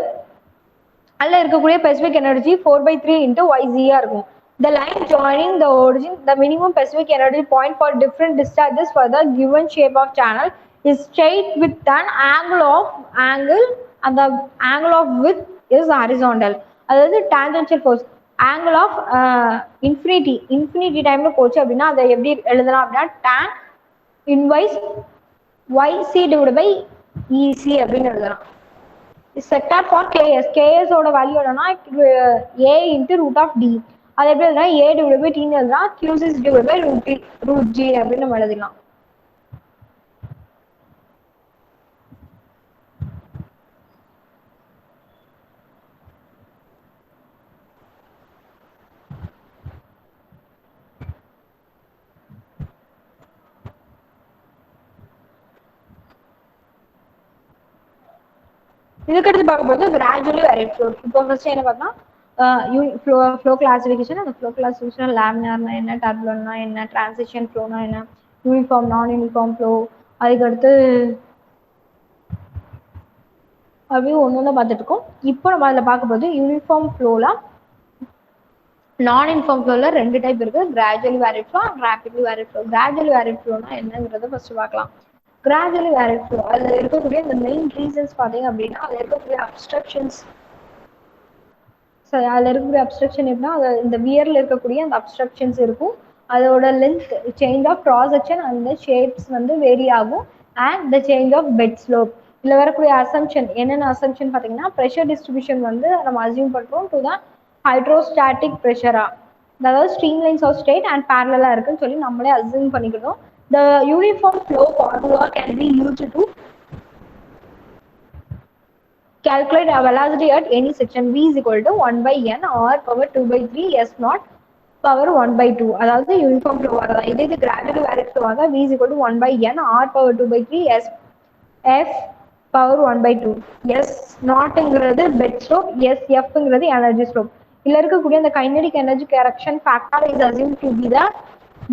அதுல இருக்கக்கூடிய ஸ்பெசிபிக் எனர்ஜி 4/3 into YC இருக்கும். The line joining the origin, the minimum specific energy point for different discharges for the given shape of channel is straight with an angle and the angle of width is horizontal. அதாவது tangential force angle of infinity டைம்ல போச்சு அப்படின்னா அதை எப்படி எழுதலாம் அப்படின்னா tan inverse YC divided by EC அப்படின்னு எழுதலாம். செக்டார் ஃபார் KS ஓட வேல்யூ என்னன்னா A into root of D. அது எப்படி எழுதுனா A divided by T ன்னு எழுதுனா Q is divided by root G அப்படின்னு நம்ம எழுதிக்கலாம். இதுக்கடுத்து பார்க்கும்போது கிராஜுவலி வேரியட் ஃப்ளோ. இப்போ ஃபர்ஸ்ட் என்ன பார்த்தா ஃப்ளோ கிளாசிஃபிகேஷன். அந்த ஃப்ளோ கிளாசிஃபிகேஷன் லேமினார்னா என்ன, டர்புலன்ட்னா என்ன, டிரான்சிஷன் ஃப்ளோனா என்ன, யூனிஃபார்ம் நான் யூனிஃபார்ம் ஃப்ளோ, அதுக்கடுத்து அப்படியே ஒன்று ஒன்று பார்த்துட்டு இருக்கோம். இப்போ நம்ம அதில் பார்க்கும்போது யூனிஃபார்ம் ஃப்ளோவில் நான் யூனிஃபார்ம் ஃப்ளோவில் 2 டைப் இருக்கு, gradually varied flow and rapidly varied flow. Gradually varied ஃப்ளோனா என்னங்கிறத ஃபர்ஸ்ட் பார்க்கலாம். கிராஜுவலி வேரியட் ஃப்ளோ அதில் இருக்கக்கூடிய இந்த மெயின் ரீசன்ஸ் பார்த்தீங்க அப்படின்னா அதில் இருக்கக்கூடிய அப்ஸ்ட்ரக்ஷன்ஸ். சரி, அதில் இருக்கக்கூடிய அப்ஸ்ட்ரக்ஷன் எப்படின்னா அது இந்த வியரில் இருக்கக்கூடிய அந்த அப்ஸ்ட்ரக்ஷன்ஸ் இருக்கும். அதோட length change of cross section அந்த ஷேப்ஸ் வந்து வேரி ஆகும். And the change of bed slope. இதில் வரக்கூடிய அசம்ஷன் என்னென்ன அசம்ஷன் பார்த்தீங்கன்னா ப்ரெஷர் டிஸ்ட்ரிபியூஷன் வந்து நம்ம அசியூம் பண்ணுறோம் டு த ஹைட்ரோஸ்டாட்டிக் ப்ரெஷரா. அதாவது stream lines of straight and பேரலா இருக்குன்னு சொல்லி நம்மளே அஸ்யூம் பண்ணிக்கணும். The uniform flow formula can be used to calculate a velocity at any section. V is equal to 1 by n r power 2 by 3 s naught power 1 by 2. அதாவது uniform flow வரதா. இது gradually varied flow வந்தா V is equal to 1 by n r power 2 by 3 s f power 1 by 2. s நாட்ங்கிறது bed slope, s fங்கிறது energy slope. இதுல இருக்கக்கூடிய அந்த kinetic energy correction factor is assume to be the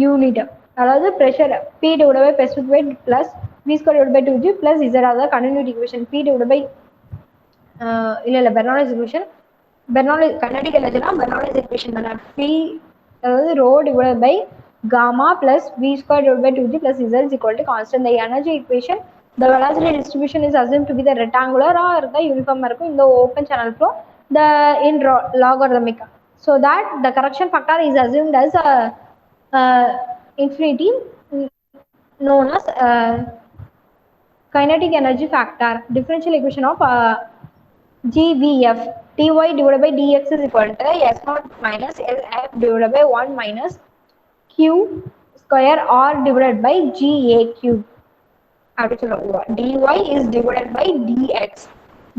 unit. அதாவது pressure P divided by specific weight plus V square divided by 2g plus z. அதாவது continuity equation P divided by இல்ல Bernoulli's equation. Bernoulli's kinetic எனர்ஜினா Bernoulli's equation தானே. P அதாவது rho divided by gamma plus V square divided by 2g plus z is equal to constant. The energy equation, the velocity distribution is assumed to be the rectangular or the uniform இருக்கும். இந்த open channel flow the in logarithmic, so that the correction factor is assumed as infinity, known as kinetic energy factor. Differential equation of GVF dy divided by dx is equal to s naught minus LF divided by 1 minus q square r divided by GA cube. dy is divided by dx.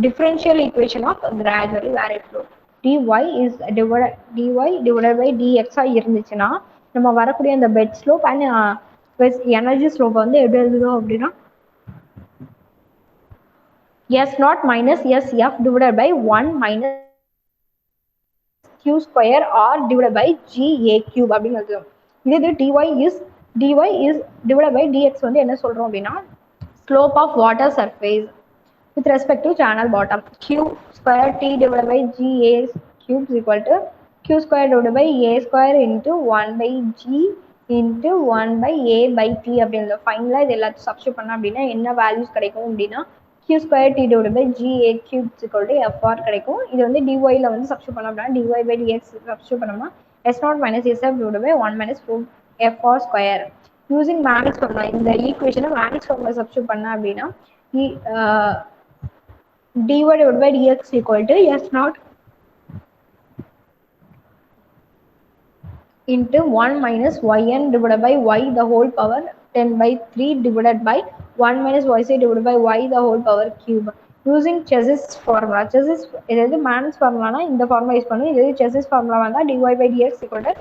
Differential equation of gradually varied flow. dy divided by dx இருந்துச்சுன்னா நம்ம வரக்கூடிய அந்த bed slope and energy slope வந்து எப்படி எழுதுறோம் அப்படின்னா s naught minus sf divided by 1 minus q square r divided by GA cube அப்படின்னு எழுதுறோம். இது dy is divided by dx வந்து என்ன சொல்றோம் அப்படின்னா slope of water surface with respect to channel bottom. Q square t divided by GA cube is equal to q square divided by a square into 1 by g into 1 by a by t அப்படின்னு ஃபைனலாக இது எல்லாத்தையும் substitute பண்ண அப்படின்னா என்ன values கிடைக்கும் அப்படின்னா q square t divided by GA cube is equal to fr கிடைக்கும். இது வந்து dyல வந்து சப்ஸ்டியூட் பண்ண அப்படின்னா dy by dx சப்ஸ்டியூட் பண்ணோம்னா s naught minus sf divided by 1 minus fr square. Using matrix formula, இந்த ஈக்குவேஷனை மேட்ரிக்ஸ் formula சப்ஸ்டியூட் பண்ண அப்படின்னா dy divided by dx equal to s naught into 1 minus yn divided by y the whole power 10 by 3 divided by 1 minus yc divided by y the whole power cube. Using Chassis formula. Chassis இதாவது matrix ஃபார்முலானா இந்த formula use பண்ணுவோம். இது Chassis formula வந்தா dy by dx equal to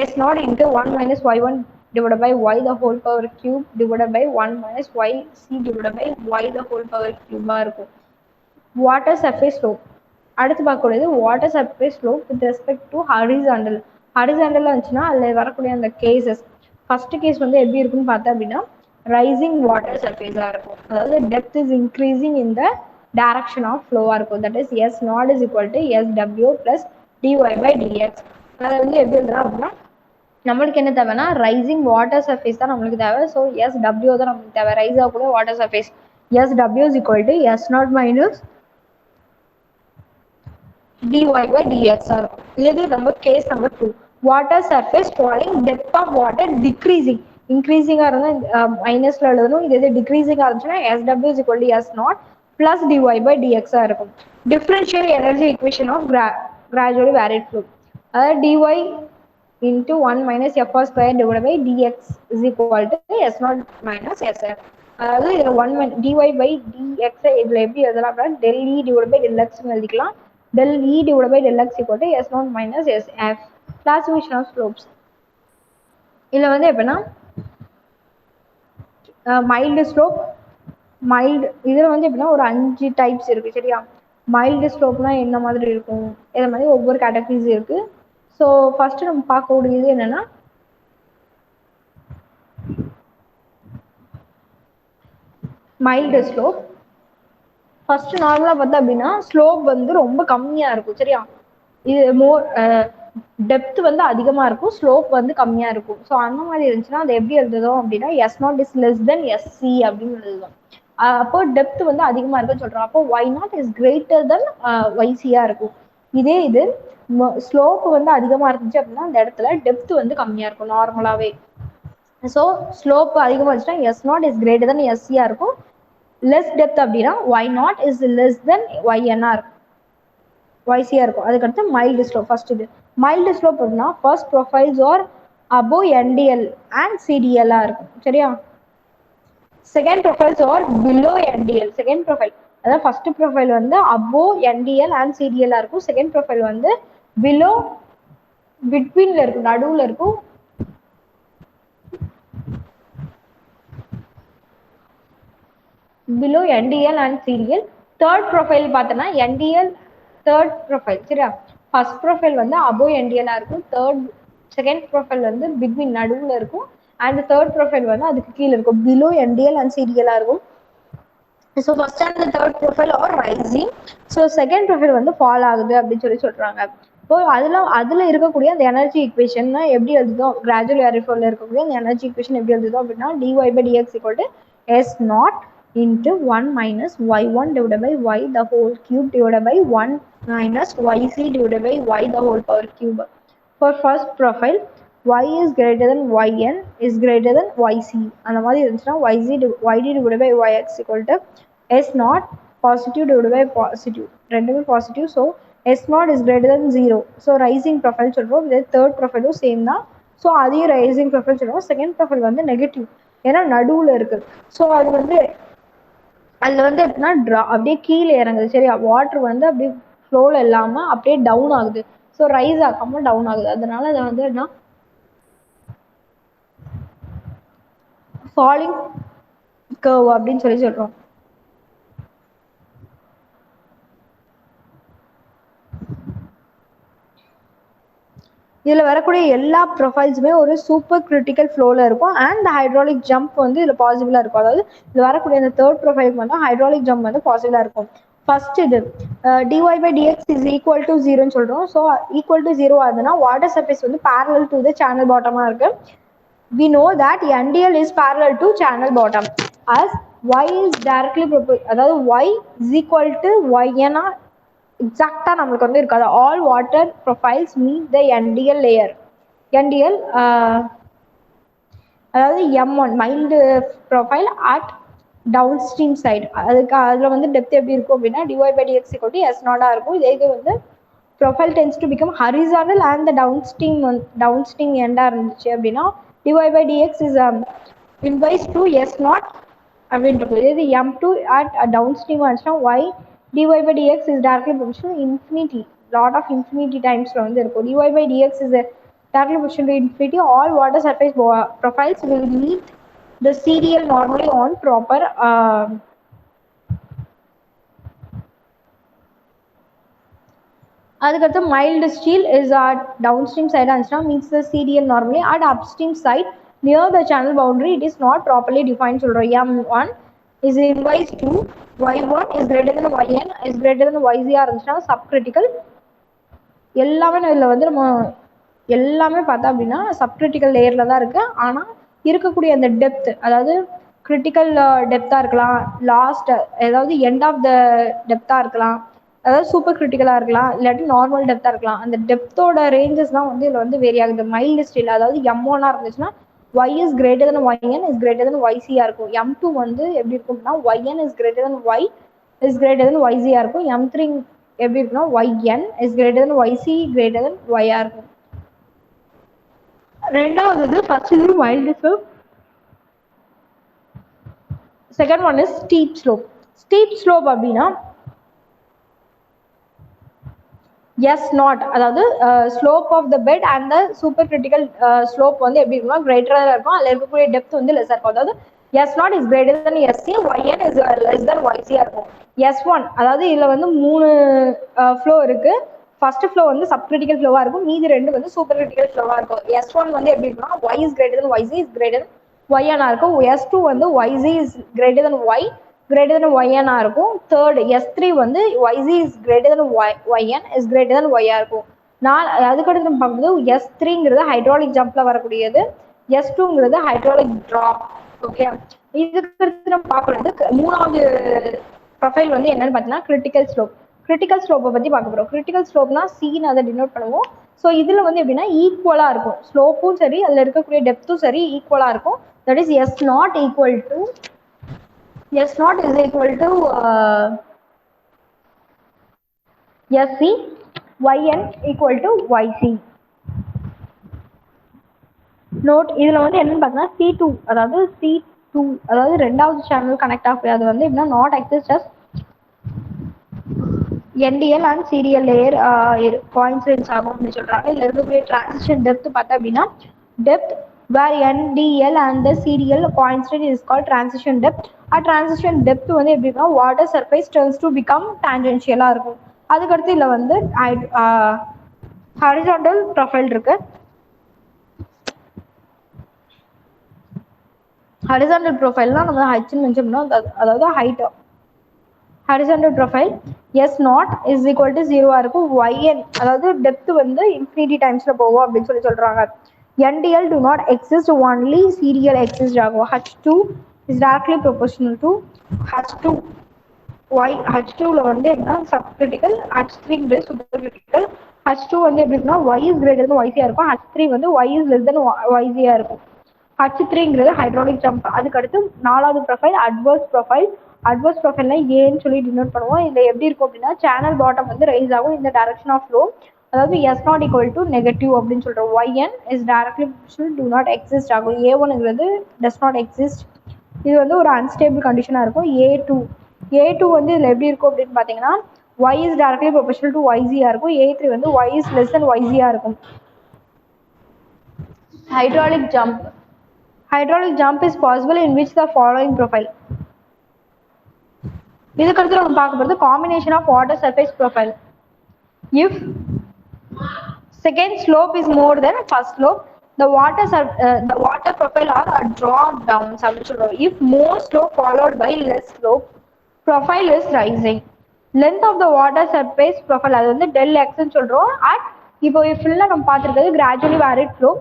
s naught into 1 minus y1 divided by y the whole power cube divided by 1 minus yc divided by y the whole power cube இருக்கும். Water surface slope. அடுத்து பார்க்கக்கூடியது water surface slope with respect to horizontal. Horizontal வந்துச்சுன்னா அதில் வரக்கூடிய அந்த cases first case வந்து எப்படி இருக்குன்னு பார்த்தா அப்படின்னா ரைசிங் வாட்டர் சர்ஃபேஸாக இருக்கும். அதாவது depth is increasing in the direction of ஃப்ளோவாக இருக்கும். That is S naught is equal to SW plus dy by dx. அதை வந்து எப்படி எழுதுறோம் அப்படின்னா நம்மளுக்கு என்ன தேவைன்னா ரைசிங் வாட்டர் சர்ஃபேஸ் தான் நம்மளுக்கு தேவை. ஸோ SW தான் நம்மளுக்கு தேவை. ரைஸ் ஆகக்கூடிய water surface SW is equal to S naught minus dy by dx. இது நம்ம case number 2. Water surface falling depth of water decreasing. இன்க்ரீசிங்காக இருந்தால் மைனஸில் எழுதணும். இது டிக்ரீசிங்காக இருந்துச்சுன்னா SW is equal to S naught plus dy by dx இருக்கும். Differential energy equation of gradually varied flow. அதாவது dy into 1 minus fr square divided by dx is equal to S naught minus sf. அதாவது இதில் 1 dy by dx இதில் எப்படி எழுதலாம் அப்படின்னா del E divided by del x எழுதிக்கலாம். del E divided by del x equal to S naught minus sf. Classification of slopes. இதில் வந்து எப்படின்னா மைல்டு ஸ்லோப் மைல்டு இதில் வந்து எப்படின்னா ஒரு 5 டைப்ஸ் இருக்குது சரியா. மைல்டு ஸ்லோப்னா என்ன மாதிரி இருக்கும், இதை மாதிரி ஒவ்வொரு கேட்டகரிஸ் இருக்குது. ஸோ ஃபர்ஸ்ட் நம்ம பார்க்கக்கூடியது என்னன்னா மைல்டு ஸ்லோப். ஃபர்ஸ்ட் நார்மலாக பார்த்தா அப்படின்னா ஸ்லோப் வந்து ரொம்ப கம்மியாக இருக்கும் சரியா. இது மோர் டெப்த் வந்து அதிகமாக இருக்கும், ஸ்லோப் வந்து கம்மியாக இருக்கும். ஸோ அந்த மாதிரி இருந்துச்சுன்னா அதை எப்படி எழுதுதோம் அப்படின்னா S naught is less than SC அப்படின்னு எழுதுவோம். அப்போ டெப்த் வந்து அதிகமாக இருக்குன்னு சொல்கிறோம். அப்போ Y naught is greater than YC-யா இருக்கும். இதே இது ஸ்லோப் வந்து அதிகமாக இருந்துச்சு அப்படின்னா அந்த இடத்துல டெப்த் வந்து கம்மியாக இருக்கும் நார்மலாகவே. ஸோ ஸ்லோப் அதிகமாக இருந்துச்சுன்னா S naught is greater than SC-யா இருக்கும். லெஸ் டெப்த் அப்படின்னா Y naught is less than YN-ஆ இருக்கும், YC-யா இருக்கும். அதுக்கடுத்து மைல்டு ஸ்லோப். ஃபர்ஸ்ட் இது மைல்டு ஸ்லோப் அப்படின்னா first profiles are above NDL and CDL இருக்கும் சரியா. Second profiles are below NDL. Second profile அதாவது ஃபர்ஸ்ட் ப்ரொஃபைல் வந்து above NDL and CDL இருக்கும். செகண்ட் ப்ரொஃபைல் வந்து பிலோ பிட்வீன்ல இருக்கும், நடுவுல இருக்கும். Below NDL and CDL. Third profile பார்த்தோன்னா NDL தேர்ட் ப்ரொஃபைல் சரியா. ஃபர்ஸ்ட் ப்ரொஃபைல் வந்து above NDL இருக்கும், செகண்ட் ப்ரொஃபைல் வந்து பிட்வீன் நடுவில் இருக்கும், அண்ட் தேர்ட் ப்ரொஃபைல் வந்து அதுக்கு கீழே இருக்கும், பிலோ NDL and CDL இருக்கும். So first and third profile are rising. So second profile வந்து ஃபால் ஆகுது அப்படின்னு சொல்றாங்க. இப்போ அதில் இருக்கக்கூடிய அந்த எனர்ஜி ஈக்குவேஷன் எப்படி எழுதுதோம், கிராஜுவல் ஏரிஃபால்ல இருக்கக்கூடிய அந்த எனர்ஜி ஈக்குவேஷன் எப்படி எழுதுதோம் அப்படின்னா dy/dx = S0 into 1 minus y1 divided by y the whole cube divided by 1 minus yc divided by y the whole power cube. For first profile, y is greater than yn is greater than yc. அந்த மாதிரி இருந்துச்சுன்னா yd divided by yx equal to S0 positive divided by positive. ரெண்டுமே positive. So S0 is greater than 0. So rising profile சொல்றோம். இதே third profile same தான். So அதையும் rising profile சொல்லுவோம். Second profile வந்து நெகட்டிவ், ஏன்னா நடுவில் இருக்குது. ஸோ அது வந்து அதில் வந்து எப்படின்னா அப்படியே கீழே இறங்குது சரியா. வாட்டர் வந்து அப்படியே ஃப்ளோவில் இல்லாமல் அப்படியே டவுன் ஆகுது. ஸோ ரைஸ் ஆகாமல் டவுன் ஆகுது. அதனால அதை வந்து என்ன ஃபாலிங் கர்வ் அப்படின்னு சொல்கிறோம். இதில் வரக்கூடிய எல்லா ப்ரொஃபைல்ஸுமே ஒரு சூப்பர் கிரிட்டிக்கல் ஃப்ளோவில் இருக்கும். அண்ட் ஹைட்ராலிக் ஜம்ப் வந்து இதில் பாசிபிளாக இருக்கும். அதாவது இது வரக்கூடிய அந்த தேர்ட் ப்ரொஃபைலுக்கு வந்து ஹைட்ராலிக் ஜம்ப் வந்து பாசிபிளாக இருக்கும். ஃபர்ஸ்ட் இது dy/dx is equal to 0ன்னு சொல்கிறோம். ஸோ ஈக்குவல் டு 0 ஆகுதுன்னா வாட்டர் சர்ஃபேஸ் வந்து parallel to the channel bottom இருக்கு. We know that NDL is parallel to channel bottom as y is directly அதாவது y is equal to y ஏன்னா எக்ஸாக்டா நம்மளுக்கு வந்து இருக்காது. All water profiles meet the NDL layer. NDL அதாவது M1 mild profile at downstream side. அதில் வந்து depth எப்படி இருக்கும் அப்படின்னா dy/dx = S0 இருக்கும். இது வந்து profile tends to become horizontal and the down stream எண்டாக இருந்துச்சு அப்படின்னா dy/dx is inverse to S0 அப்படின்றது. இது M2 at டவுன் ஸ்ட்ரீம் ஆச்சுன்னா y dy/dx is directly proportional to infinity. Lot of infinity times வந்து இருக்கும். dy/dx is directly proportional to infinity. All water surface profiles will meet the CDL normally on proper அதுக்கடுத்து mild steel is at downstream side இருந்துச்சுன்னா means the CDL normally at upstream side near the channel boundary it is not properly define சொல்கிறோம். M1 is inverse to y1 is greater than yn is greater than yc இருந்துச்சுன்னா subcritical. எல்லாமே இதில் வந்து நம்ம எல்லாமே பார்த்தா அப்படின்னா சப்கிரிட்டிக்கல் லேயரில் தான் இருக்குது. ஆனால் இருக்கக்கூடிய அந்த டெப்த் அதாவது கிரிட்டிக்கல் டெப்த்தாக இருக்கலாம், லாஸ்ட் அதாவது எண்ட் ஆஃப் த டெப்த்தாக இருக்கலாம், அதாவது சூப்பர் கிரிட்டிக்கலாக இருக்கலாம், இல்லாட்டி நார்மல் டெப்த்தாக இருக்கலாம். அந்த டெப்த்தோட ரேஞ்சஸ் தான் வந்து இதில் வந்து வேரி ஆகுது. மைல்டு ஸ்டீல் அதாவது M1 இருந்துச்சுன்னா y is greater than yn is greater than yc இருக்கும். M2 வந்து எப்படி இருக்கும்னா yn is greater than y is greater than yc இருக்கும். M3 எப்படி இருக்குன்னா yn is greater than yc greater than y இருக்கும். ரெண்டாவது ஃபர்ஸ்ட் இது mild slope, second one is steep slope. Steep slope அப்படின்னா S0 அதாவது slope of the bed and the supercritical slope வந்து எப்படி இருக்குன்னா கிரேட்டராக இருக்கும். அதில் இருக்கக்கூடிய டெப்த் வந்து லெஸ்ஸாக இருக்கும். அதாவது S0 is greater than SC, yn is less than yc இருக்கும். S1 அதாவது இதில் வந்து 3 ஃப்ளோ இருக்கு. ஃபர்ஸ்ட் ஃப்ளோ வந்து சப்கிரிட்டிக்கல் ஃப்ளோவாக இருக்கும், மீதி ரெண்டு வந்து சூப்பர் கிரிட்டிக்கல் ஃப்ளோவாக இருக்கும். S1 வந்து எப்படி இருக்குன்னா y is greater than yc is greater than yn இருக்கும். S2 வந்து yc is greater than y greater than yn இருக்கும். தேர்ட் S3 வந்து yc is greater than yn is greater than y இருக்கும். அதுக்கடுத்து நம்ம பார்க்கும்போது S3ங்கிறது ஹைட்ராலிக் ஜம்ப்ல வரக்கூடியது, S2ங்கிறது ஹைட்ராலிக் டிராப். ஓகே, இதுக்கு நம்ம பார்க்கறது மூணாவது ப்ரொஃபைல் வந்து என்னன்னு பார்த்தீங்கன்னா கிரிட்டிக்கல் ஸ்லோப். கிரிட்டிக்கல் ஸ்லோப்பை பற்றி பார்க்க போகிறோம். கிரிட்டிக்கல் ஸ்லோப்னா சீன் அதை டினோட் பண்ணுவோம். ஸோ இதில் வந்து எப்படின்னா ஈக்குவலாக இருக்கும், ஸ்லோப்பும் சரி அதில் இருக்கக்கூடிய டெப்த்தும் சரி ஈக்குவலாக இருக்கும். That is S0 equal to S0 is equal to SC, yn equal to yc. Note இதுல வந்து என்னன்னு பார்த்தீங்கன்னா C2 அதாவது C2 அதாவது ரெண்டாவது சேனல் கனெக்ட் ஆகும். அது வந்து எப்படின்னா not exist as NDL and serial layer coincidence ஆகும் அப்படின்னு சொல்றாங்க. இதுல இருக்கக்கூடிய டிரான்சிஷன் டெப்த் பார்த்தா அப்படின்னா depth where NDL and the serial coincident is called transition depth. transition depth வந்து எப்படின்னா water surface turns to become tangential இருக்கும். அதுக்கடுத்து இதுல வந்து horizontal profile இருக்கு. horizontal profile நம்ம h மென்ஷன் பண்ணோம், அதாவது height. horizontal profile S naught is equal to 0 இருக்கும். yn அதாவது டெப்த் வந்து infinity timesல போகும் அப்படின்னு சொல்றாங்க. NDL do not exist, only serial exist ஆகும். H2 is directly proportional to H2 y. H2ல வந்து என்ன subcritical, H3 supercritical. H2 வந்து எப்படின்னா y is greater than yc இருக்கும். H3 வந்து y is less than yc இருக்கும். H3ங்கிறது ஹைட்ராலிக் ஜம்ப். அதுக்கு அடுத்து நாலாவது ப்ரொஃபைல் அட்வர்ஸ் ப்ரொஃபைல். அட்வர்ஸ் ப்ரொஃபைல்னா ஏன்னு சொல்லி டினோட் பண்ணுவோம். இதுல எப்படி இருக்கும் அப்படின்னா சேனல் பாட்டம் வந்து ரைஸ் ஆகும் இந்த டைரக்ஷன் ஆஃப் ஃப்ளோ, அதாவது S not equal to negative அப்படின்னு சொல்றோம். yn is directly proportional do not exist ஆகும். A1ங்கிறது does not exist. இது வந்து ஒரு அன்ஸ்டேபிள் கண்டிஷனா இருக்கும். A2 வந்து இதுல எப்படி இருக்கும் அப்படின்னு பாத்தீங்கன்னா y is directly proportional to yz இருக்கும். A3 வந்து y is less than yz இருக்கும். hydraulic jump is possible in which the following profile. இதுக்கடுத்து நம்ம பார்க்க போகிறது combination of water surface profile. If second slope is more than first slope, the water profile are a drop down. If more slope followed by less slope, profile is rising. Length of the water surface profile அது வந்து del x ன்னு சொல்றோம். at இப்போ ஃபுல்லா நம்ம பார்த்திருக்கிறது gradually varied flow.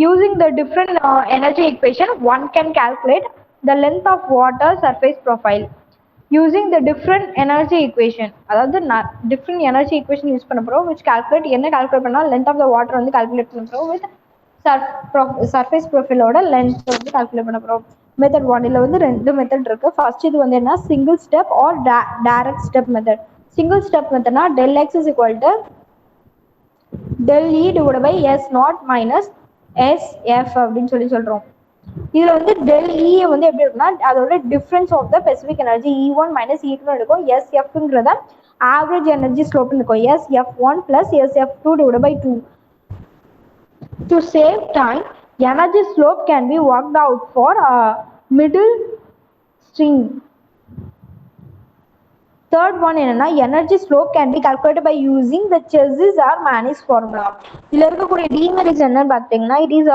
Using the different energy equation, one can calculate the length of water surface profile. Using the different energy equation, அதாவது different energy equation use பண்ண போறோம், which calculate என்ன calculate பண்ணா length of the water வந்து calculate பண்ண போறோம் with surface profile ஓட length வந்து calculate பண்ண போறோம். மெத்தட் 1 இதுல வந்து ரெண்டு மெத்தட் இருக்கு. ஃபர்ஸ்ட் இது வந்து என்ன single step or direct step method. Single step மெத்தட்னா del x is equal to del E divided by S naught minus SF அப்படின்னு சொல்றோம். இதுல வந்து del E வந்து எப்படி இருக்குன்னா அதோட difference of the specific energy E1 minus E2 இருக்கும். SFங்கிறத ஆவரேஜ் எனர்ஜி ஸ்லோப் இருக்கும். SF1 plus SF2 divided by 2. To save time, energy slope can be worked out for a middle string. Third one என்னன்னா energy slope can be calculated by using the Chassis or Manis formula. இதுல இருக்கக்கூடிய demerits என்னன்னு பார்த்தீங்கன்னா it is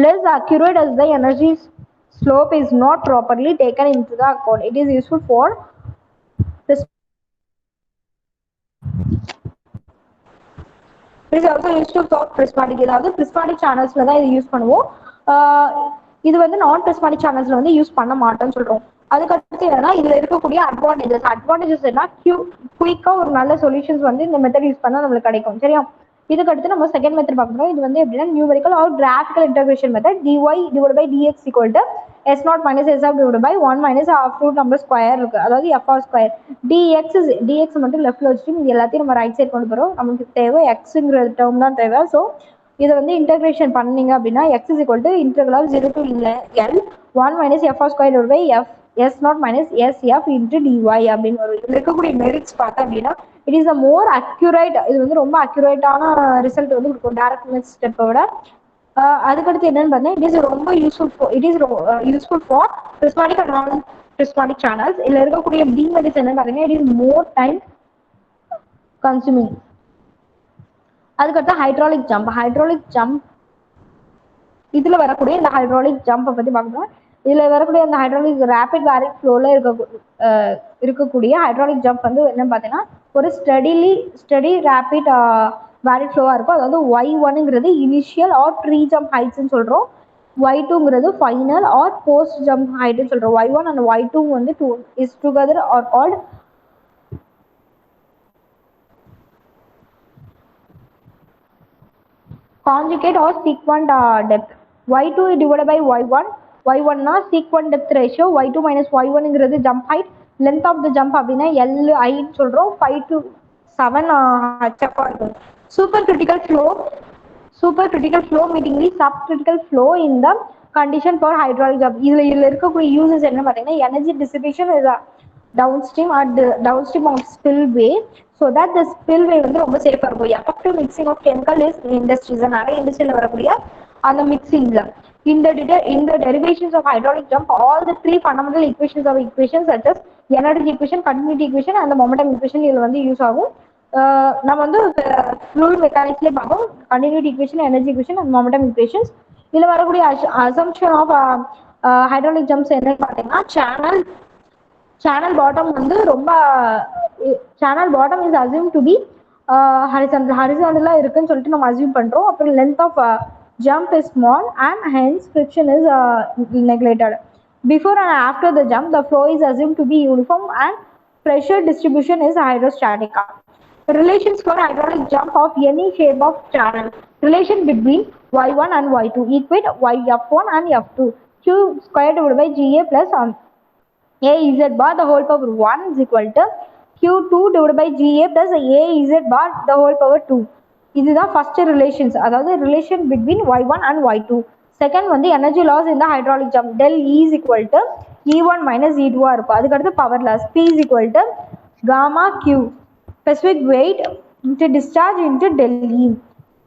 less accurate as the energy slope is not properly taken into the account. It is useful for it is also useful for prismatic. அதாவது prismatic channelsல தான் இது use பண்ணுவோம். இது வந்து நான் prismatic channelsல வந்து யூஸ் பண்ண மாட்டோம்னு சொல்றோம். அதுக்கடுத்து என்னன்னா இதுல இருக்கக்கூடிய அட்வான்டேஜஸ் என்ன குயிக்கா ஒரு நல்ல சொல்யூஷன்ஸ் வந்து இந்த மெத்தட் யூஸ் பண்ணா நம்மளுக்கு கிடைக்கும். சரியா? இதுக்கடுத்து நம்ம செகண்ட் மெத்தட் பார்க்கணும். இது வந்து எப்படின்னா numerical or graphical integration method. dy divided by dx equal to s naught minus sf divided by 1 minus half root number square இருக்கு, அதாவது fr ஸ்கொயர். dx மட்டும் லெஃப்ட்ல வச்சுட்டு இது எல்லாத்தையும் நம்ம ரைட் சைட் கொண்டு போறோம். நமக்கு தேவை xங்கிற டேர்ம் தான் தேவை. ஸோ இதை வந்து இன்டகிரேஷன் பண்ணீங்க அப்படின்னா x is equal to integral of 0 to L 1 minus fr square divided by s naught minus sf into dy அப்படின்னு வரும். இதுல இருக்கக்கூடிய மெரிட்ஸ் பார்த்தா அப்படின்னா it is a more accurate. இது வந்து ரொம்ப அக்யூரேட்டான ரிசல்ட் வந்து கொடுக்கும் டைரக்ட் ஸ்டெப்பை விட. அதுக்கடுத்து என்னன்னு பார்த்தா இட் இஸ் ரொம்ப useful for prismatic and non prismatic channels. இதுல இருக்கக்கூடிய demerits என்னன்னு பார்த்தீங்கன்னா it is more time consuming. அதுக்கடுத்து ஹைட்ராலிக் ஜம்ப் இதுல வரக்கூடிய இந்த ஹைட்ராலிக் ஜம்பை பத்தி பார்க்கணும். இதுல வரக்கூடிய இந்த ஹைட்ராலிக் ரேபிட் வேரிட் ஃப்ளோல இருக்கக்கூடிய ஹைட்ராலிக் ஜம்ப் வந்து என்னன்னு பார்த்தீங்கன்னா ஒரு ஸ்டடி ரேபிட் வேரிட் ஃப்ளோவா இருக்கும். அதாவது y1ங்கிறது இனிஷியல் ஆர் ப்ரீ ஜம்ப் ஹைட்ஸ்ன்னு சொல்றோம். y2ங்கிறது ஃபைனல் ஆர் போஸ்ட் ஜம்ப் ஹைட்னு சொல்றோம். y1 and y2 வந்து is together are called conjugate or sequent depth. y2 divided by y1 னா sequent depth ratio. y2 minus y1ங்கிறது jump height. length of the jump அப்படின்னா li ன்னு சொல்றோம். 5 to 7 hf இருக்கும். Super critical supercritical flow meeting the subcritical flow in the condition for hydraulic jump. இதுல இருக்கக்கூடிய uses என்ன பார்த்தீங்கன்னா energy dissipation is a downstream or downstream of spillway so that the spillway வந்து ரொம்ப சேஃபா இருக்கும். effective mixing of chemical is industries நிறைய இண்டஸ்ட்ரியில வரக்கூடிய அந்த மிக்சிங்ல in the derivations of hydraulic jump all the three fundamental equations such as energy equation, continuity equation and the momentum equation இதுல வந்து யூஸ் ஆகும். நம்ம வந்து ஃப்ளூயிட் மெக்கானிக்ஸ்லேயே பார்ப்போம் continuity equation, energy equation and momentum equations. இதில் வரக்கூடிய அசம்ஷன் ஆஃப் ஹைட்ராலிக் ஜம்ப்ஸ் என்னன்னு பார்த்தீங்கன்னா சேனல் பாட்டம் வந்து ரொம்ப channel bottom is assume to be ஹரிசாண்டலாக இருக்குன்னு சொல்லிட்டு நம்ம அசியூம் பண்ணுறோம். அப்புறம் length of jump is small and hence friction is neglected. Before and after the jump, the flow is assumed to be uniform and pressure distribution is hydrostatic. Relations for hydraulic jump of any shape of channel. Relation between y1 and y2 equate yf1 and f2. Q squared divided by Ga plus a z bar the whole power 1 is equal to Q2 divided by Ga plus a z bar the whole power 2. இதுதான் first relations, அதாவது relation between y1 and y2. Second வந்து energy loss in the hydraulic jump. Del E is equal to E1 minus E2 இருக்கும். அதுக்கு அடுத்து power loss P is equal to gamma Q specific weight into discharge into del E.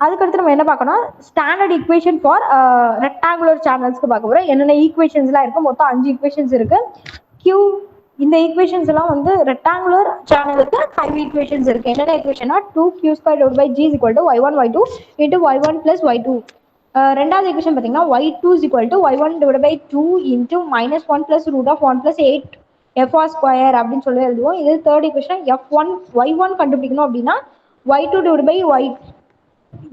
அதுக்கடுத்து நம்ம என்ன பார்க்கணும், standard equation for rectangular சேனல்ஸ்க்கு பார்க்க போகிறோம். என்னென்ன ஈக்குவேஷன்ஸ்லாம் இருக்குது, மொத்தம் 5 ஈக்குவேஷன்ஸ் இருக்குது. கியூ இந்த ஈக்குவேஷன்ஸ் எல்லாம் வந்து ரெக்டாங்குலர் சேனலுக்கு 5 ஈக்குவேஷன்ஸ் இருக்குது. என்னென்ன ஈக்குவேஷனா 2q square divided by g is equal to y1 y2 into y1 plus y2. ரெண்டாவது ஈக்குவேஷன் பார்த்தீங்கன்னா y2 is equal to y1 divided by 2 into minus 1 plus root of 1 plus 8 fr square அப்படின்னு சொல்லி எழுதுவோம். இது third equation. f1 y1 கண்டுபிடிக்கணும் அப்படின்னா y2 divided by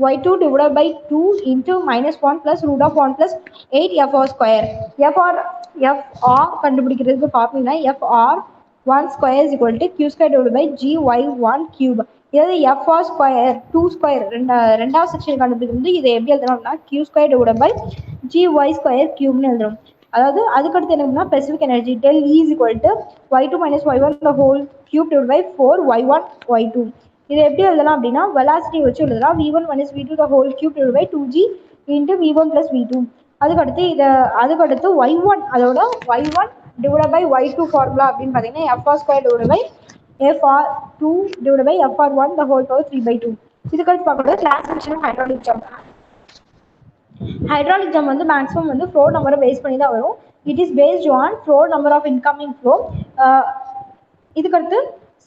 y2 divided by 2 into minus 1 plus root of 1 plus 8 fr square. fr கண்டுபிடிக்கிறதுக்கு formula fr1 square is equal to q square divided by gy1 cube. இது fr square 2 square ரெண்டாவது section கண்டுபிடிக்கிறது. இதை எப்படி எழுதணும்னா q square divided by gy square cube னு எழுதுறோம். அதாவது அதுக்கடுத்து என்னன்னா specific energy del E is equal to y2 minus y1 the whole cube divided by 4 y1 y2. இதை எப்படி எழுதலாம் அப்படின்னா வெலாசிட்டி வச்சு எழுதலாம். v1 minus v2 the whole cube divided by 2g into v1 plus v2. அதுக்கடுத்து y1 அதோட y1 divided by y2 formula அப்படின்னு பார்த்தீங்கன்னா fr square divided by fr2 divided by fr1 the whole power 3/2. இதுக்கடுத்து பார்க்கறது classification of hydraulic jump. Hydraulic jump வந்து maximum வந்து flow நம்பரை base பண்ணி தான் வரும். It is based on flow number of incoming flow. இதுக்கடுத்து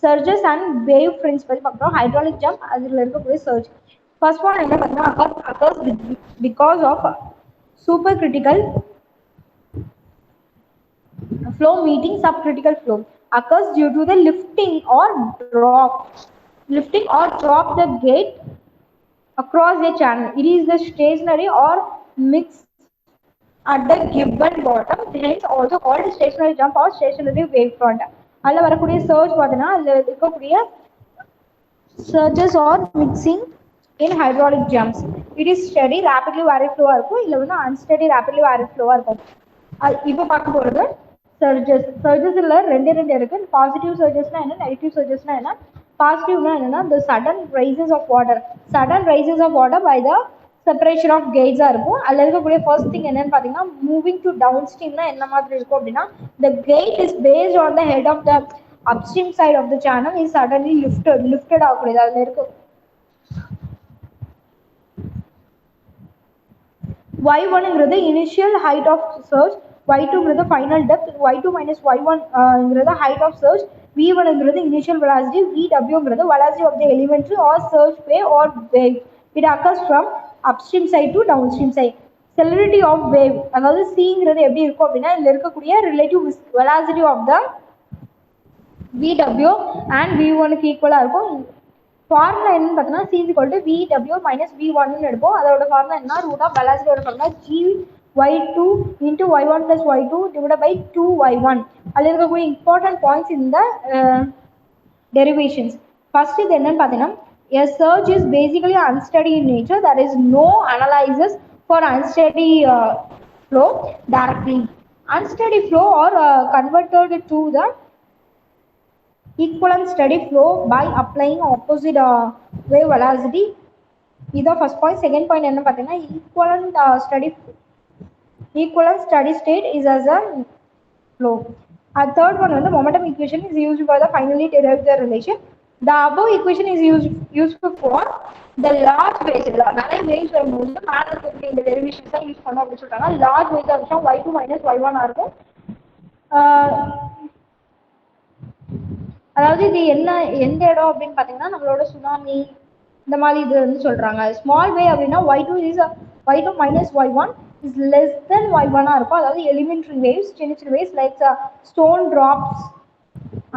surges and wave friends பத்தி பார்க்குறோம். ஹைட்ராலிக் ஜம்ப் அதில் இருக்கக்கூடிய சர்ஜ் ஃபர்ஸ்ட் ஒன் என்ன பார்த்தீங்கன்னா occurs because of supercritical flow meeting subcritical flow. Occurs due to the lifting or drop the gate across a channel. It is the stationary or mixed at the given bottom, hence also called stationary jump or stationary wave front. அதில் வரக்கூடிய surge பார்த்தீங்கன்னா அதில் இருக்கக்கூடிய surges are mixing in hydraulic jumps. It is study rapidly vary ஃப்ளோவாக இருக்கும், இல்லை வந்து unsteady rapidly vary ஃப்ளோவாக இருக்கும். அது இப்போ பார்க்க போகிறது சர்ஜஸில் ரெண்டு இருக்குது. பாசிட்டிவ் சர்ஜஸ்னா என்ன, நெகட்டிவ் சர்ஜஸ்னா என்ன. பாசிட்டிவ்னா என்னன்னா the sudden rises of water by the separation of gates இருக்கும். அதில் இருக்கக்கூடிய ஃபர்ஸ்ட் திங் என்னன்னு பார்த்தீங்கன்னா மூவிங் டு டவுன் ஸ்ட்ரீம்னா என்ன மாதிரி இருக்கும் அப்படின்னா the gate is based on the head of the upstream side of the channel is suddenly lifted ஆகக்கூடியது. அதில் இருக்கும் y1ங்கிறது இனிஷியல் ஹைட் ஆஃப் சர்ஜ், y2ங்கிறது ஃபைனல் டெப்த், y2 minus y1ங்கிறது ஹைட் ஆஃப் சர்ஜ், v1ங்கிறது இனிஷியல் வெலாசிட்டி, vwங்கிறது velocity of the elementary or surge wave or wave. It occurs from upstream side to downstream side. Celerity of wave அதாவது cங்கிறது எப்படி இருக்கும் அப்படின்னா இதில் இருக்கக்கூடிய relative velocity of the vw and v1க்கு ஈக்குவலாக இருக்கும். ஃபார்முலா என்னன்னு பார்த்தீங்கன்னா c is equal to vw minus v1 ன்னு எடுப்போம். அதோட ஃபார்முலா என்ன, ரூட் ஆஃப் வெலாசிட்டியோட formula gy2 into y1 plus y2 divided by 2y1. அதில் இருக்கக்கூடிய இம்பார்ட்டன்ட் பாயிண்ட்ஸ் இந்த டெரிவேஷன்ஸ். ஃபர்ஸ்ட் இது என்னன்னு பார்த்தீங்கன்னா a surge is basically unsteady in nature. There is no analysis for unsteady flow directly. Unsteady flow or converted to the equivalent steady flow by applying opposite wave velocity இதான் first point. Second point என்ன பார்த்தீங்கன்னா, equivalent steady state is as a flow. A third one வந்து momentum equation is used for the finally derive the relation. The above equation is useful for the large waves. நிறைய waves வரும்போது மேலே இருக்கக்கூடிய இந்த derivations தான் use பண்ணோம் அப்படின்னு சொல்றாங்க. லார்ஜ் waves இருந்துச்சுன்னா y2 மைனஸ் y1 இருக்கும். அதாவது இது என்ன எந்த இடம் அப்படின்னு பார்த்தீங்கன்னா நம்மளோட சுனாமி இந்த மாதிரி இது வந்து சொல்றாங்க. ஸ்மால் வே அப்படின்னா y2 minus y1 is less then y1 இருக்கும். அதாவது எலிமெண்ட்ரி வேவ்ஸ், சின்ன சின்ன வேவ்ஸ் லைக் ஸ்டோன் டிராப்ஸ்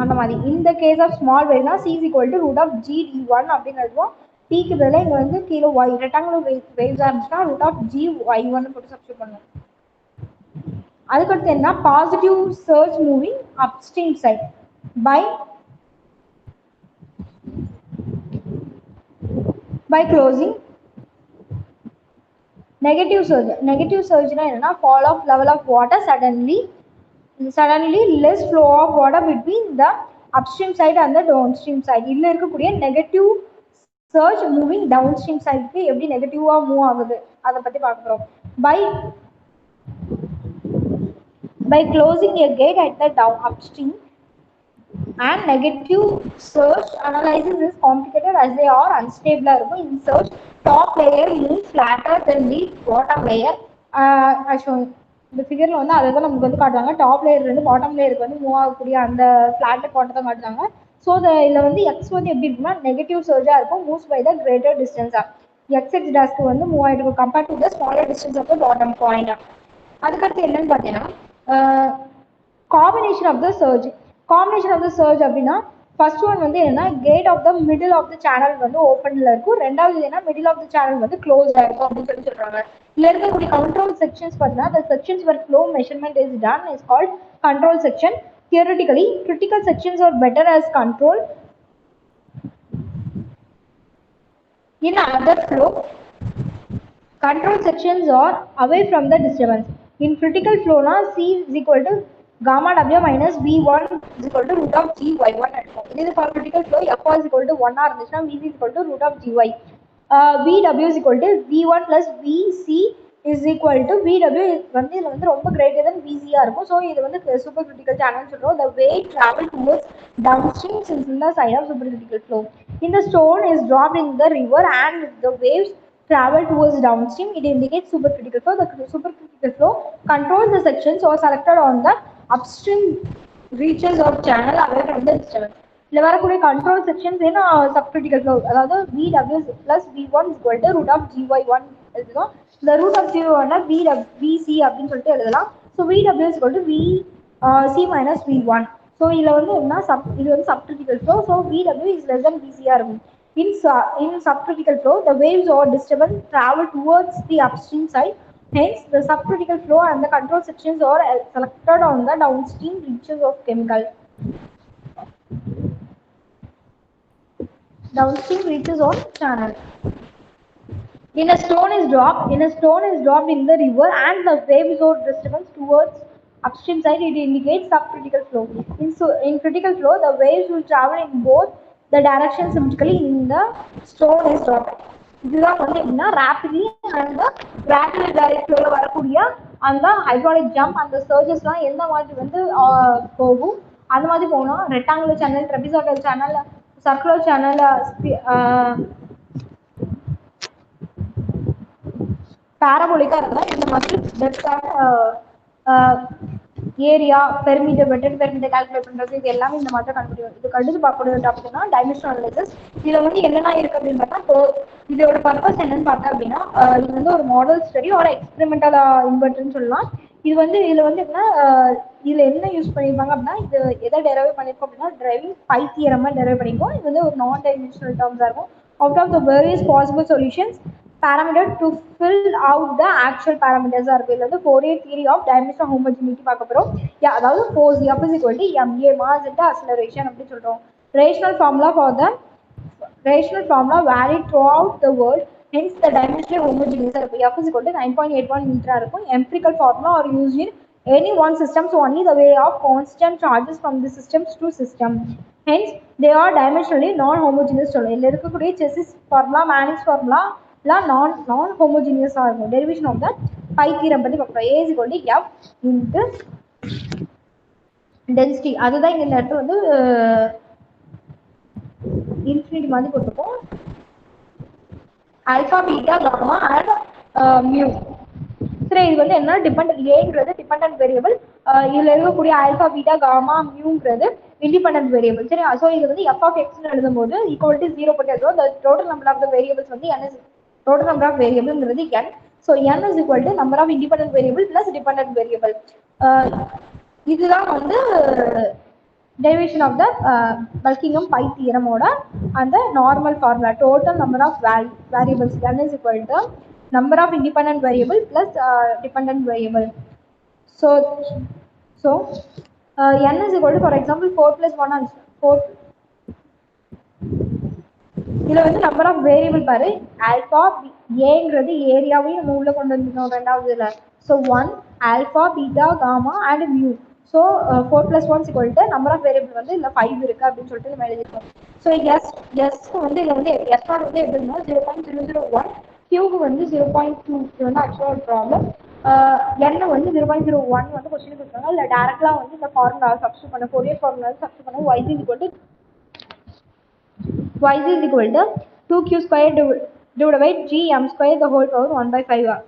அந்த மாதிரி. இந்த கேஸ் ஆஃப் ஸ்மால் வேவ்னா c is equal to root of g d1 அப்படின்னு எழுதுவோம். டீக்கு பதிலாக இங்கே வந்து கீழே y ரெக்டாங்குலர் வேவ்ஸாக இருந்துச்சுன்னா root of g y1 போட்டு சப்ஸ்டியூட் பண்ணுவோம். அதுக்கடுத்து என்ன, positive surge moving upstream side by closing negative surge na enna fall of level of water suddenly less flow of water between the upstream side and the downstream side. illa irukkudiya negative surge moving downstream side ku eppadi negative ah move agudhu adha patti paakarom. By closing a gate at the upstream and negative surge analysis is complicated as they are unstable. In surge, top layer moves flatter than the bottom layer. இந்த ஃபிகர்ல வந்து அதை தான் நமக்கு வந்து காட்டுவாங்க. Top layer இருந்து bottom லேயருக்கு வந்து மூவ் ஆகக்கூடிய அந்த ஃபிளாட் பாட்டை தான் காட்டுறாங்க. ஸோ இதில் வந்து எக்ஸ் வந்து எப்படி இருக்குன்னா நெகட்டிவ் சர்ஜாக இருக்கும், மூவ்ஸ் பை த கிரேட்டர் டிஸ்டன்ஸாக. எக்ஸ் டேஸ்க்கு வந்து மூவ் ஆகிட்டு இருக்கும் compared to the smaller distance of the bottom point. அதுக்கடுத்து என்னன்னு பார்த்தீங்கன்னா காம்பினேஷன் ஆஃப் த சர்ஜ் அப்படின்னா ஃபர்ஸ்ட் ஒன் வந்து என்னன்னா gate of the middle of the channel வந்து ஓப்பன்ல இருக்கும். ரெண்டாவது என்ன மிடில் ஆஃப் த சேனல் வந்து க்ளோஸ் ஆயிருக்கும் அப்படின்னு சொல்லி சொல்றாங்க. இதுல இருக்கக்கூடிய கண்ட்ரோல் செக்ஷன்ஸ் பார்த்தீங்கன்னா the sections where flow measurement is done is called control section. Theoretically, critical sections are better as control. In other flow, control sections are away from the disturbance. In critical flow, C is equal to gamma W minus V1 is equal to root of G Y1 இருக்கும். இது for critical flow F is equal to 1 இருந்துச்சுன்னா V is equal to root of GY. VW is equal to V1 plus VC is equal to VW வந்து இதுல வந்து ரொம்ப greater than VC இருக்கும். So இது வந்து super critical channel சொல்றோம். The wave travel towards downstream since in the side of super critical flow. In the stone is dropped in the river and the waves travel towards downstream, it indicates supercritical flow. The supercritical flow controls the sections or selected on the upstream reaches of channel away from the disturbance. இதில் வரக்கூடிய control sections ஏன்னா subcritical flow, அதாவது VW plus V1 is equal to root of GY1 எழுதுவோம். இந்த root of GY1 VC அப்படின்னு சொல்லிட்டு எழுதலாம். So VW is equal to VC minus V1. So இதில் வந்து என்ன இது வந்து subcritical flow. So VW is less than VC இருக்கும். In subcritical flow, the waves or disturbance travel towards the upstream side. Hence, the subcritical flow and the control sections are selected on the downstream reaches of chemical. Downstream reaches on channel. In a stone is dropped in the river and the waves or disturbance towards upstream side, it indicates subcritical flow. In critical flow, the waves will travel in both the direction symmetrically in the stone is dropped. இதுதான் வந்து எப்படின்னா rapidly and gradual டைரக்ஷன்ல வரக்கூடிய அந்த hydraulic jump அந்த சர்ஜஸ்லாம் எந்த மாதிரி வந்து போகும் அந்த மாதிரி போகணும். Rectangular channel, trapezoidal channel, circular channel, பேரபோலிக்கா இருந்தால் இந்த மாதிரி ஏரியா பெர்மீட்டர் கால்குலேட் பண்றது இது எல்லாமே இந்த மாதிரி கண்டுபிடிக்கும். இது கடுத்து பார்க்கக்கூடிய டாபிக்னா டைமென்ஷனல் அனாலிசிஸ். இதுல வந்து என்னென்ன இருக்கு அப்படின்னு பார்த்தா இதோட பர்பஸ் என்னன்னு பார்த்தா அப்படின்னா இது வந்து ஒரு மாடல் ஸ்டடி ஒரு எக்ஸ்பெரிமெண்டல் இன்வெர்டர்னு சொல்லலாம். இது வந்து இதுல வந்து என்ன இதுல என்ன யூஸ் பண்ணிருப்பாங்க அப்படின்னா இது எதை டெரைவ் பண்ணிருக்கோம் அப்படின்னா டிரைவிங் பை தியரம் டெரைவ் பண்ணிருக்கோம். இது வந்து ஒரு நான் டைமென்ஷனல் டேர்ம்ஸா இருக்கும். Out of the various possible solutions parameter to fill out the actual parameters are available. The Fourier theory of dimensional homogeneity பார்க்க போறோம். அதாவது force F is equal to ma mass into acceleration அப்படி சொல்றோம். Rational varied throughout the world. Hence the dimensional homogeneous இருக்கும். F is equal to 9.81 meter இருக்கும். Empirical formula are used in any one system, so only the way of constant charges from the systems to system. Hence they are dimensionally non homogeneous சொல்றோம். இதுல இருக்கக்கூடிய செசிஸ் formula, mayonnaise formula, இல்லை non ஹோமோஜீனியஸாக இருக்கும். Derivation of the pi theorem பற்றி பார்க்குறோம். A is equal to F into density. அதுதான் இங்க இந்த இடத்துல வந்து இன்ஃபினிட்டி மாதிரி கொடுத்துருக்கோம். Alpha beta gamma and mu. சரி, இது வந்து என்ன டிபெண்ட், ஏங்கிறது டிபெண்டன்ட் வேரியபிள், இதுல இருக்கக்கூடிய ஆல்பா பீட்டா காமா மியூங்கிறது இண்டிபெண்டன்ட் வேரியபிள். சரி, ஸோ இது வந்து எஃப் ஆஃப் எக்ஸ்னு எழுதும்போது ஈக்குவல் டு 0 போட்டு எழுதுவோம். Total number of the variables வந்து n is total number of வேரியபிள்ங்கிறது n. So n is equal to number of independent variable plus dependent variable. இதுதான் வந்து derivation of the Bulkingham pi theorem oda and the normal formula. Total number of variables n is equal to number of independent variable plus dependent variable. So n is equal to, for example, 4 plus 1 and 4. இதுல வந்து number of variable பாரு, alpha ஏங்கிறது ஏரியாவையும் நம்ம உள்ள கொண்டு வந்துட்டோம் ரெண்டாவது இதுல. So 1 alpha beta gamma and mu. So 4 plus 1 is equal to number of variable வந்து இல்லை 5 இருக்கு அப்படின்னு சொல்லிட்டு நம்ம எழுதிருக்கோம். ஸோ எஸ் வந்து இதில் வந்து எஸ் நாட் வந்து எப்படின்னா 0.001, கியூக்கு வந்து 0.2. இது வந்து ஆக்சுவலாக ஒரு ப்ராப்ளம். என்ன வந்து 0.01 வந்து கொஸ்டின் கொடுத்தாங்க. இல்லை டேரக்டாக வந்து இந்த ஃபார்முலா சப்ஸ்டியூட் பண்ண, ஃபோரியர் ஃபார்முலா சப்ஸ்டியூட் பண்ண y is equal to 2q square divided by gm square the whole power 1/5.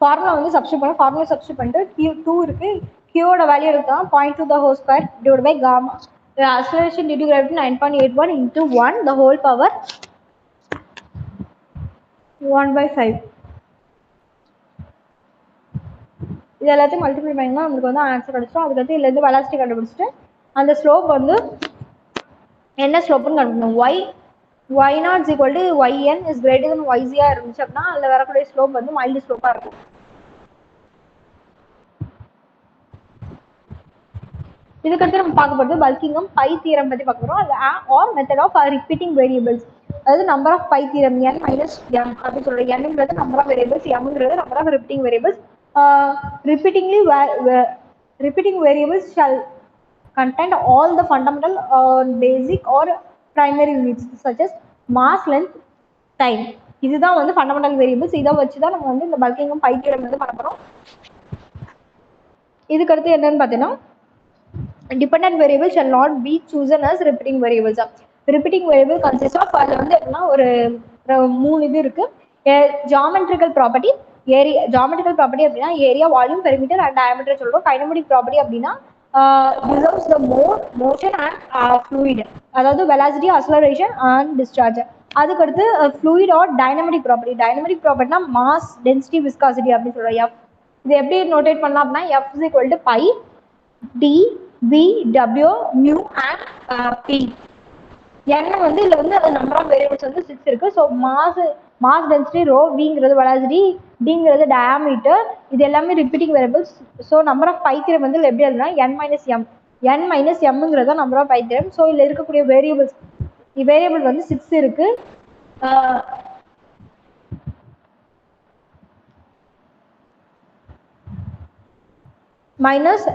Formula வந்து சப்ஸ்டியூட் பண்ண, ஃபார்முலா சப்ஸ்டியூட் பண்ணிட்டு q2 இருக்கு, qோட வேல்யூ எடுத்தா 0.2 the whole square divided by gamma. The acceleration due to gravity 9.81 into 1 the whole power 1/5. இது எல்லாத்தையும் multiply பண்ணிங்கன்னா நம்மளுக்கு வந்து ஆன்சர் கிடைச்சிடும். அதுக்கடுத்து இதுலேருந்து வெலாசிட்டி கண்டுபிடிச்சிட்டு அந்த ஸ்லோப் வந்து என்ன ஸ்லோப்புன்னு கண்டுபிடிக்கணும். y not is equal to yn is greater then yz இருந்துச்சு அப்படின்னா அதில் வரக்கூடிய ஸ்லோப் வந்து மைல்டு ஸ்லோப்பாக இருக்கும். இதுக்கடுத்து நம்ம பார்க்க போகிறது பல்கிங்கம் பை தியரம் பற்றி பார்க்க போகிறோம். அது or method of repeating variables. அதாவது number of pi theorem n minus m அப்படின்னு சொல்கிறோம். nங்கிறது நம்பர் ஆஃப் வேரியபிள்ஸ், mங்கிறது number of repeating variables. Repeating variables shall contain all the fundamental basic or primary units such as mass, length, time. இதுதான் வந்து fundamental variables. இதை வச்சு தான் நம்ம வந்து இந்த பல்கிங்கம் பை தியரம் வந்து பண்ண போகிறோம். இதுக்கடுத்து என்னன்னு பார்த்தீங்கன்னா dependent variables shall not be chosen as repeating variables. Repeating variable consists of, அதில் வந்து எப்படின்னா ஒரு 3 இது இருக்கு. Geometrical property, area. Geometrical property அப்படின்னா area, volume, perimeter and diameter சொல்றோம். கைனமெட்டிக் ப்ராப்பர்ட்டி அப்படின்னா deserves the motion and fluid, அதாவது வெலாசிட்டி, அக்ஸலரேஷன் அண்ட் டிஸ்சார்ஜ். அதுக்கடுத்து fluid or dynamic property. Dynamic ப்ராப்பர்ட்டினா மாஸ், டென்சிட்டி, விஸ்காசிட்டி அப்படின்னு சொல்றோம். எஃப் இது எப்படி நோட்டேட் பண்ணலாம் அப்படின்னா F is equal to pi D V W mu and P. என்ன வந்து இதுல வந்து அது நம்பர் ஆஃப் வேரியபிள்ஸ் வந்து 6 இருக்கு. ஸோ மாஸ் டென்சிட்டி, ரோ, விங்கிறது வெலாசிட்டி, டிங்கிறது டயாமீட்டர், இது எல்லாமே repeating variables. So number of pi theorem வந்து எப்படி எழுதுனா n minus M. n minus எம்ங்கிறது தான் number of pi theorem. So இதில் இருக்கக்கூடிய வேரியபிள் வந்து 6 இருக்கு. மைனஸ்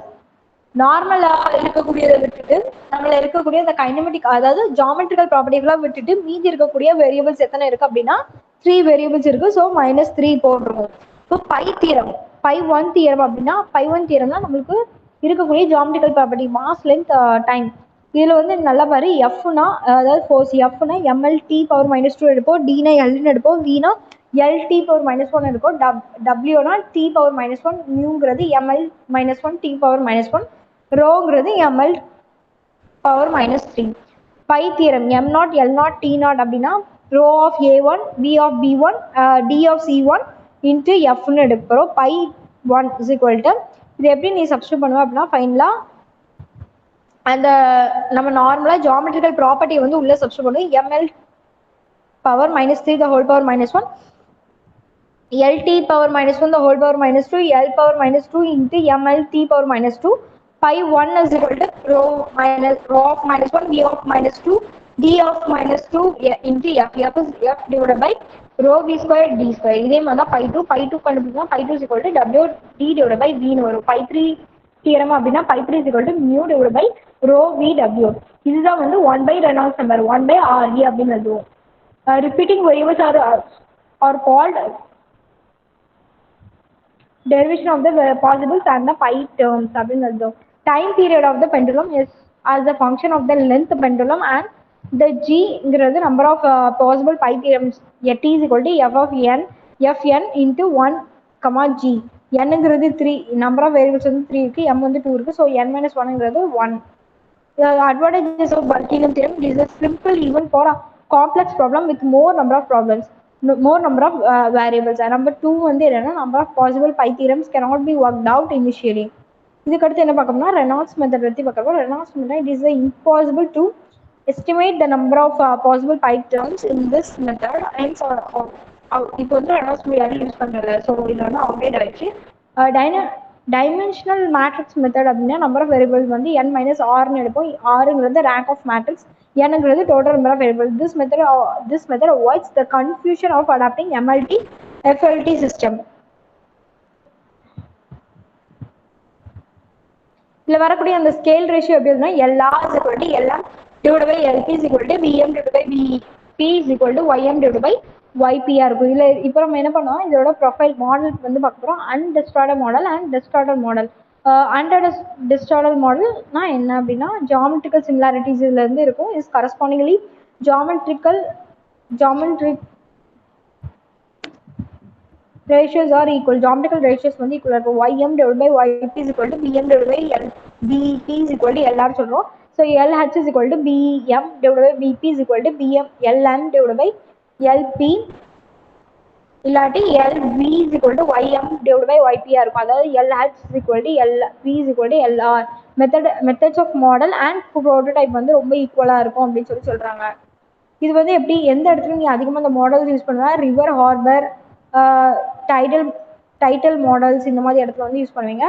நார்மலாக இருக்கக்கூடியதை விட்டுட்டு நம்மள இருக்கக்கூடிய இந்த கைனமெட்டிக், அதாவது ஜாமெட்ரிக்கல் ப்ராப்பர்ட்டிகளாக விட்டுட்டு மீதி இருக்கக்கூடிய வேரியபிள்ஸ் எத்தனை இருக்கு அப்படின்னா 3 வேரியபிள்ஸ் இருக்கு. ஸோ -3 போட்டுருவோம். So pi theorem, pi 1 theorem அப்படின்னா பை 1 தியரம்னா நம்மளுக்கு இருக்கக்கூடிய geometrical property mass, length, time. இதில் வந்து நல்லா பாரு, எஃப்னா அதாவது ஃபோர்ஸ், எஃப்னா mlt பவர் -2 எடுப்போம், டினா எல்னு எடுப்போம், வினா lt பவர் -1 இருக்கும், டபிள்யூனா t பவர் -1, மியூங்கிறது ml -1 t பவர் -1, ரோங்கிறது ml power -3. Pi theorem m naught l naught t naught அப்படின்னா rho of a1 v of b1 d of c1 into எஃப்னு எடுக்கிறோம். பை 1 இஸ் ஈக்குவல் டு இது எப்படி நீ சப்ஸ்டியூட் பண்ணுவோம் அப்படின்னா ஃபைனலாக அந்த நம்ம நார்மலாக ஜாமெட்ரிக்கல் ப்ராப்பர்ட்டி வந்து உள்ள சப்ஸ்டியூட் பண்ணுவோம். ml power -3 the whole power -1, lt power -1 the whole power -2, l power -2 into mlt power -2. Pi 1 is equal to rho of -1, v of -2, d of -2 into f. F is f divided by rho V square D square. இதே மாதிரி தான் pi two கண்டுபிடிச்சா pi two is equal to W D divide by வின்னு வரும். Pi three theorem அப்படின்னா pi three is equal to mu divide by rho V W. இதுதான் வந்து 1 by Reynolds number 1 by RE அப்படின்னு எழுதுவோம். Repeating variables are called derivation of the possibles and the pi terms அப்படின்னு எழுதுவோம். Time period of the pendulum is as a function of the length pendulum and the G-ங்கிறது number of possible pi theorems. T is equal to f of n fn into 1, g. n-ங்கிறது 3, number of variables வந்து 3 இருக்கு, m வந்து 2 இருக்கு. So n minus 1ங்கிறது 1. The advantages of Bulk-Helium theorem is a simple even for a complex problem with more number of problems. More number of variables. And number 2 வந்து என்னன்னா number of possible pi theorems cannot be worked out initially. இதுக்கு அடுத்து என்ன பார்க்கணும்னா Reynolds method பற்றி பார்க்கணும். Reynolds method it is impossible to estimate the number of possible pi terms in this method. Hence இப்போ வந்து ரெனால்ட்ஸ் மெத்தட் யூஸ் பண்றது. So இது வந்து அவுடேட் ஆயிடுச்சு. டைமென்ஷனல் மேட்ரிக்ஸ் மெத்தட் அப்படின்னா நம்பர் ஆஃப் வேரியபிள்ஸ் வந்து n மைனஸ் ஆர்னு எடுப்போம். ஆறுங்கிறது ரேங்க் ஆஃப் மேட்ரிக்ஸ், n-ங்கிறது total number of variables. This method avoids the confusion of adapting MLT FLT system. இதில் வரக்கூடிய அந்த ஸ்கேல் ரேஷியோ எப்படி இருக்குன்னா LR is equal to LM divided by LP is equal to VM divided by VP is equal to YM divided by YPR இருக்கும். இதில் இப்போ நம்ம என்ன பண்ணோம், இதோட ப்ரொஃபைல் மாடல் வந்து பார்க்க போகிறோம். அன்டிஸ்டார்டட் மாடல் அண்ட் டிஸ்டார்டட் மாடல். அன்டிஸ்டார்டட் மாடல்னா என்ன அப்படின்னா ஜாமெட்ரிக்கல் சிமிலாரிட்டிஸ் இதுல இருந்து இருக்கும். Is கரஸ்பாண்டிங்லி geometric ratios are equal. Geometrical ratios வந்து equal இருக்கும். ym divided by yp is equal to bm divided by bp is equal to lr சொல்றோம். So lh is equal to bm divided by bp is equal to bm ln divided by lp இல்லாட்டி lv is equal to ym divided by yp இருக்கும். அதாவது lh is equal to lp is equal to lr. methods of model and prototype வந்து ரொம்ப ஈக்குவலா இருக்கும் அப்படின்னு சொல்றாங்க. இது வந்து எப்படி எந்த இடத்துல நீங்க அதிகமாக இந்த மாடல்ஸ் யூஸ் பண்ணுவா, ரிவர் ஹார்பர் டைட்டில் மாடல்ஸ் இந்த மாதிரி இடத்துல வந்து யூஸ் பண்ணுவீங்க.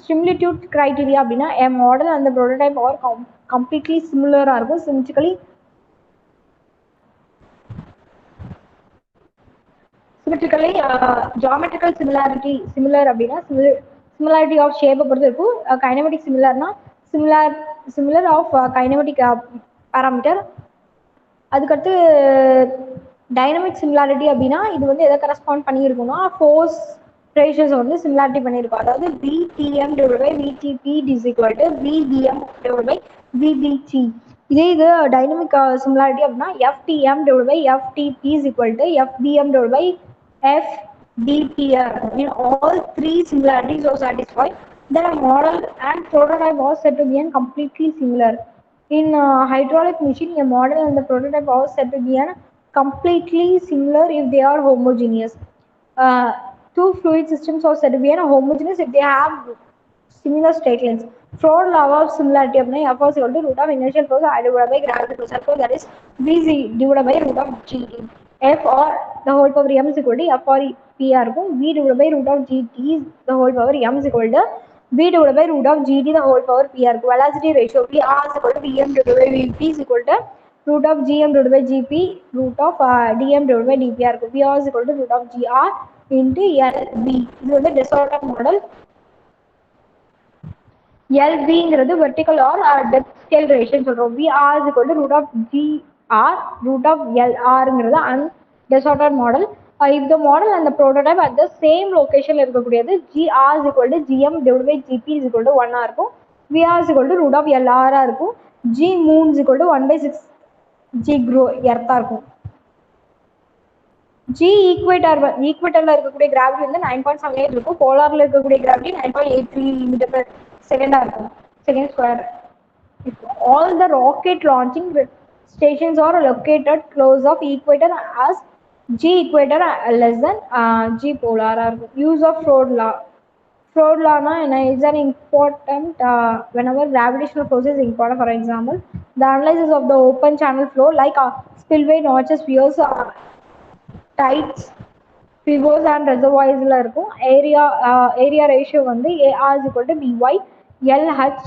சிமிலிட்யூட் கிரைட்டீரியா அப்படின்னா a model and the prototype are completely similar இருக்கும். சிமிலிட்டிக்கலி ஜாமெட்ரிக்கல் சிமிலர் அப்படின்னா சிமிலாரிட்டி ஆஃப் ஷேப்பை பொறுத்து இருக்கும். கைனமெட்டிக் சிமிலர்னா சிமிலர் ஆஃப் கைனமெட்டிக் பேராமீட்டர். அதுக்கடுத்து டைனமிக் சிமிலாரிட்டி அப்படின்னா இது வந்து எதை கரஸ்பாண்ட் பண்ணியிருக்கும்னா ஃபோர்ஸ் ரேஷியோஸ் வந்து சிமிலாரிட்டி பண்ணியிருக்கும். அதாவது VTM divided by VTP is equal to VBM divided by VBT. இதே இது டைனமிக் சிமிலாரிட்டி அப்படின்னா FTM divided by FTP is equal to FBM divided by FBPR. In all three similarities are satisfied, then a model and prototype was said to be completely similar. In hydraulic machine, a model and the prototype are said to be completely similar if they are homogeneous. Two fluid systems are said to be homogeneous if they have similar state lengths. Froude law of similarity of F is equal to root of inertial force divided by gravity force. So that is V divided by root of GT. F or the whole power m is equal to F or PR. V divided by root of GT is the whole power m is equal to V divided by root of GT the whole power PR. Velocity ratio VR is equal to Vm divided by Vp is equal to root of Gm divided by Gp root of Dm divided by dpr. VR is equal to root of Gr into LV. இது வந்து disordered model. LV vertical or depth scale ratio சொல்றோம். VR is equal to root of GR root of LR undisordered model. If the model and the prototype at the same location இருக்கக்கூடியது GR is equal to GM divided by GP is equal to 1 இருக்கும். VR is equal to root of LR இருக்கும். G moon is equal to 1 by 6 G grow எர்த்தா இருக்கும். G ஈக்குவேட்டர்ல இருக்கக்கூடிய gravity வந்து 9.78 இருக்கும். போலார்ல இருக்கக்கூடிய gravity 9.83 metre per செகண்டா இருக்கும், second square. All the rocket launching stations are located close of equator as G equator less than G polar. Use of Froude law. Froude law is an important whenever gravitational force is important. For example, the analysis of the open channel flow like spillway, notches, piers, tides, pivots and reservoirs இருக்கும். Area ratio வந்து AR is equal to BY LH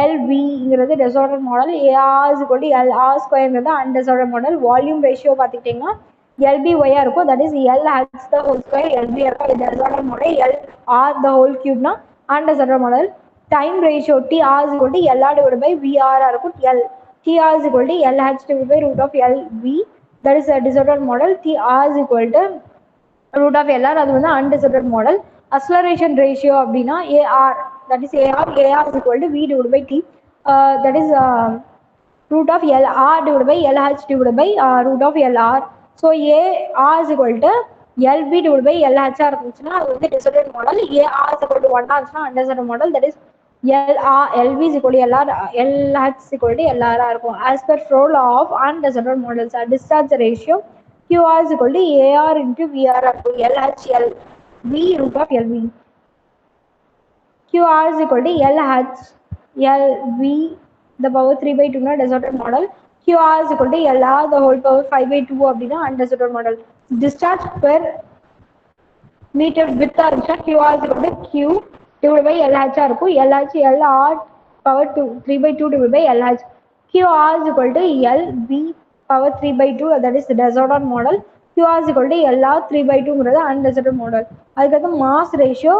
LVங்கிறது distorted model, AR is equal to LR ஸ்கொயர்ங்கிறது undistorted model. Volume ratio பார்த்துக்கிட்டிங்கன்னா LBY இருக்கும், that is LH the whole square, LB இருக்கும், இது distorted model. LR the whole cubeனா undistorted model. Time ratio TR is equal to LR divided by VR இருக்கும். TR is equal to LH divided by root of LV, that is a disordered model. TR is equal to root of LR, அது வந்து undisordered model. Acceleration ratio அப்படின்னா AR, that is AR is equal to V divided by T, that is root of LR divided by LH divided by root of LR. So AR is equal to LV divided by LH இருந்துச்சுன்னா அது வந்து disordered model. AR is equal to 1 ஆச்சுன்னா undisordered model, that is LV is equal to LR, LH is equal to LR இருக்கும். As per flow law of undisordered models, discharge ratio QR is equal to AR into VR இருக்கும். LH LV root of LV. QR is equal to LH LV the power 3 by 2 na disordered model. QR is equal to LR the whole power 5 by 2 அப்படின்னா undisordered model. Discharge per meter width இருந்துச்சுன்னா QR is equal to Q divided by LH இருக்கும். LH LR power 3 by 2 divided by LH. QR is equal to LV power 3 by 2, that is disordered model. QR is equal to LR 3 by 2 ங்கிறது undisordered model. அதுக்கடுத்து mass ratio,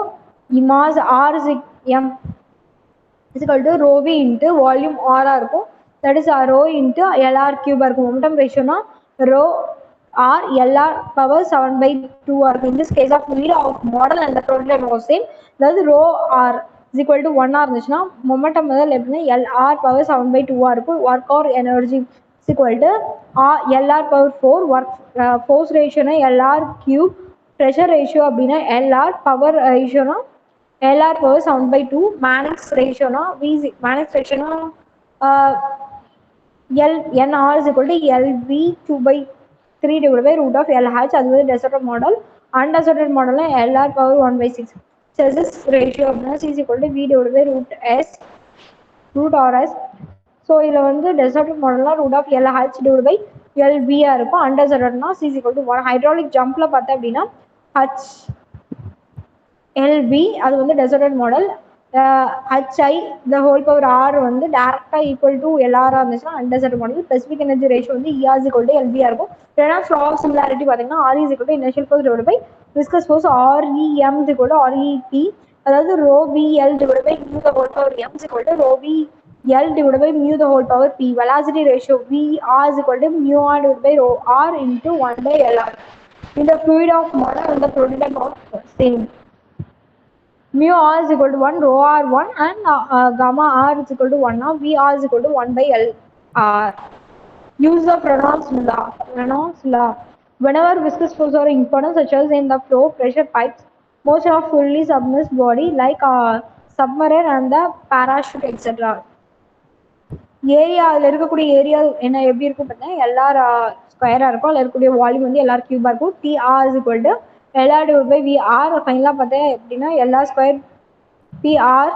mass R is M is equal to rho V into volume R இருக்கும், that is rho into LR cube இருக்கும். momentum ratio na rho R LR power 7 by 2 இருக்கும். In this case of need of model and the prototype was same, that is rho R is equal to 1 இருந்துச்சுன்னா momentum வந்து எப்படின்னா LR power 7 by 2 இருக்கும். work or energy is equal to LR power 4, work force ratio na LR cube, pressure ratio அப்படின்னா LR, power ratio na LR power 7 by 2, Mannix ratio na Mannix ratio na NR is equal to LV 2 by 3 divided by root of LH, அது வந்து disordered model. Undisordered model na LR power 1 by 6. Chassis ratio அப்படின்னா C is equal to V divided by root RS. So இதில் வந்து disordered model root of LH divided by LV இருக்கும். undisordered na C is equal to 1. hydraulic jumpல பார்த்தா அப்படின்னா H LV அது வந்து disordered model. HI the whole power R வந்து டைரக்டா equal to LR இருந்துச்சுன்னா undisordered model. Specific energy ratio வந்து ER is equal to LV இருக்கும். ரெனால்ட்ஸ் law of similarity பார்த்தீங்கன்னா R is equal to inertial force divided by viscous force, REM is equal to REP, அதாவது rho VL divided by mu the whole power M is equal to rho VL divided by mu the whole power P. velocity ratio VR is equal to mu R divided by rho R into 1 by LR. In the fluid of model and the prototype of same, mu R is equal to 1, rho R 1, and gamma R is equal to 1. Now VR is equal to 1 by LR. Use of Reynolds law. Whenever viscous force or importance such as in the flow pressure pipes, motion of fully submerged body like submarine and the parachute etc. Area அதில் இருக்கக்கூடிய area என்ன எப்படி இருக்கும் பார்த்தீங்கன்னா LR ஸ்கொயராக இருக்கும், அதில் இருக்கக்கூடிய வால்யூம் வந்து LR கியூபாக இருக்கும். TR is equal to LR divided by VR. ஃபைனலாக பார்த்தேன் எப்படின்னா LR square PR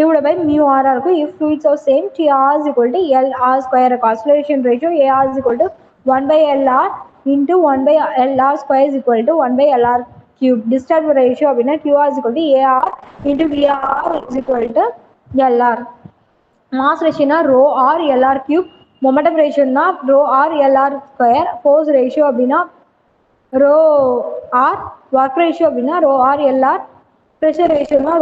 divided by mu R இருக்கும். if fluids are same, TR is equal to LR square இருக்கும். acceleration ratio AR is equal to 1 by LR into 1 by LR square is equal to 1 by LR cube. discharge ratio அப்படின்னா QR is equal to AR into VR is equal to LR. mass ratio na rho R LR cube, momentum ratio na rho R LR square, force ratio அப்படின்னா rho R, work ratio அப்படின்னா rho R LR, pressure ratio na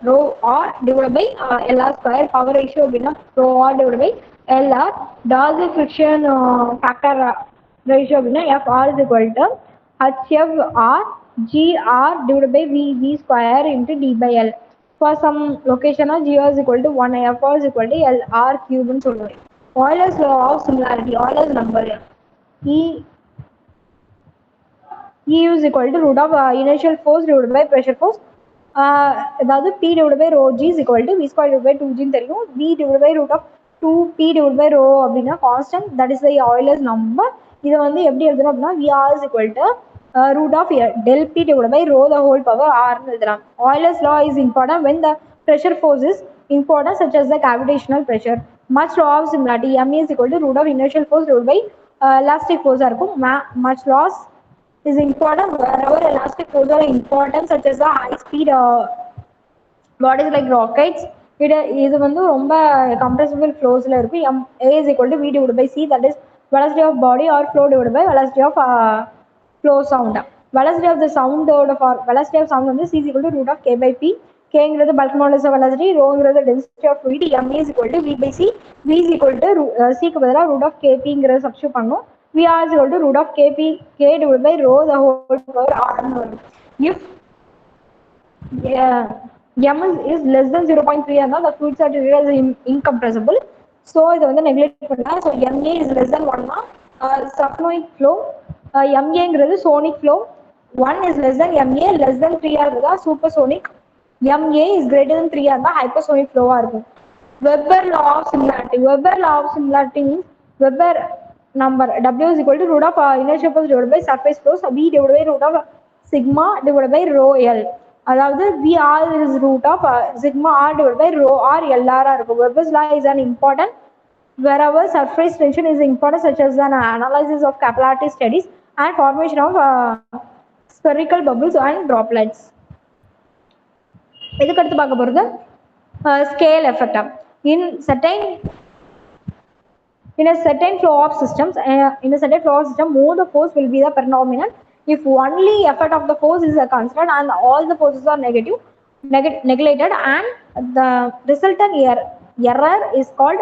rho R divided by LR square, power ratio அப்படின்னா rho R divided by LR, Dawes friction factor ratio அப்படின்னா FR is equal to HFR GR divided by VV square into D by L. For some location GR is equal to 1, FR is equal to LR cube ன்னு சொல்லுவேன். Euler's law of similarity, Euler's number E is equal to root of inertial force divided by pressure force. அதாவது P divided by rho G is equal to V square divided by 2G தெரியும். V divided by root of 2P divided by rho அப்படின்னா constant, that is the Euler's number. இதை வந்து எப்படி எழுதணும் அப்படின்னா VR is equal to root of del P divided by rho the whole power R ன்னு எழுதலாம். Euler's law is important when the pressure force is important such as the gravitational pressure. Much law of similarity, M is equal to root of inertial force divided by elastic force இருக்கும். Much loss is important wherever elastic forces are important such as the high speed bodies like rockets, இது வந்து ரொம்ப compressible flows ல இருக்கு. A is equal to V divided by C, that is velocity of body or flow divided by velocity of flow sound. Velocity of the sound velocity of sound வந்து C is equal to root of K by P. Kங்கிறது bulk modulus of velocity, rhoங்கிறது density of fluid, M is equal to V by C. V is equal to C க்கு பதிலா root of KPங்கிறத substitute பண்ணணும். VR is equal to root of KP K divided by rho the whole power R ன்னு வரும். If M is less than 0.3 and the fluid saturation is incompressible. So இதை வந்து neglect பண்ணலாம். So MA is less than 1 subsonic flow, MAங்கிறது sonic flow, 1 is less than MA, less than 3 இருந்தா supersonic, MA is greater than 3 இருந்தா hypersonic flow இருக்கும். Weber law of similarity. Weber law of similarity means Weber number W is equal to root of inertial force divided by surface force, V divided by root of sigma divided by rho L. அதாவது VR is root of sigma R divided by rho R LR இருக்கும். Weber's law is an important wherever surface tension is important, such as an analysis of capillary studies and formation of spherical bubbles and droplets. இதுக்கு அடுத்து பார்க்க போறது scale effect. In a certain flow of systems, more the force will be the predominant if only effect of the force is considered and all the forces are neglected, and the resultant error is called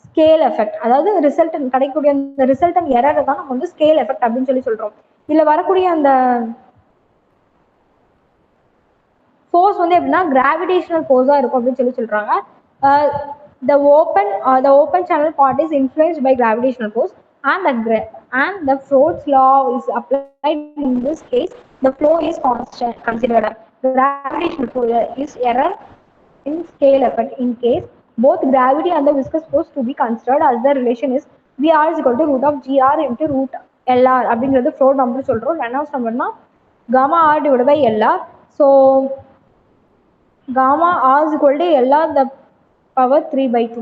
scale effect. அதாவது resultant கிடைக்கக்கூடிய அந்த resultant error தான் நம்ம வந்து scale effect அப்படின்னு சொல்லி சொல்றோம். இதுல வரக்கூடிய அந்த ஃபோர்ஸ் வந்து எப்படின்னா கிராவிடேஷனல் ஃபோர்ஸா இருக்கும் அப்படின்னு சொல்லி சொல்றாங்க. The open channel part is influenced by gravitational force, and the Froude's law is applied. In this case, the flow is constant considered. Gravitational force is error in scale effect in case both gravity and the viscous force to be considered, as the relation is VR is equal to root of GR into root LR. அப்படிங்கிறது Froude number சொல்றோம். Reynolds நம்பர்னா gamma R divided by LR. So gamma R is equal to LR the power 3/2.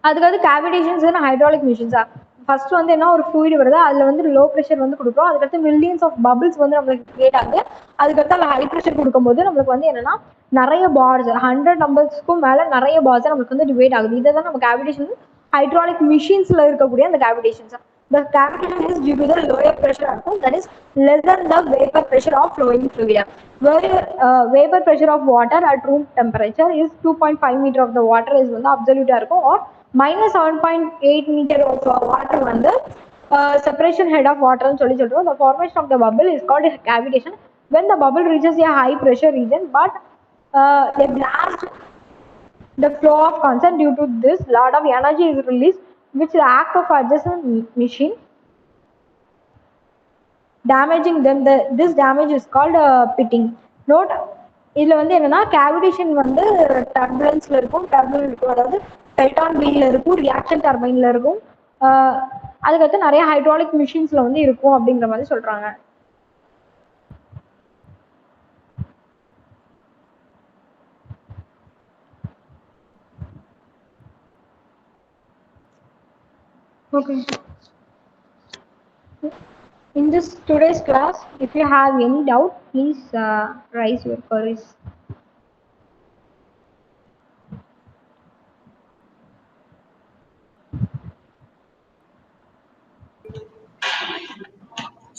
அதுக்காக கேவிடேஷன்ஸ் and hydraulic மிஷின்ஸா first வந்து என்ன ஒரு fluid வருது, அதுல வந்து லோ ப்ரெஷர் வந்து கொடுக்குறோம், அதுக்கடுத்து மில்லியன்ஸ் ஆஃப் பபிள்ஸ் வந்து நம்மளுக்கு கிரியேட் ஆகுது, அதுக்கடுத்து அதில் ஹை ப்ரெஷர் கொடுக்கும்போது நம்மளுக்கு வந்து என்னன்னா நிறைய பார்ஸ் 100 நம்பர்ஸ்க்கும் மேல நிறைய பார்ஸ் நம்மளுக்கு வந்து டிவைட் ஆகுது. இதை தான் நம்ம கேவிடேஷன் ஹைட்ராலிக் மிஷின்ஸ்ல இருக்கக்கூடிய அந்த கேவிடேஷன்ஸ். The cavitation is due to the lower pressure atom, that is less than the vapor pressure of flowing fluid. Where vapor pressure of water at room temperature is 2.5 meter of the water is வந்து absolute இருக்கும், or minus 7.8 meter of water வந்து separation head of water ன்னு சொல்லி சொல்றோம். The formation of the bubble is called cavitation when the bubble reaches a high pressure region, but a blast the flow of constant. Due to this, lot of energy is released, which the act of adjacent machine damaging them. This damage is called pitting. Note இதுல வந்து என்னன்னா cavitation வந்து டர்புலன்ஸ்ல இருக்கும், அதாவது Pelton வீல்ல இருக்கும், reaction டர்பைன்ல இருக்கும், அதுக்கடுத்து நிறைய ஹைட்ராலிக் மிஷின்ஸ்ல வந்து இருக்கும் அப்படிங்கிற மாதிரி சொல்றாங்க. Okay. In this today's class, if you have any doubt, please raise your queries.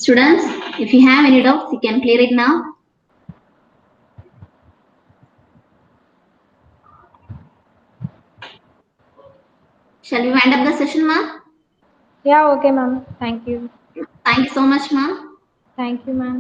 Students, if you have any doubts, you can clear it now. Shall we wind up the session, ma'am? Yeah, okay, ma'am. Thank you. Thank you so much, ma'am. Thank you, ma'am.